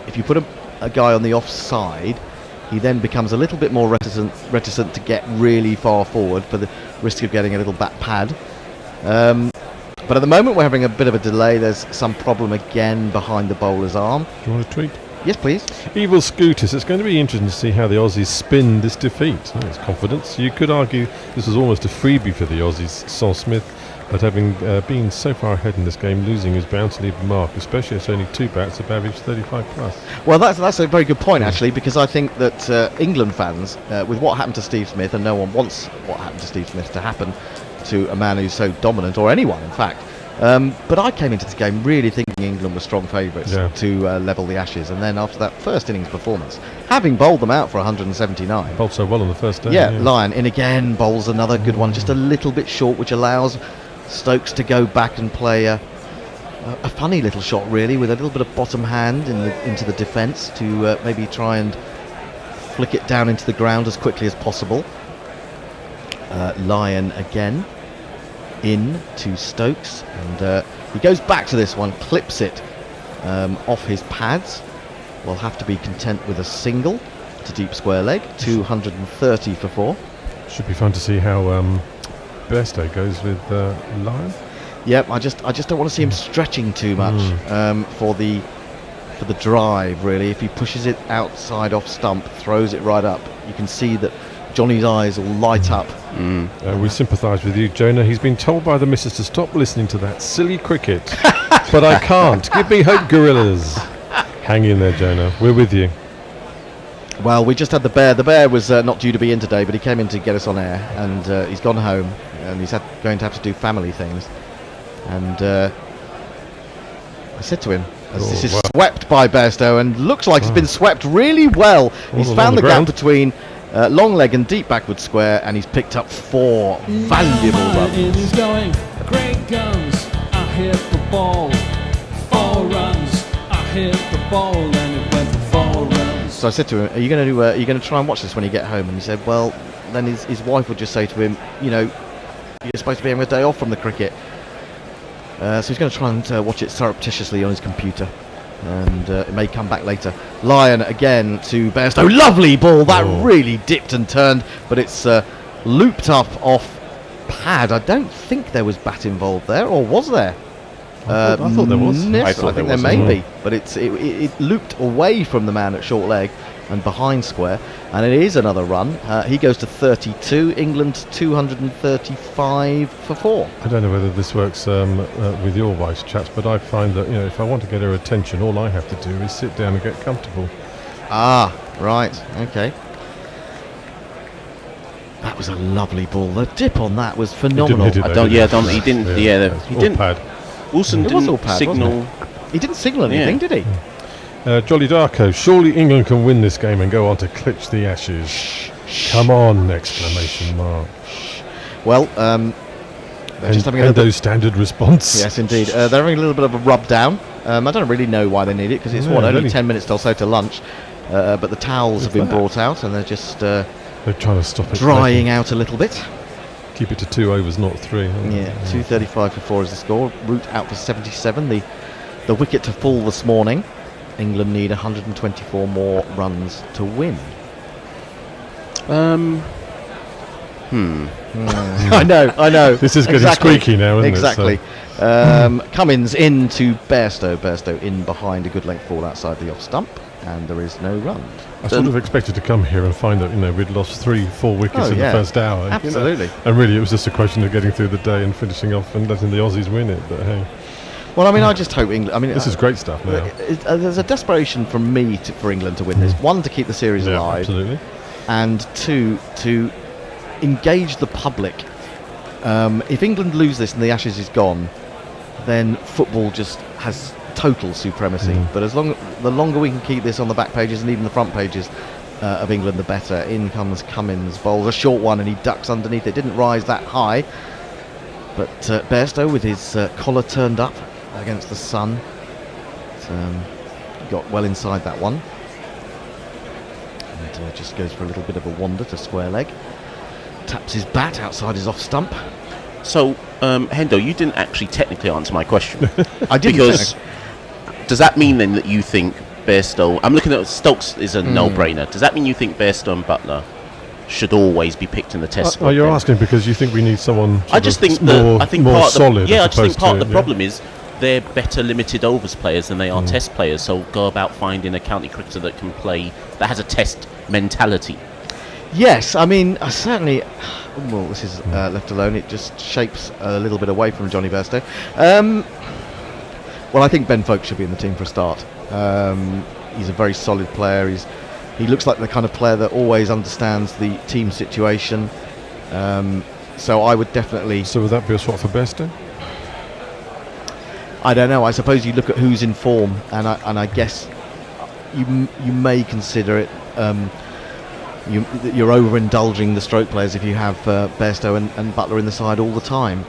if you put a guy on the offside, he then becomes a little bit more reticent to get really far forward for the risk of getting a little back pad. But at the moment we're having a bit of a delay. There's some problem again behind the bowler's arm. Do you want to tweet? Yes, please. Evil Scootus. It's going to be interesting to see how the Aussies spin this defeat. It's confidence. You could argue this was almost a freebie for the Aussies. Sol Smith, but having been so far ahead in this game, losing is bound to leave a mark, especially as only 2 bats have averaged 35 plus. Well, that's a very good point, actually, because I think that England fans, with what happened to Steve Smith, and no one wants what happened to Steve Smith to happen to a man who's so dominant, or anyone, in fact. But I came into this game really thinking England were strong favourites to level the Ashes, and then after that first innings performance, having bowled them out for 179. Bowled so well on the first day. Yeah, Lyon in again, bowls another good one, just a little bit short, which allows Stokes to go back and play a funny little shot, really, with a little bit of bottom hand into the defence to maybe try and flick it down into the ground as quickly as possible. Lyon again in to Stokes, and he goes back to this one, clips it off his pads. We'll have to be content with a single to deep square leg, 230 for 4. Should be fun to see how Bairstow goes with Lyon. Yep, I just don't want to see him stretching too much for the drive, really. If he pushes it outside off stump, throws it right up, you can see that Johnny's eyes will light up. We sympathise with you, Jonah. He's been told by the missus to stop listening to that silly cricket. But I can't. Give me hope, gorillas. Hang in there, Jonah. We're with you. Well, we just had the Bear. The Bear was not due to be in today, but he came in to get us on air, and he's gone home, and he's going to have to do family things. And I said to him, as this is swept by Bairstow, and looks like it's been swept really well. He's found the gap between long leg and deep backward square, and he's picked up 4 valuable runs. It is going great guns. I hit the ball. 4 runs. I hit the ball, and it went for 4 runs. So I said to him, "Are you going to try and watch this when you get home?" And he said, "Well, then his wife would just say to him, you know, you're supposed to be having a day off from the cricket." So he's going to try and watch it surreptitiously on his computer, and it may come back later. Lyon again to Bairstow. Lovely ball. That really dipped and turned, but it's looped up off pad. I don't think there was bat involved there, or was there? I thought there was. Yes, I think there may be, but it looped away from the man at short leg and behind square, and it is another run. He goes to 32. England 235 for 4. I don't know whether this works with your wife's chaps, but I find that if I want to get her attention, all I have to do is sit down and get comfortable. Ah, right, okay. That was a lovely ball. The dip on that was phenomenal. He didn't. Wilson didn't signal. He didn't signal anything, did he? Jolly Darko, surely England can win this game and go on to clinch the Ashes. Come on! Exclamation mark. Well, they're just having a those standard response. Yes, indeed. They're having a little bit of a rub down. I don't really know why they need it, because it's only 10 minutes or so to lunch. But the towels have been brought out, and they're just they're trying to stop it drying out a little bit. Keep it to 2 overs, not 3. Yeah, 235 for 4 is the score. Root out for 77. The wicket to fall this morning. England need 124 more runs to win. I know. This is getting squeaky now, isn't it? Exactly. Cummins in to Bairstow. Bairstow in behind a good length ball outside the off stump, and there is no run. I sort of expected to come here and find that we'd lost 3-4 wickets in the first hour. Absolutely. And really, it was just a question of getting through the day and finishing off and letting the Aussies win it. But hey. Well, I mean, I just hope England. I mean, this is great stuff now. There's a desperation from me for England to win this. 1, to keep the series alive, absolutely, and 2, to engage the public. If England lose this and the Ashes is gone, then football just has total supremacy. But the longer we can keep this on the back pages and even the front pages of England, the better. In comes Cummins, bowls a short one, and he ducks underneath. It didn't rise that high, but Bairstow with his collar turned up against the sun, got well inside that one, and just goes for a little bit of a wander to square leg, taps his bat outside his off stump. So Hendo, you didn't actually technically answer my question. I didn't, because does that mean then that you think Bairstow, I'm looking at Stokes is a no-brainer, does that mean you think Bairstow and Buttler should always be picked in the test squad. You're asking because you think we need someone I just think more, I think more part solid. Of the, I just think part of the problem is they're better limited overs players than they are test players. So go about finding a county cricketer that can play, that has a test mentality. Yes, I mean, certainly. Well, this is left alone. It just shapes a little bit away from Johnny Bairstow. Well, I think Ben Foakes should be in the team for a start. He's a very solid player. He looks like the kind of player that always understands the team situation. So I would definitely. So would that be a swap for Bairstow? I don't know. I suppose you look at who's in form, and I guess you may consider it. You're overindulging the stroke players if you have Bairstow and Butler in the side all the time.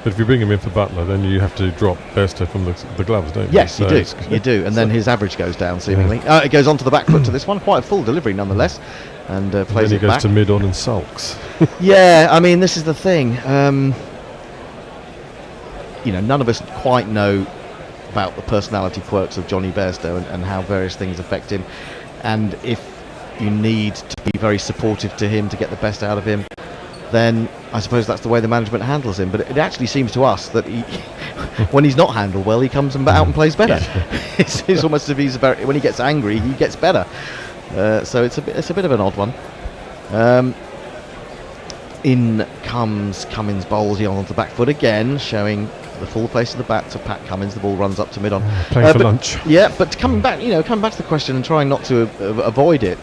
But if you bring him in for Butler, then you have to drop Bairstow from the gloves, don't you? Yes, you do. You do, and then his average goes down seemingly. It goes onto the back foot to this one, quite a full delivery nonetheless, and plays then it he goes back to mid-on and sulks. Yeah, I mean, this is the thing. None of us quite know about the personality quirks of Johnny Bairstow and how various things affect him, and if you need to be very supportive to him to get the best out of him, then I suppose that's the way the management handles him. But it actually seems to us that when he's not handled well, he comes out and plays better. It's almost as if when he gets angry, he gets better. So it's a bit of an odd one. In comes Cummins, bowls he on the back foot again, showing the full face of the bat to Pat Cummins. The ball runs up to mid on. Playing for lunch. Yeah, but coming back to the question and trying not to avoid it.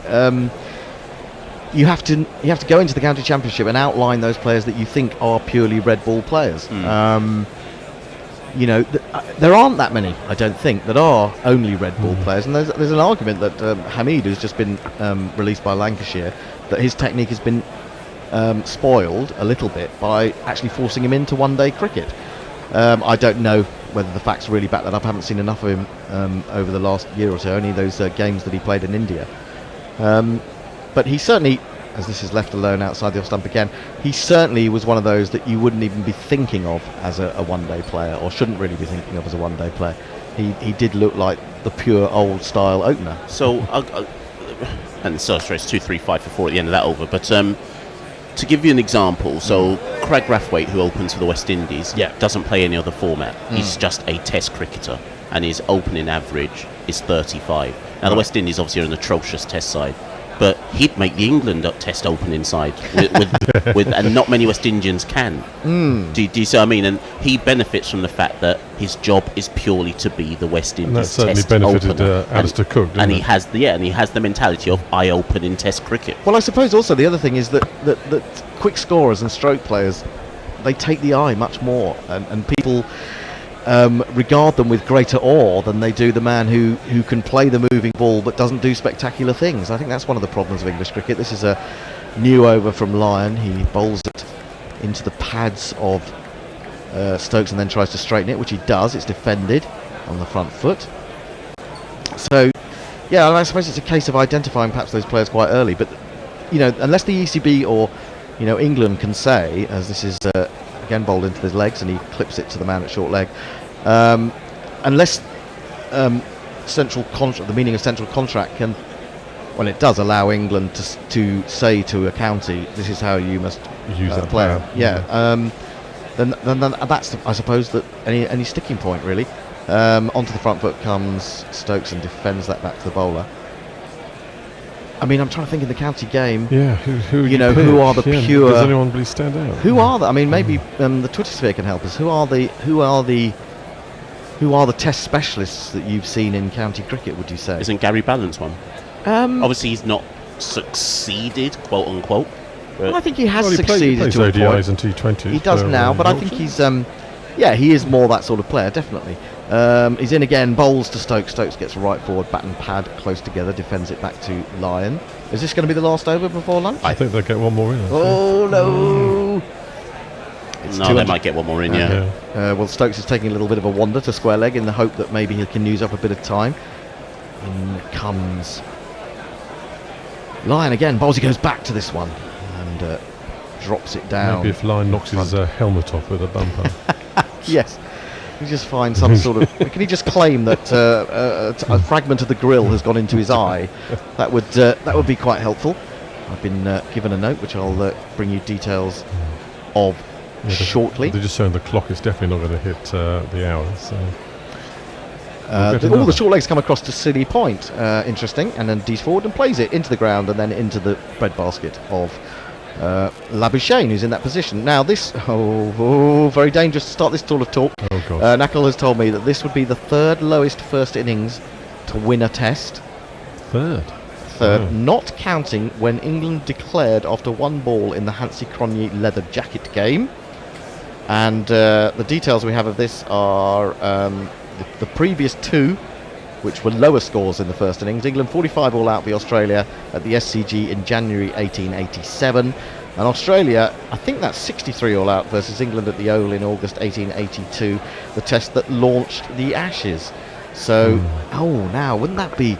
You have to go into the county championship and outline those players that you think are purely red ball players. There aren't that many, I don't think, that are only red ball players. And there's an argument that Hamid, who's just been released by Lancashire, that his technique has been spoiled a little bit by actually forcing him into one-day cricket. I don't know whether the facts really back that up. I haven't seen enough of him over the last year or so, only those games that he played in India. But he certainly, as this is left alone outside the off stump again, he certainly was one of those that you wouldn't even be thinking of as a one-day player, or shouldn't really be thinking of as a one-day player. He did look like the pure old-style opener. So, and so sorry, it's 2-3-5 for 4 at the end of that over. But to give you an example, so Craig Rathwaite, who opens for the West Indies, doesn't play any other format. He's just a Test cricketer, and his opening average is 35. Now, the West Indies obviously are an atrocious Test side, but he'd make the England Test opening side, and not many West Indians can. Do you see what I mean? And he benefits from the fact that his job is purely to be the West Indies Test opener. And that certainly benefited Alistair Cook, didn't and it? he has the mentality of I open in Test cricket. Well, I suppose also the other thing is that quick scorers and stroke players, they take the eye much more, and people regard them with greater awe than they do the man who can play the moving ball but doesn't do spectacular things. I think that's one of the problems of English cricket. This is a new over from Lyon. He bowls it into the pads of Stokes and then tries to straighten it, which he does. It's defended on the front foot. So, yeah, I suppose it's a case of identifying perhaps those players quite early. But, unless the ECB or, England can say, as this is again bowled into his legs and he clips it to the man at short leg, unless central contract, the meaning of central contract can, well, it does allow England to say to a county, this is how you must use that player. power. Then that's, I suppose, that any sticking point really. Onto the front foot comes Stokes and defends that back to the bowler. I mean, I'm trying to think in the county game. Yeah, who who are the pure? Does anyone really stand out? Who are the? I mean, maybe the Twitter sphere can help us. Who are the Test specialists that you've seen in county cricket? Would you say? Isn't Gary Balance one? Obviously, he's not succeeded, quote unquote. Well, I think he has he succeeded plays to a ODIs point. and T20s. He does now, but I think he's he is more that sort of player, definitely. He's in again, bowls to Stokes. Stokes gets right forward, bat and pad close together, defends it back to Lyon. Is this going to be the last over before lunch? I think they'll get one more in. Oh no! No, they might get one more in, yeah. Well, Stokes is taking a little bit of a wander to square leg in the hope that maybe he can use up a bit of time. In comes Lyon again. Bowlsy goes back to this one and drops it down. Maybe if Lyon knocks his helmet off with a bumper. Yes. He just finds some sort of. Can he just claim that a fragment of the grill has gone into his eye? That would be quite helpful. I've been given a note, which I'll bring you details of shortly. They're just showing the clock. It's definitely not going to hit the hour. So. All the short legs come across to Silly Point, interesting, and then D's forward and plays it into the ground and then into the breadbasket of Labuschagne, who's in that position. Now this, very dangerous to start this tour of talk. Oh God. Knuckle has told me that this would be the third lowest first innings to win a test. Third, not counting when England declared after one ball in the Hansi Cronje leather jacket game. And the details we have of this are the previous two, which were lower scores in the first innings. England 45 all out for Australia at the SCG in January 1887. And Australia, I think that's 63 all out versus England at the Oval in August 1882, the test that launched the Ashes. So, now would that be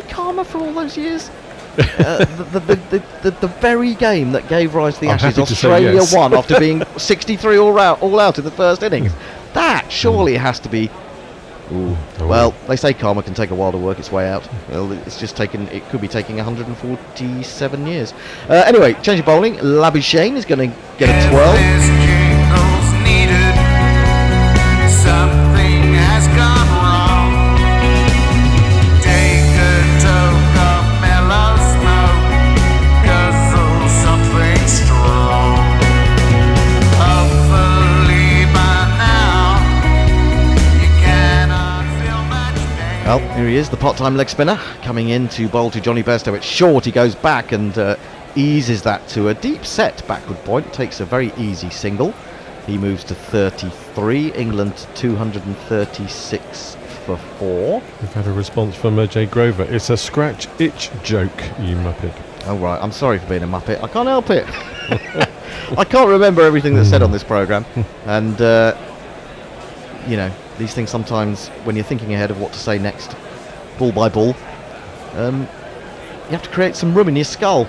karma for all those years? The very game that gave rise to the Ashes, Australia won after being 63 all out in the first innings. That surely has to be. Well, they say karma can take a while to work its way out. Well, it could be taking 147 years. Anyway, change of bowling. Labuschagne is going to get a 12. Something has gone wrong. Take a toke of mellow smoke, guzzle something strong. Hopefully by now you cannot feel much pain. Well, here he is, the part-time leg spinner, coming in to bowl to Johnny Bairstow. It's short, he goes back and eases that to a deep set backward point, takes a very easy single. He moves to 33, England 236 for 4. We've had a response from Jay Grover. It's a scratch-itch joke, you muppet. Oh right, I'm sorry for being a muppet. I can't help it. I can't remember everything that's said on this programme. And, these things sometimes, when you're thinking ahead of what to say next, ball by ball, you have to create some room in your skull.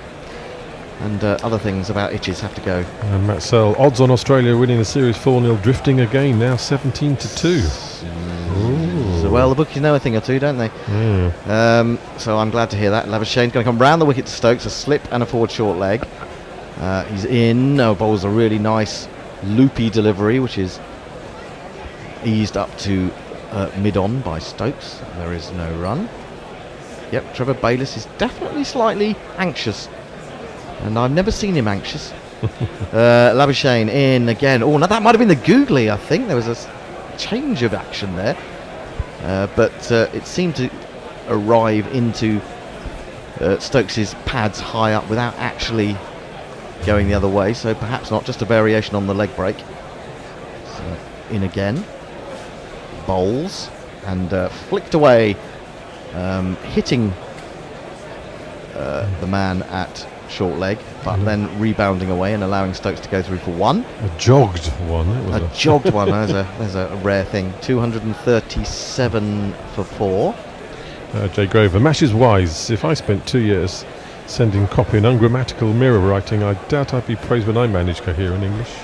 And other things about itches have to go. And Matt Searle, odds on Australia winning the series 4-0, drifting again, now 17-2. So, well, the bookies know a thing or two, don't they? So I'm glad to hear that. Labuschagne's going to come round the wicket to Stokes, a slip and a forward short leg. He's in, bowls a really nice loopy delivery, which is eased up to mid-on by Stokes. There is no run. Yep, Trevor Bayliss is definitely slightly anxious. And I've never seen him anxious. Labuschagne in again. Oh, now that might have been the googly, I think. There was a change of action there. But it seemed to arrive into Stokes' pads high up without actually going the other way. So perhaps not, just a variation on the leg break. So in again. Bowls. And flicked away. Hitting the man at short leg, but then rebounding away and allowing Stokes to go through for one. A jogged one. A jogged one. There's a rare thing. 237 for 4. Jay Grover. Mash is wise. If I spent 2 years sending copy in ungrammatical mirror writing, I doubt I'd be praised when I manage coherent English.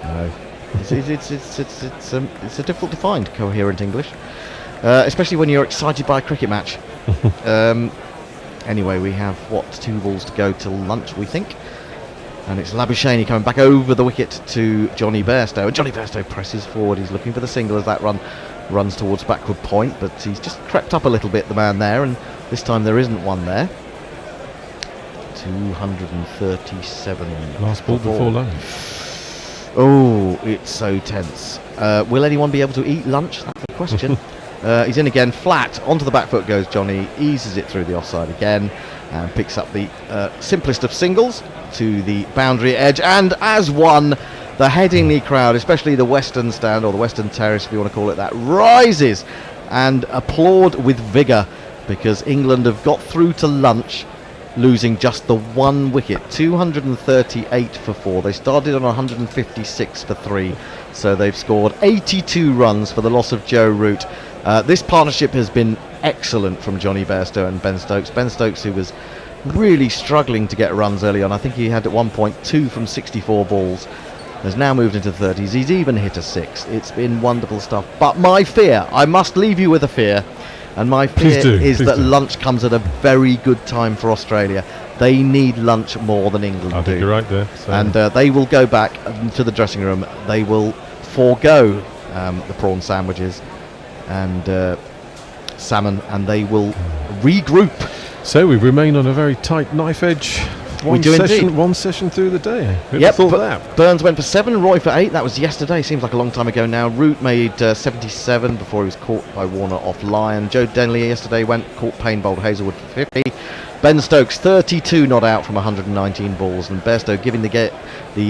No. It's difficult to find coherent English, especially when you're excited by a cricket match. Anyway, we have 2 balls to go till lunch, we think. And it's Labuschagne coming back over the wicket to Johnny Bairstow. And Johnny Bairstow presses forward. He's looking for the single as that runs towards backward point. But he's just crept up a little bit, the man there. And this time there isn't one there. 237. Last ball before lunch. Oh, it's so tense. Will anyone be able to eat lunch? That's the question. He's in again, flat, onto the back foot goes Johnny, eases it through the offside again, and picks up the simplest of singles to the boundary edge, and as one, the Headingley crowd, especially the Western Stand, or the Western Terrace if you want to call it that, rises and applaud with vigour, because England have got through to lunch, losing just the 1 wicket, 238 for 4. They started on 156 for 3, so they've scored 82 runs for the loss of Joe Root. This partnership has been excellent from Johnny Bairstow and Ben Stokes. Ben Stokes, who was really struggling to get runs early on. I think he had at one point 2 from 64 balls. Has now moved into 30s. He's even hit a 6. It's been wonderful stuff. But my fear, I must leave you with a fear. And my fear is that lunch comes at a very good time for Australia. They need lunch more than England I do. think you're right there. So. And they will go back to the dressing room. They will forego the prawn sandwiches and salmon, and they will regroup. So we remain on a very tight knife edge. One session through the day. Yep. Thought of that. Burns went for 7, Roy for 8. That was yesterday. Seems like a long time ago now. Root made 77 before he was caught by Warner off Lyon. Joe Denley yesterday caught Payne bowled Hazelwood for 50. Ben Stokes 32 not out from 119 balls, and Bairstow giving the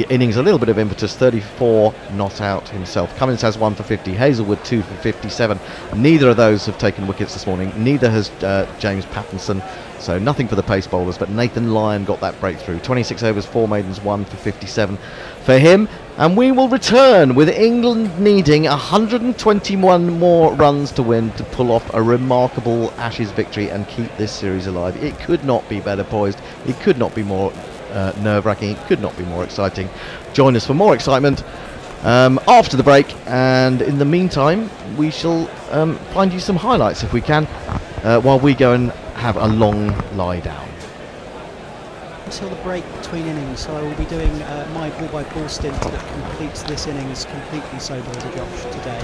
innings a little bit of impetus, 34 not out himself. Cummins has 1 for 50, Hazelwood 2 for 57. Neither of those have taken wickets this morning. Neither has James Pattinson. So nothing for the pace bowlers, but Nathan Lyon got that breakthrough. 26 overs, 4 maidens, 1 for 57 for him. And we will return with England needing 121 more runs to win to pull off a remarkable Ashes victory and keep this series alive. It could not be better poised. It could not be more nerve-wracking. It could not be more exciting. Join us for more excitement after the break. And in the meantime, we shall find you some highlights if we can while we go and have a long lie down. Until the break between innings, so I will be doing my ball by ball stint that completes this innings completely sober as a Josh today.